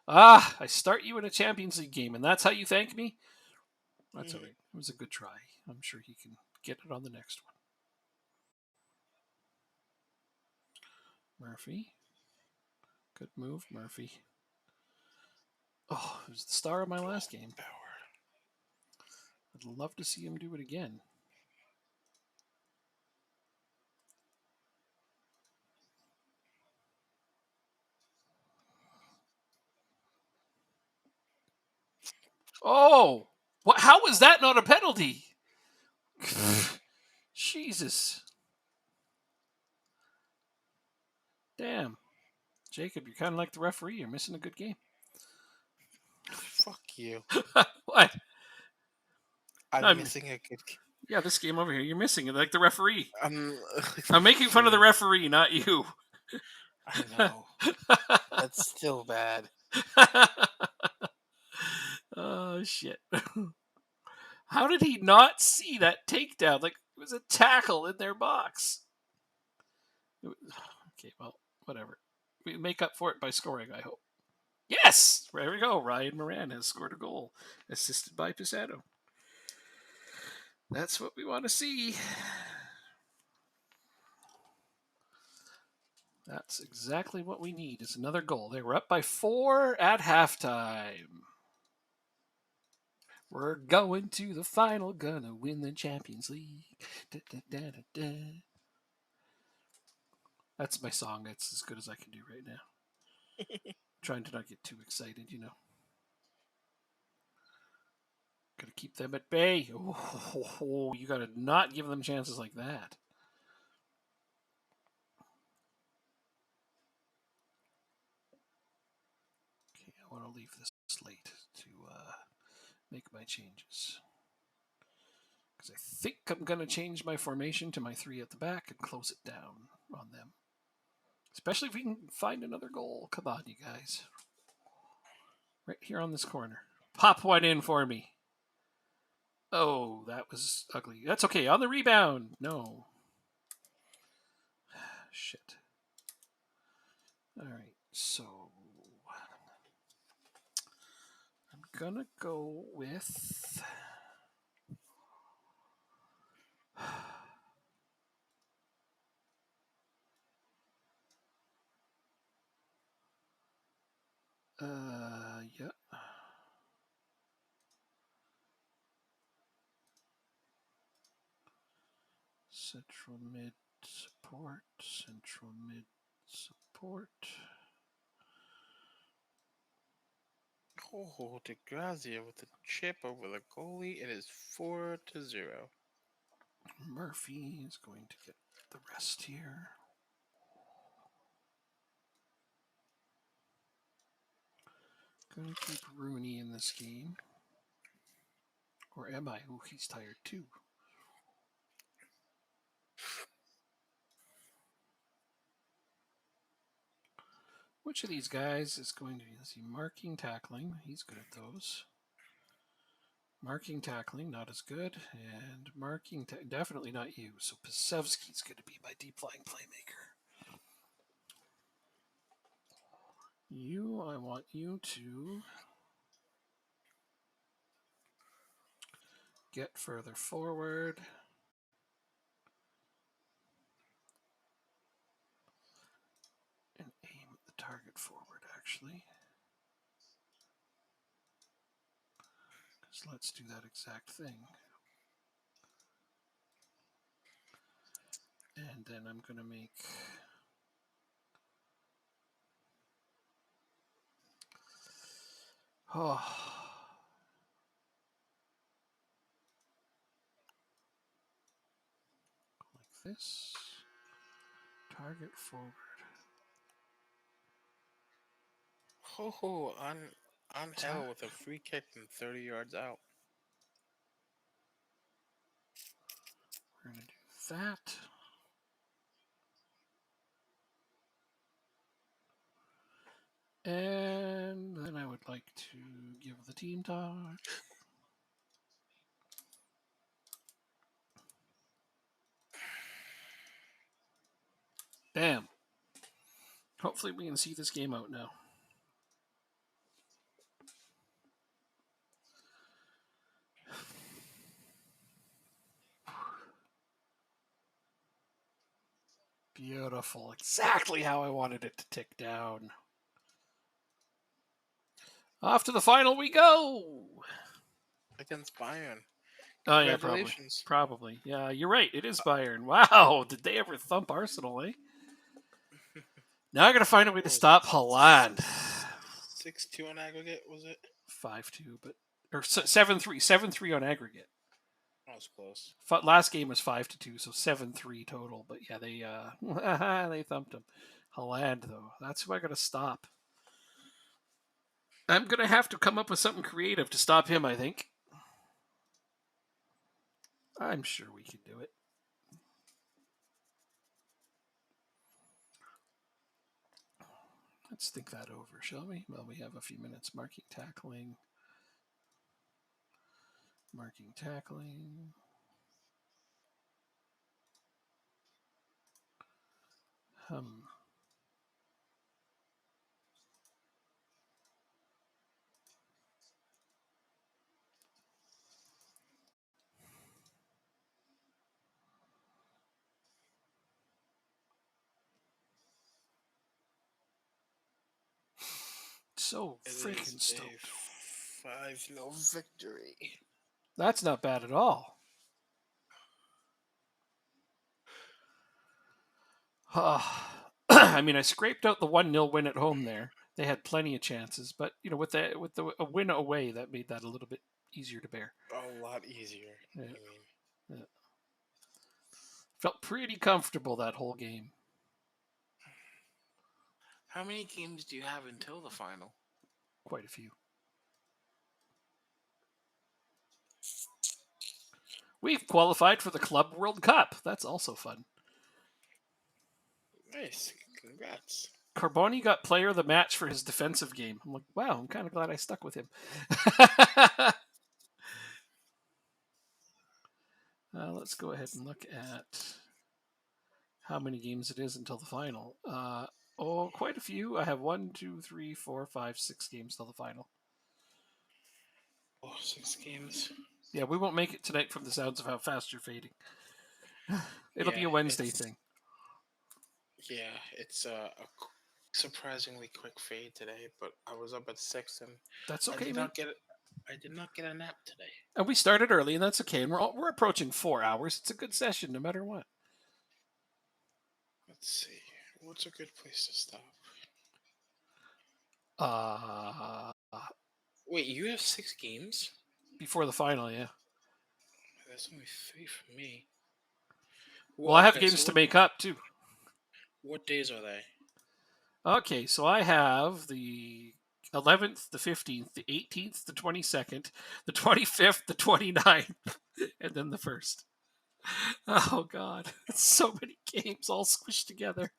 Speaker 2: I start you in a Champions League game, and that's how you thank me? That's all right. It was a good try. I'm sure he can get it on the next one. Murphy. Good move, Murphy. Oh, it was the star of my last game. I'd love to see him do it again. Oh! How was that not a penalty? Jesus. Damn. Jacob, you're kind of like the referee. You're missing a good game.
Speaker 1: Fuck you.
Speaker 2: What?
Speaker 1: I'm missing a good.
Speaker 2: Yeah, this game over here, you're missing it, like the referee.
Speaker 1: I'm
Speaker 2: making fun of the referee, not you.
Speaker 1: I know. That's still bad.
Speaker 2: Oh shit! How did he not see that takedown? Like it was a tackle in their box. Okay, well, whatever. We make up for it by scoring, I hope. Yes! There we go. Ryan Moran has scored a goal, assisted by Pisano. That's what we want to see. That's exactly what we need. Is another goal. They were up by 4 at halftime. We're going to the final, gonna win the Champions League. Da, da, da, da, da. That's my song. That's as good as I can do right now. Trying to not get too excited, you know. Gotta keep them at bay. Oh, you gotta not give them chances like that. Okay, I want to leave this late to make my changes. Because I think I'm going to change my formation to my 3 at the back and close it down on them. Especially if we can find another goal. Come on, you guys. Right here on this corner. Pop one in for me. Oh, that was ugly. That's okay. On the rebound. No. Shit. All right. So I'm going to go with... yeah. Central mid support. Central mid support.
Speaker 1: Oh, DeGrazia with a chip over the goalie. It is 4-0.
Speaker 2: Murphy is going to get the rest here. Going to keep Rooney in this game. Or am I? Oh, he's tired too. Which of these guys is going to be? Is he marking, tackling? He's good at those. Marking, tackling, not as good. And marking, definitely not you. So Pasevsky's going to be my deep flying playmaker. I want you to get further forward. And aim at the target forward, actually. Because let's do that exact thing. And then I'm going to make... Oh. Like this. Target forward.
Speaker 1: Oh, on hell with a free kick from 30 yards out.
Speaker 2: We're going to do that. And then I would like to give the team talk. Damn. Hopefully we can see this game out now. Beautiful. Exactly how I wanted it to tick down. Off to the final we go.
Speaker 1: Against Bayern.
Speaker 2: Oh, yeah, probably. Yeah, you're right. It is Bayern. Wow. Did they ever thump Arsenal, eh? Now I got to find a way to stop Haaland.
Speaker 1: 6-2 on aggregate, was it?
Speaker 2: 5-2, but... Or 7-3. 7-3 on aggregate.
Speaker 1: That was close.
Speaker 2: Last game was 5-2, so 7-3 total. But yeah, they thumped him. Haaland, though, that's who I got to stop. I'm gonna have to come up with something creative to stop him, I think. I'm sure we can do it. Let's think that over, shall we? Well, we have a few minutes. Marking, tackling. Marking, tackling. So freaking stoked.
Speaker 1: 5-0 victory.
Speaker 2: That's not bad at all. I mean, I scraped out the 1-0 win at home there. They had plenty of chances, but with a win away, that made that a little bit easier to bear.
Speaker 1: A lot easier.
Speaker 2: Yeah.
Speaker 1: I mean,
Speaker 2: yeah. Felt pretty comfortable that whole game.
Speaker 1: How many games do you have until the final?
Speaker 2: Quite a few. We've qualified for the Club World Cup. That's also fun.
Speaker 1: Nice. Congrats.
Speaker 2: Carboni got player of the match for his defensive game. I'm like, wow, I'm kind of glad I stuck with him. Let's go ahead and look at how many games it is until the final. Quite a few. I have 1, 2, 3, 4, 5, 6 games till the final.
Speaker 1: 6 games.
Speaker 2: Yeah, we won't make it tonight from the sounds of how fast you're fading. It'll be a Wednesday thing.
Speaker 1: Yeah, it's a surprisingly quick fade today, but I was up at 6 and
Speaker 2: that's okay.
Speaker 1: I did not get a nap today.
Speaker 2: And we started early, and that's okay. And we're approaching 4 hours. It's a good session, no matter what.
Speaker 1: Let's see. What's a good place to stop? Wait, you have 6 games?
Speaker 2: Before the final, yeah.
Speaker 1: That's only 3 for me.
Speaker 2: Well, I have games to make up, too.
Speaker 1: What days are they?
Speaker 2: Okay, so I have the 11th, the 15th, the 18th, the 22nd, the 25th, the 29th, and then the 1st. Oh, God. It's so many games all squished together.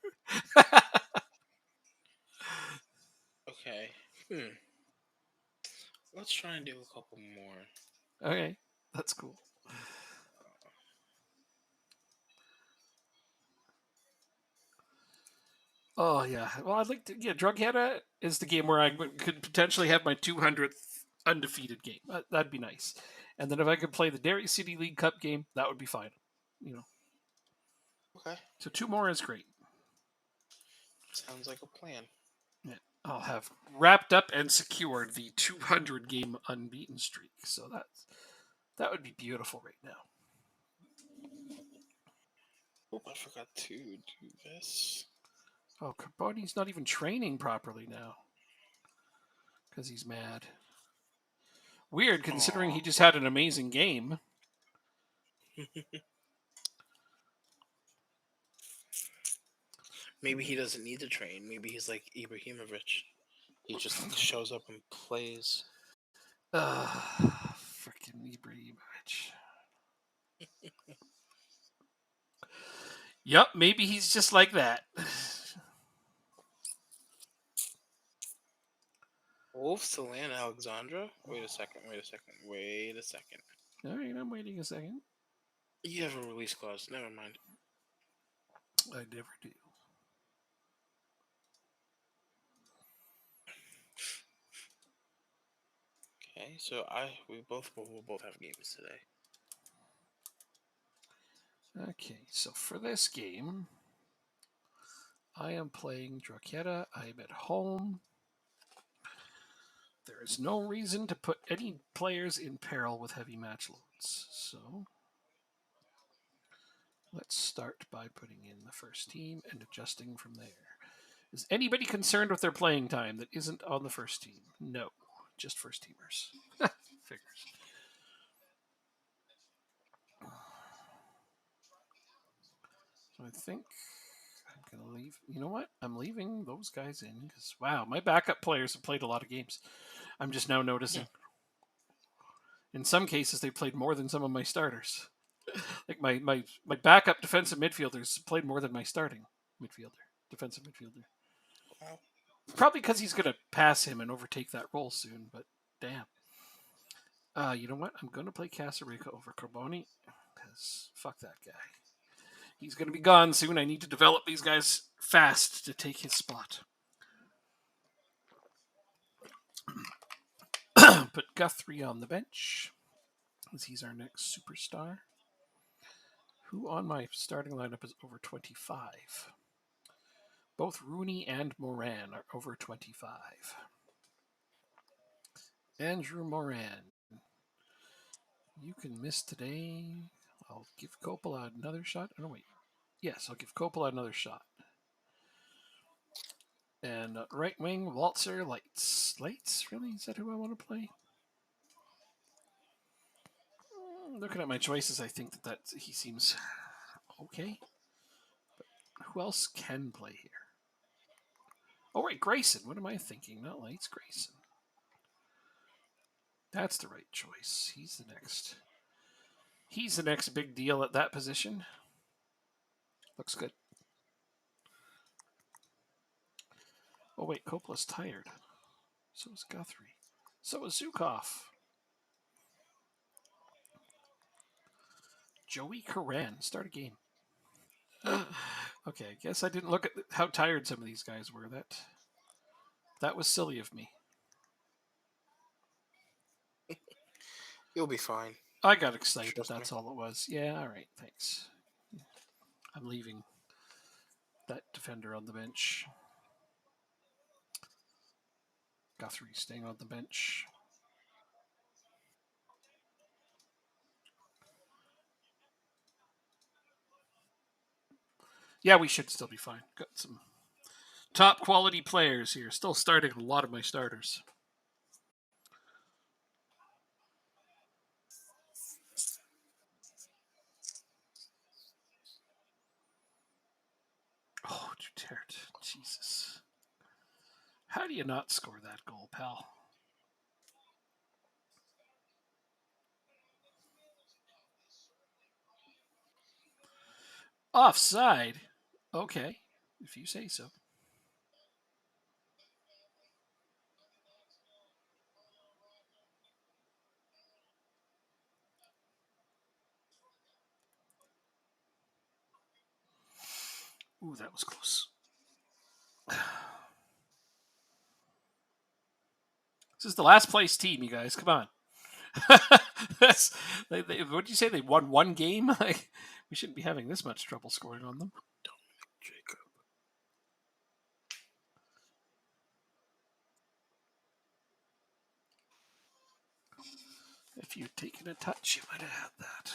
Speaker 1: Okay. Let's try and do a couple more.
Speaker 2: Okay, that's cool. Oh, yeah. Well, I'd like to... Yeah, Drughetta is the game where I could potentially have my 200th undefeated game. That'd be nice. And then if I could play the Derry City League Cup game, that would be fine.
Speaker 1: Okay.
Speaker 2: So 2 more is great.
Speaker 1: Sounds like a plan.
Speaker 2: Yeah. I'll have wrapped up and secured the 200 game unbeaten streak. So that would be beautiful right now.
Speaker 1: Oh, I forgot to do this.
Speaker 2: Oh, Carboni's not even training properly now. Because he's mad. Weird, considering he just had an amazing game.
Speaker 1: Maybe he doesn't need to train. Maybe he's like Ibrahimovic. He just shows up and plays.
Speaker 2: Freaking Ibrahimovic. Yep, maybe he's just like that.
Speaker 1: Wolves to land Alexandra? Wait a second.
Speaker 2: All right, I'm waiting a second.
Speaker 1: You have a release clause. Never mind.
Speaker 2: I never do.
Speaker 1: Okay, so we'll both have games today.
Speaker 2: Okay, so for this game, I am playing Drughetta. I'm at home. There is no reason to put any players in peril with heavy match loads. So let's start by putting in the first team and adjusting from there. Is anybody concerned with their playing time that isn't on the first team? No, just first teamers. Figures. So I think I'm going to leave. You know what? I'm leaving those guys in because, wow, my backup players have played a lot of games. I'm just now noticing. In some cases, they played more than some of my starters. Like my backup defensive midfielders played more than my starting defensive midfielder.
Speaker 1: Wow.
Speaker 2: Probably because he's going to pass him and overtake that role soon. But damn. You know what? I'm going to play Casarica over Carboni because fuck that guy. He's going to be gone soon. I need to develop these guys fast to take his spot. Put Guthrie on the bench, as he's our next superstar. Who on my starting lineup is over 25? Both Rooney and Moran are over 25. Andrew Moran, you can miss today. I'll give Coppola another shot. Oh, no, wait. Yes, I'll give Coppola another shot. And right wing, Waltzer, Lights. Lights? Really? Is that who I want to play? Looking at my choices, I think that he seems okay. But who else can play here? Oh, right, Grayson. What am I thinking? Not Lights, Grayson. That's the right choice. He's the next. He's the next big deal at that position. Looks good. Oh, wait, Coppola's tired. So is Guthrie. So is Zukov. Joey Coran. Start a game. Okay, I guess I didn't look at how tired some of these guys were. That was silly of me.
Speaker 1: You'll be fine.
Speaker 2: I got excited,
Speaker 1: Trust
Speaker 2: but that's
Speaker 1: me.
Speaker 2: all it was. Yeah, all right, thanks. I'm leaving that defender on the bench. Guthrie staying on the bench. Yeah, we should still be fine. Got some top quality players here. Still starting a lot of my starters. Oh, Duterte. Jesus. How do you not score that goal, pal? Offside? Okay, if you say so. Ooh, that was close. This is the last place team, you guys. Come on. What did you say? They won one game? Like, we shouldn't be having this much trouble scoring on them.
Speaker 1: Jacob.
Speaker 2: If you'd taken a touch, you might have had that.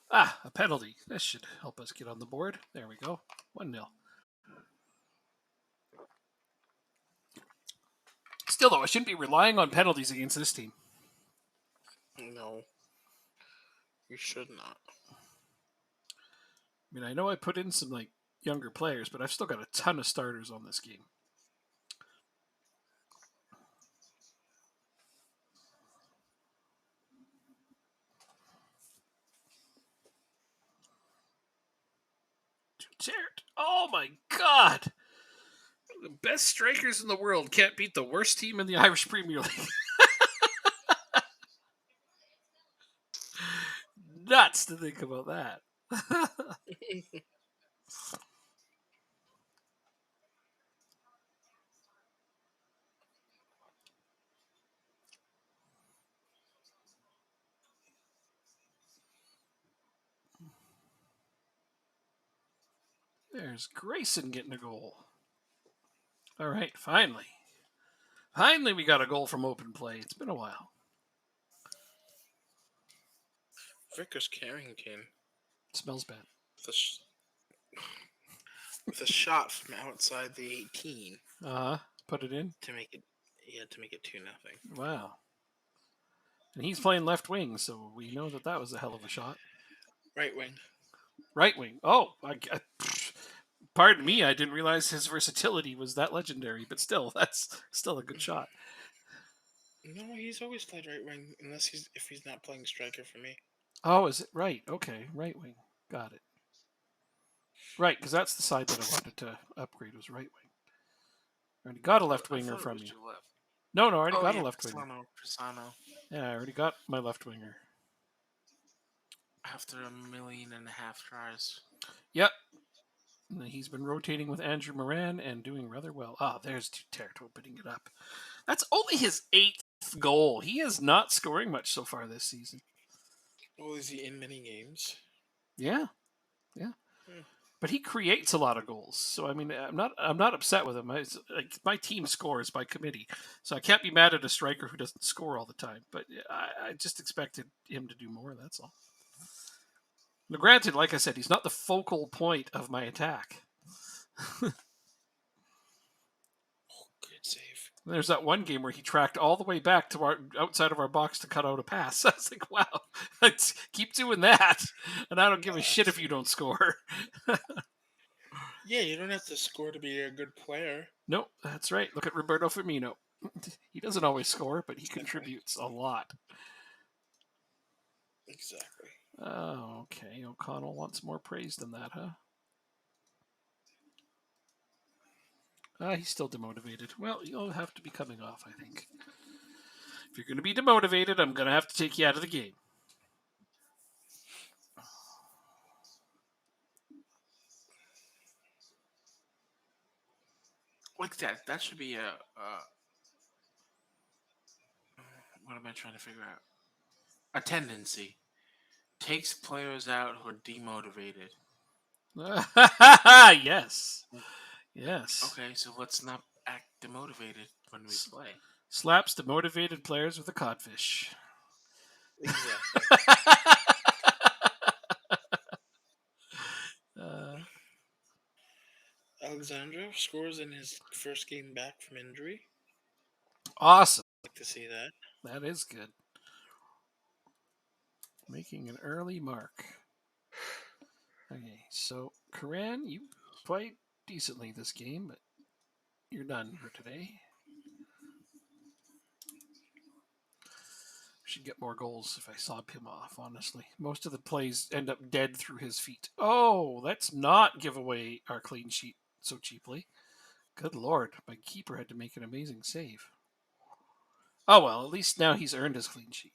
Speaker 2: Ah, a penalty. This should help us get on the board. There we go. 1-0. Still, though, I shouldn't be relying on penalties against this team.
Speaker 1: No. You should not.
Speaker 2: I mean, I know I put in some like younger players, but I've still got a ton of starters on this game. Duterte. Oh my god! The best strikers in the world can't beat the worst team in the Irish Premier League. Nuts to think about that. There's Grayson getting a goal. All right, finally. Finally, we got a goal from open play. It's been a while.
Speaker 1: Vickers Carrington.
Speaker 2: It smells bad.
Speaker 1: with a shot from outside the 18
Speaker 2: Put it in.
Speaker 1: to make it, to make it 2-0.
Speaker 2: Wow. And he's playing left wing, so we know that was a hell of a shot.
Speaker 1: Right wing.
Speaker 2: Right wing. Oh, pardon me, I didn't realize his versatility was that legendary, but still, that's still a good shot.
Speaker 1: No, he's always played right wing, unless if he's not playing striker for me.
Speaker 2: Oh, is it right? Okay, right wing. Got it. Right, because that's the side that I wanted to upgrade was right wing. I already got a left winger from you.
Speaker 1: Left.
Speaker 2: No, I already got a left winger.
Speaker 1: Pisano.
Speaker 2: Yeah, I already got my left winger.
Speaker 1: After 1.5 million tries.
Speaker 2: Yep. And he's been rotating with Andrew Moran and doing rather well. There's Duterte opening it up. That's only his 8th goal. He is not scoring much so far this season.
Speaker 1: Well, is he in many games?
Speaker 2: Yeah. But he creates a lot of goals. So I mean, I'm not upset with him. My team scores by committee, so I can't be mad at a striker who doesn't score all the time. But I just expected him to do more. That's all. Now, granted, like I said, he's not the focal point of my attack.
Speaker 1: Good save.
Speaker 2: There's that one game where he tracked all the way back to our outside of our box to cut out a pass. I was like, wow, keep doing that, and I don't give a shit if you don't score.
Speaker 1: Yeah, you don't have to score to be a good player.
Speaker 2: Nope, that's right. Look at Roberto Firmino. He doesn't always score, but he contributes a lot.
Speaker 1: Exactly.
Speaker 2: Oh, okay. O'Connell wants more praise than that, huh? He's still demotivated. Well, you'll have to be coming off, I think. If you're going to be demotivated, I'm going to have to take you out of the game.
Speaker 1: Like that. That should be a what am I trying to figure out? A tendency. Takes players out who are demotivated.
Speaker 2: Yes. Yes.
Speaker 1: Okay, so let's not act demotivated when we play.
Speaker 2: Slaps demotivated players with a codfish.
Speaker 1: Exactly. Alexandra scores in his first game back from injury.
Speaker 2: Awesome.
Speaker 1: I'd like to see that.
Speaker 2: That is good. Making an early mark. Okay, so Karan, you played decently this game, but you're done for today. Should get more goals if I sob him off, honestly. Most of the plays end up dead through his feet. Oh, let's not give away our clean sheet so cheaply. Good lord, my keeper had to make an amazing save. Oh well, at least now he's earned his clean sheet.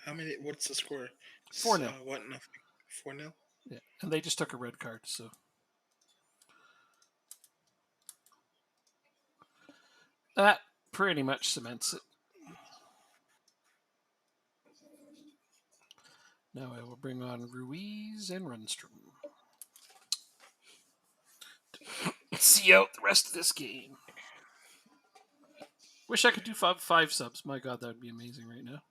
Speaker 1: How many? What's the score?
Speaker 2: 4-0.
Speaker 1: What? Nothing. 4-0.
Speaker 2: Yeah, and they just took a red card, so. That pretty much cements it. Now I will bring on Ruiz and Rundstrom. See out the rest of this game. Wish I could do five subs. My God, that would be amazing right now.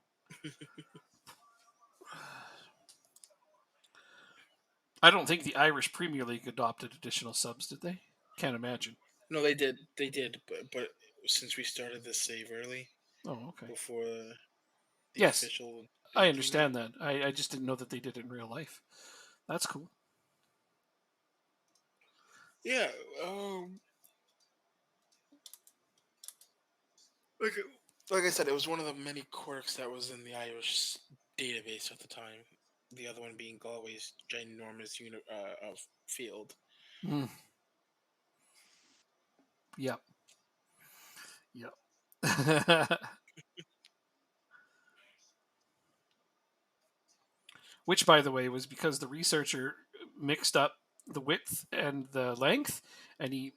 Speaker 2: I don't think the Irish Premier League adopted additional subs, did they? Can't imagine.
Speaker 1: No, they did. They did, but since we started this save early.
Speaker 2: Oh, okay.
Speaker 1: Before the
Speaker 2: yes,
Speaker 1: official.
Speaker 2: I understand that. I just didn't know that they did it in real life. That's cool.
Speaker 1: Yeah. Like I said, it was one of the many quirks that was in the Irish database at the time. The other one being Galway's ginormous field.
Speaker 2: Mm. Yep. Which, by the way, was because the researcher mixed up the width and the length, and he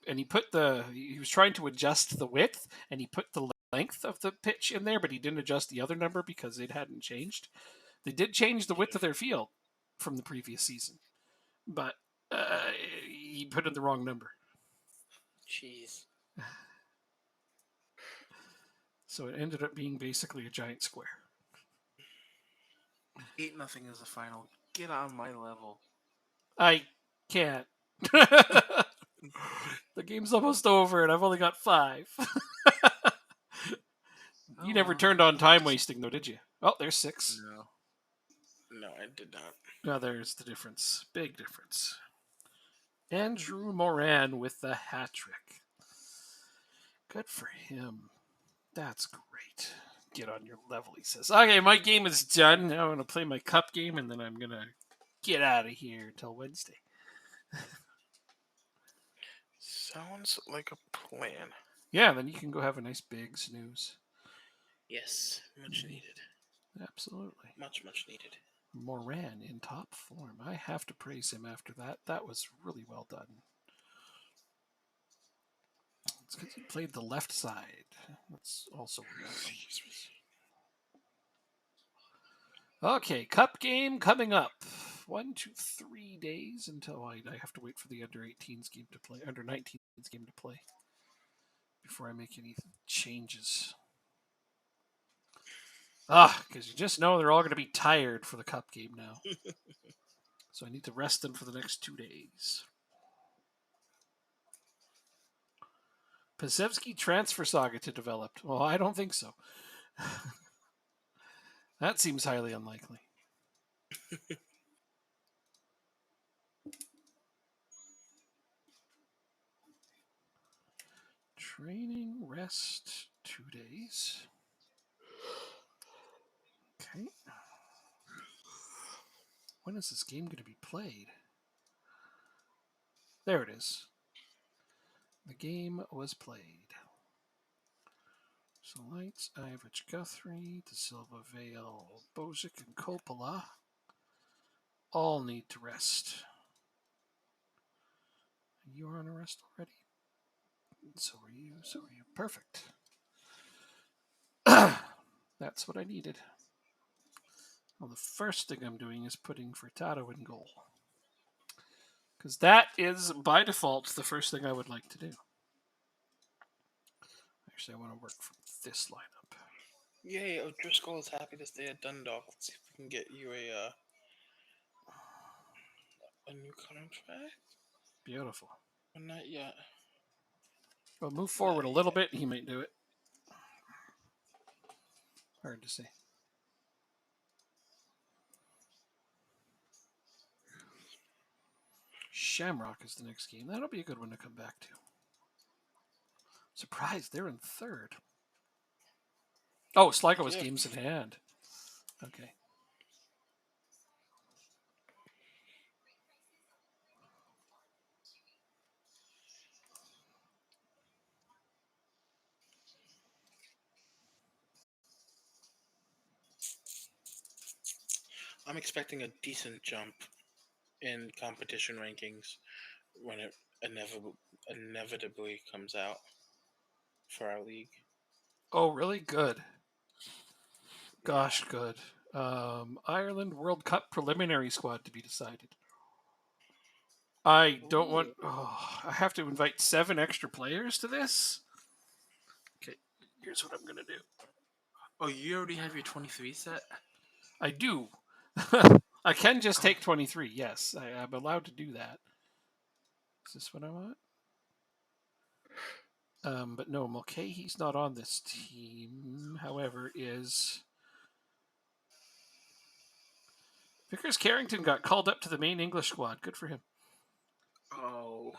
Speaker 2: was trying to adjust the width, and he put the length of the pitch in there, but he didn't adjust the other number because it hadn't changed. They did change the width of their field from the previous season, but he put in the wrong number.
Speaker 1: Jeez.
Speaker 2: So it ended up being basically a giant square.
Speaker 1: 8-0 is the final. Get on my level.
Speaker 2: I can't. The game's almost over, and I've only got 5. You never turned on time wasting, though, did you? Oh, there's 6.
Speaker 1: No. No, I did not.
Speaker 2: Now there's the difference. Big difference. Andrew Moran with the hat trick. Good for him. That's great. Get on your level, he says. Okay, my game is done. Now I'm going to play my cup game, and then I'm going to get out of here until Wednesday.
Speaker 1: Sounds like a plan.
Speaker 2: Yeah, then you can go have a nice big snooze.
Speaker 1: Yes, much needed.
Speaker 2: Absolutely.
Speaker 1: Much needed.
Speaker 2: Moran in top form. I have to praise him after that. That was really well done. It's because he played the left side. That's also okay. Cup game coming up. 1, 2, 3 days until I have to wait for the under 18s game to play, under 19s game to play before I make any changes. Because you just know they're all going to be tired for the cup game now. So I need to rest them for the next 2 days. Pasevsky transfer saga to develop. Well, I don't think so. That seems highly unlikely. Training, rest, 2 days. Okay. When is this game going to be played? There it is. The game was played. So Lights, Ivich, Guthrie, De Silva, Vale, Bozic, and Coppola all need to rest. You are on a rest already? So are you. Perfect. That's what I needed. Well, the first thing I'm doing is putting Furtado in goal. Because that is, by default, the first thing I would like to do. Actually, I want to work from this lineup.
Speaker 1: Yay, O'Driscoll is happy to stay at Dundalk. Let's see if we can get you a new contract.
Speaker 2: Beautiful.
Speaker 1: But not yet.
Speaker 2: Well, move forward a little bit, he might do it. Hard to say. Shamrock is the next game. That'll be a good one to come back to. Surprised they're in third. Oh, Sligo has games in hand. Okay.
Speaker 1: I'm expecting a decent jump in competition rankings when it inevitably comes out for our league.
Speaker 2: Oh, really? Good. Gosh, good. Ireland World Cup preliminary squad to be decided. I don't want... Oh, I have to invite 7 extra players to this? Okay, here's what I'm going to do.
Speaker 1: Oh, you already have your 23 set?
Speaker 2: I do. I can just take 23, yes. I'm allowed to do that. Is this what I want? But no, Mulcahy's not on this team. However, is... Vickers Carrington got called up to the main English squad. Good for him.
Speaker 1: Oh.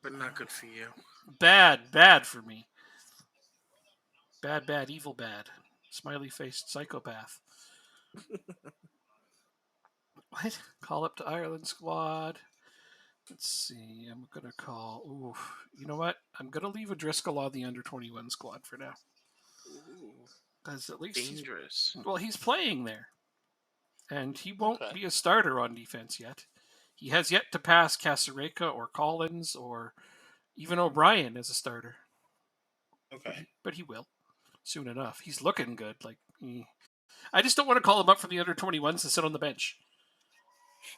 Speaker 1: But not good for you.
Speaker 2: Bad for me. Bad, evil bad. Smiley-faced psychopath. What? Call up to Ireland squad. Let's see. I'm going to call... Ooh, you know what? I'm going to leave O'Driscoll on the under-21 squad for now. Because at least...
Speaker 1: Dangerous.
Speaker 2: He's playing there. And he won't be a starter on defense yet. He has yet to pass Casareka or Collins or even O'Brien as a starter.
Speaker 1: Okay.
Speaker 2: But he will soon enough. He's looking good. I just don't want to call him up for the under-21s to sit on the bench.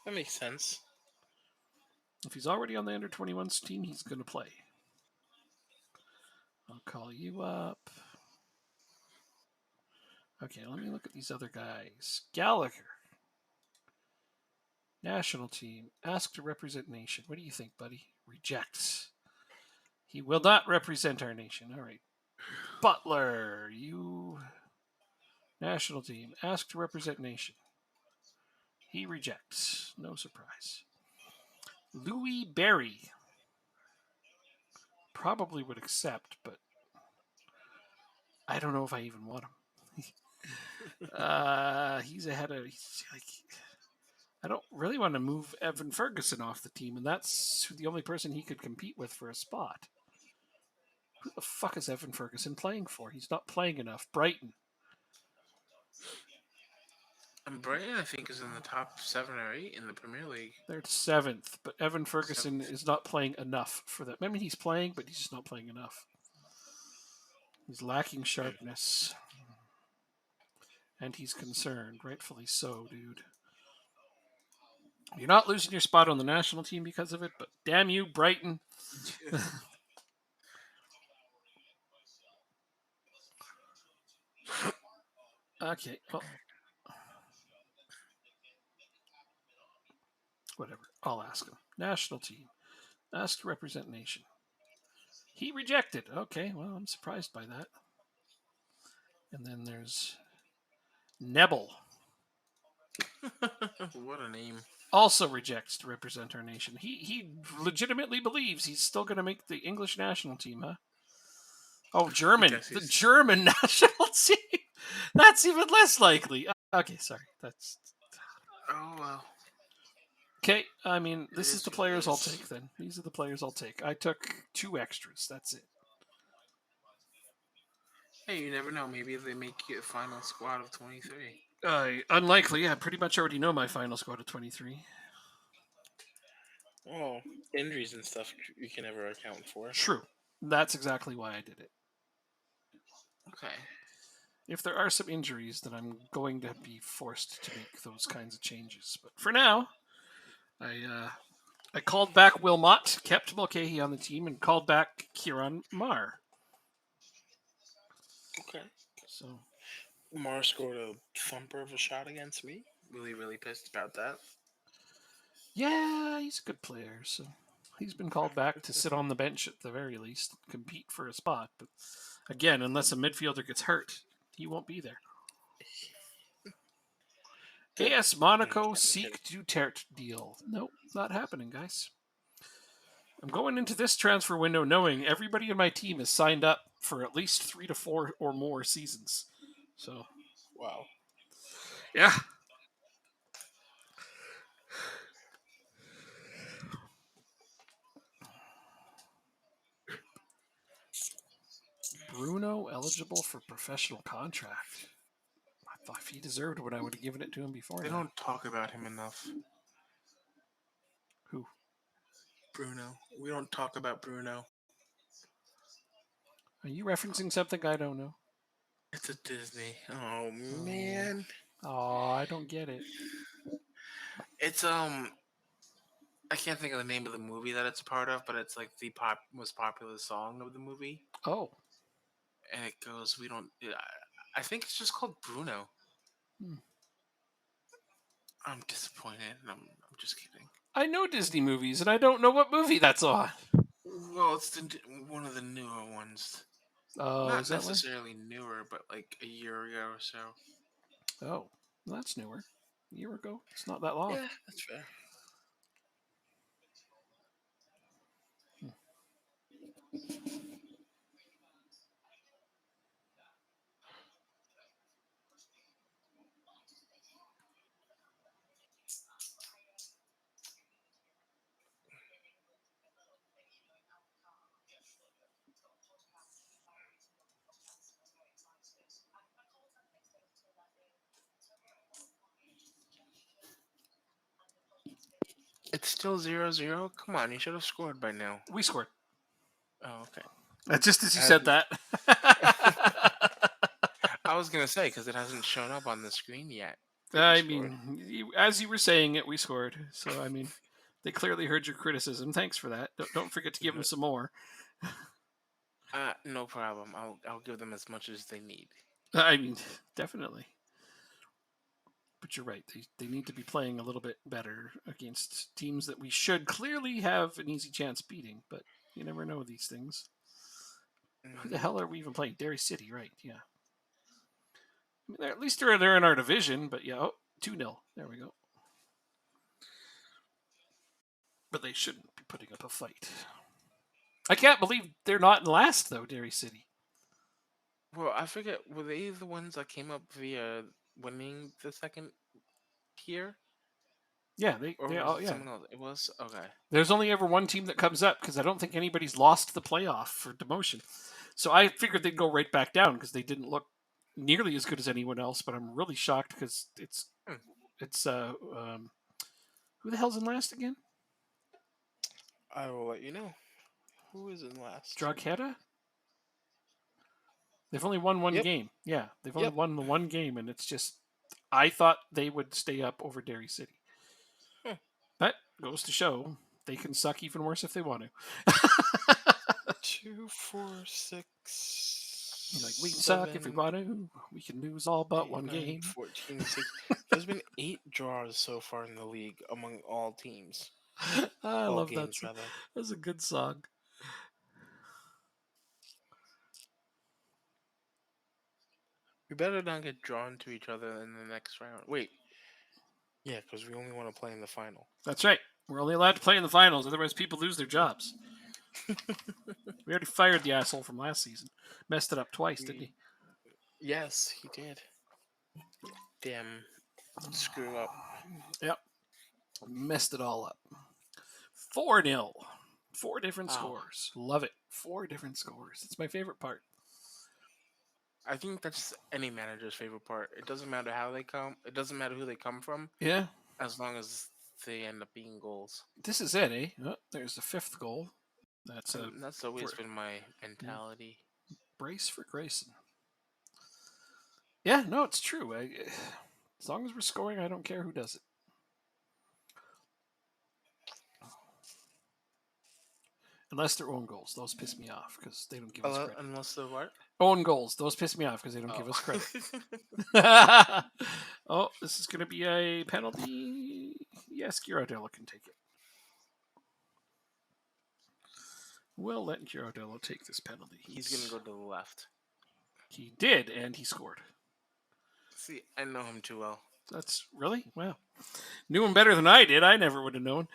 Speaker 1: That makes sense.
Speaker 2: If he's already on the under-21s team, he's going to play. I'll call you up. Okay, let me look at these other guys. Gallagher. National team. Asked to represent nation. What do you think, buddy? Rejects. He will not represent our nation. All right. Butler. You. National team. Asked to represent nation. He rejects. No surprise. Louis Berry. Probably would accept, but I don't know if I even want him. He's ahead of. I don't really want to move Evan Ferguson off the team, and that's the only person he could compete with for a spot. Who the fuck is Evan Ferguson playing for? He's not playing enough. Brighton.
Speaker 1: And Brighton, I think, is in the top 7 or 8 in the Premier League.
Speaker 2: They're 7th, but Evan Ferguson is not playing enough for that. I mean, he's playing, but he's just not playing enough. He's lacking sharpness. And he's concerned, rightfully so, dude. You're not losing your spot on the national team because of it, but damn you, Brighton. Okay, well, whatever. I'll ask him. National team. Ask to represent nation. He rejected. Okay, well, I'm surprised by that. And then there's Nebel.
Speaker 1: What a name.
Speaker 2: Also rejects to represent our nation. He legitimately believes he's still going to make the English national team, huh? Oh, German. The German national team. That's even less likely. Okay, sorry. That's.
Speaker 1: Oh, well.
Speaker 2: Okay, I mean, this is the players I'll take then. These are the players I'll take. I took 2 extras. That's it.
Speaker 1: Hey, you never know. Maybe they make you a final squad of 23.
Speaker 2: Unlikely. I pretty much already know my final squad of 23.
Speaker 1: Well, injuries and stuff you can never account for.
Speaker 2: True. That's exactly why I did it.
Speaker 1: Okay.
Speaker 2: If there are some injuries, then I'm going to be forced to make those kinds of changes. But for now, I called back Wilmot, kept Mulcahy on the team, and called back Kieran Marr.
Speaker 1: Okay.
Speaker 2: So
Speaker 1: Marr scored a thumper of a shot against me. Really pissed about that.
Speaker 2: Yeah, he's a good player. So he's been called back to sit on the bench at the very least, compete for a spot. But again, unless a midfielder gets hurt, he won't be there. AS Monaco seek Duterte deal. Nope, not happening, guys. I'm going into this transfer window knowing everybody in my team is signed up for at least 3 to 4 or more seasons. So,
Speaker 1: wow.
Speaker 2: Yeah. Bruno eligible for professional contract. I thought if he deserved what I would have given it to him before.
Speaker 1: They don't talk about him enough.
Speaker 2: Who?
Speaker 1: Bruno. We don't talk about Bruno.
Speaker 2: Are you referencing something I don't know?
Speaker 1: It's a Disney. Oh man.
Speaker 2: Oh, I don't get it.
Speaker 1: It's I can't think of the name of the movie that it's a part of, but it's like the most popular song of the movie.
Speaker 2: Oh.
Speaker 1: And it goes, we don't. I think it's just called Bruno. I'm disappointed. I'm just kidding.
Speaker 2: I know Disney movies, and I don't know what movie that's on.
Speaker 1: Well, it's one of the newer ones.
Speaker 2: Oh,
Speaker 1: not
Speaker 2: is that
Speaker 1: necessarily newer, but like a year ago or so.
Speaker 2: Oh, well, that's newer. A year ago. It's not that long.
Speaker 1: Yeah, that's fair. It's still 0-0? Come on, you should have scored by now.
Speaker 2: We scored.
Speaker 1: Oh, okay.
Speaker 2: Just as you said that.
Speaker 1: I was going to say, because it hasn't shown up on the screen yet.
Speaker 2: I mean, as you were saying it, we scored. So, I mean, they clearly heard your criticism. Thanks for that. Don't forget to give them some more.
Speaker 1: No problem. I'll give them as much as they need.
Speaker 2: I mean, definitely. But you're right. They need to be playing a little bit better against teams that we should clearly have an easy chance beating. But you never know these things. Who the
Speaker 1: Mm-hmm.
Speaker 2: hell are we even playing? Derry City, right? Yeah. I mean, at least they're in our division. But yeah, 2-0. There we go. But they shouldn't be putting up a fight. I can't believe they're not in last though, Derry City.
Speaker 1: Well, I forget, were they the ones that came up via winning the second tier?
Speaker 2: Yeah, they
Speaker 1: Or
Speaker 2: they
Speaker 1: was
Speaker 2: all
Speaker 1: it
Speaker 2: yeah.
Speaker 1: someone else? It was? Okay.
Speaker 2: There's only ever one team that comes up because I don't think anybody's lost the playoff for demotion. So I figured they'd go right back down because they didn't look nearly as good as anyone else. But I'm really shocked because
Speaker 1: Hmm.
Speaker 2: it's who the hell's in last again?
Speaker 1: I will let you know. Who is in last?
Speaker 2: Drogheda. They've only won one
Speaker 1: Yep.
Speaker 2: game. Yeah, they've only
Speaker 1: Yep.
Speaker 2: won the one game, and it's just I thought they would stay up over Derry City.
Speaker 1: Hmm.
Speaker 2: That goes to show they can suck even worse if they want to.
Speaker 1: 2, 4, 6,
Speaker 2: Like we can suck if we
Speaker 1: 7,
Speaker 2: want to. We can lose all but
Speaker 1: 8,
Speaker 2: one
Speaker 1: 9,
Speaker 2: game.
Speaker 1: 14, 6. There's been 8 draws so far in the league among all teams.
Speaker 2: I
Speaker 1: All
Speaker 2: love that.
Speaker 1: games, rather.
Speaker 2: That's a good song.
Speaker 1: We better not get drawn to each other in the next round. Wait. Yeah, because we only want to play in the final.
Speaker 2: That's right. We're only allowed to play in the finals, otherwise people lose their jobs. We already fired the asshole from last season. Messed it up twice, didn't he?
Speaker 1: Yes, he did. Damn. Screw up.
Speaker 2: Yep. Messed it all up. 4-0. 4 different
Speaker 1: Wow.
Speaker 2: scores. Love it. 4 different scores. It's my favorite part.
Speaker 1: I think that's any manager's favorite part. It doesn't matter how they come. It doesn't matter who they come from,
Speaker 2: Yeah.
Speaker 1: as long as they end up being goals.
Speaker 2: This is it, eh? Oh, there's the 5th goal. That's a
Speaker 1: And that's always been my mentality.
Speaker 2: brace for Grayson. Yeah, no, it's true. As long as we're scoring, I don't care who does it. Unless they're own goals. Those piss me off because they don't give us credit.
Speaker 1: Unless they're what?
Speaker 2: Own goals. Those piss me off because they don't give us
Speaker 1: Oh.
Speaker 2: credit. Oh, this is going to be a penalty. Yes, Girodello can take it. We'll let Girodello take this penalty.
Speaker 1: He's going to go to the left.
Speaker 2: He did, and he scored.
Speaker 1: See, I know him too well.
Speaker 2: That's really? Wow. Knew him better than I did. I never would have known.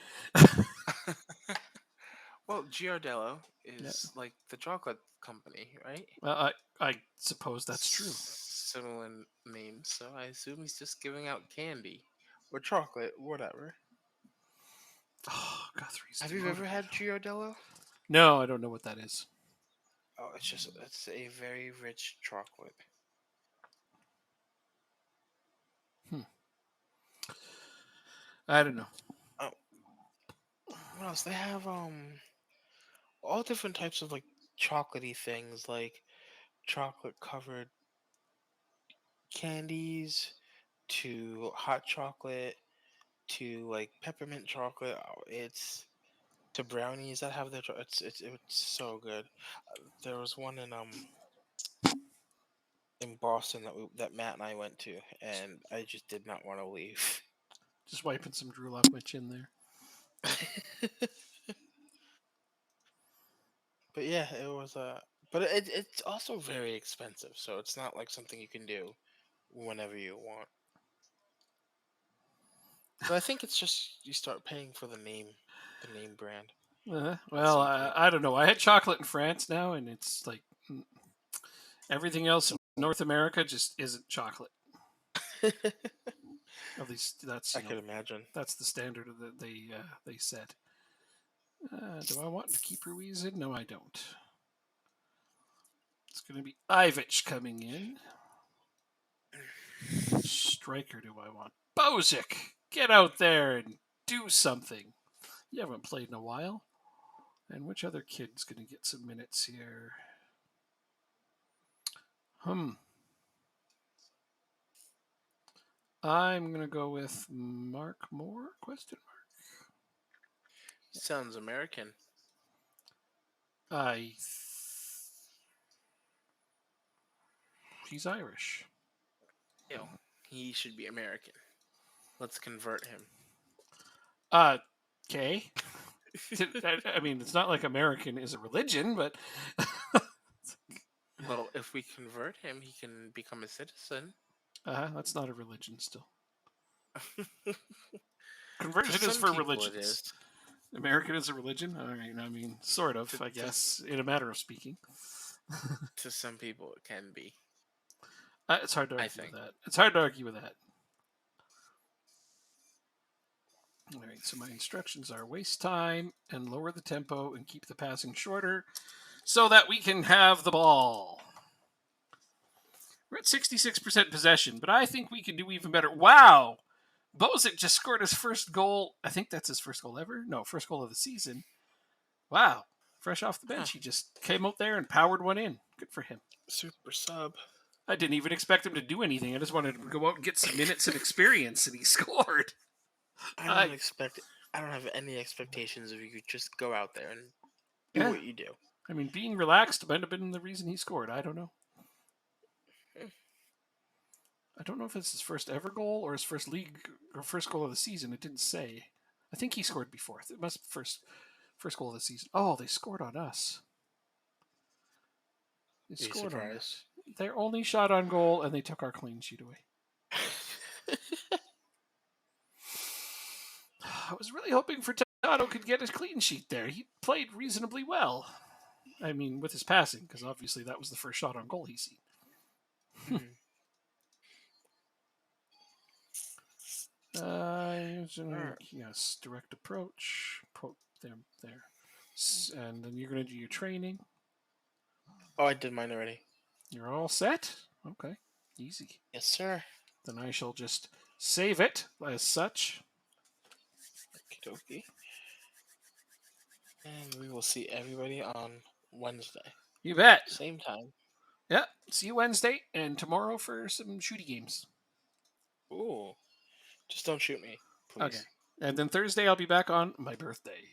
Speaker 1: Well, Giardello is like the chocolate company, right?
Speaker 2: I suppose that's true.
Speaker 1: Similar names, so I assume he's just giving out candy or chocolate, whatever.
Speaker 2: Oh, Guthrie's.
Speaker 1: Have you ever had Giardello?
Speaker 2: No, I don't know what that is.
Speaker 1: Oh, it's a very rich chocolate.
Speaker 2: I don't know.
Speaker 1: Oh, what else? They have all different types of like chocolatey things, like chocolate covered candies to hot chocolate to like peppermint chocolate. Oh, it's to brownies that have their. It's so good. There was one in Boston that Matt and I went to, and I just did not want to leave.
Speaker 2: Just wiping some drool off my chin there.
Speaker 1: But yeah, it was but it's also very expensive, so it's not like something you can do whenever you want. But I think it's just you start paying for the name brand.
Speaker 2: Well, I don't know. I had chocolate in France now, and it's like everything else in North America just isn't chocolate. At least that's
Speaker 1: I could imagine.
Speaker 2: That's the standard that they set. Do I want to keep Ruiz in? No, I don't. It's going to be Ivic coming in. Striker do I want? Bozic! Get out there and do something. You haven't played in a while. And which other kid's going to get some minutes here? I'm going to go with Mark Moore? Question mark.
Speaker 1: Sounds American.
Speaker 2: He's Irish.
Speaker 1: No, he should be American. Let's convert him.
Speaker 2: Okay. I mean, it's not like American is a religion, but
Speaker 1: Well, if we convert him, he can become a citizen.
Speaker 2: that's not a religion still.
Speaker 1: To
Speaker 2: Conversion is
Speaker 1: some
Speaker 2: for
Speaker 1: people
Speaker 2: religions.
Speaker 1: it is.
Speaker 2: American is a religion? All right, I mean, sort of, I guess, in a matter of speaking.
Speaker 1: To some people, it can be.
Speaker 2: It's hard to
Speaker 1: I
Speaker 2: argue with
Speaker 1: think.
Speaker 2: that. It's hard to argue with that. All right, so my instructions are waste time and lower the tempo and keep the passing shorter so that we can have the ball. We're at 66% possession, but I think we can do even better. Wow! Bozic just scored his first goal. I think that's his first goal ever. No, first goal of the season. Wow. Fresh off the bench. He just came out there and powered one in. Good for him.
Speaker 1: Super sub.
Speaker 2: I didn't even expect him to do anything. I just wanted him to go out and get some minutes and experience, and he scored.
Speaker 1: I don't have any expectations if you could just go out there and do what you do.
Speaker 2: I mean, being relaxed might have been the reason he scored. I don't know. I don't know if it's his first ever goal or his first league or first goal of the season. It didn't say. I think he scored before. It must be first goal of the season. Oh, they scored on us. They scored on us. Their only shot on goal, and they took our clean sheet away. I was really hoping Furtado could get his clean sheet there. He played reasonably well. I mean, with his passing, because obviously that was the first shot on goal he's seen. Yes, direct approach. There. And then you're going to do your training.
Speaker 1: Oh, I did mine already.
Speaker 2: You're all set? Okay, easy.
Speaker 1: Yes, sir.
Speaker 2: Then I shall just save it as such.
Speaker 1: Okie dokie. And we will see everybody on Wednesday.
Speaker 2: You bet.
Speaker 1: Same time.
Speaker 2: Yeah, see you Wednesday and tomorrow for some shooty games.
Speaker 1: Ooh. Just don't shoot me, please.
Speaker 2: Okay. And then Thursday I'll be back on my birthday.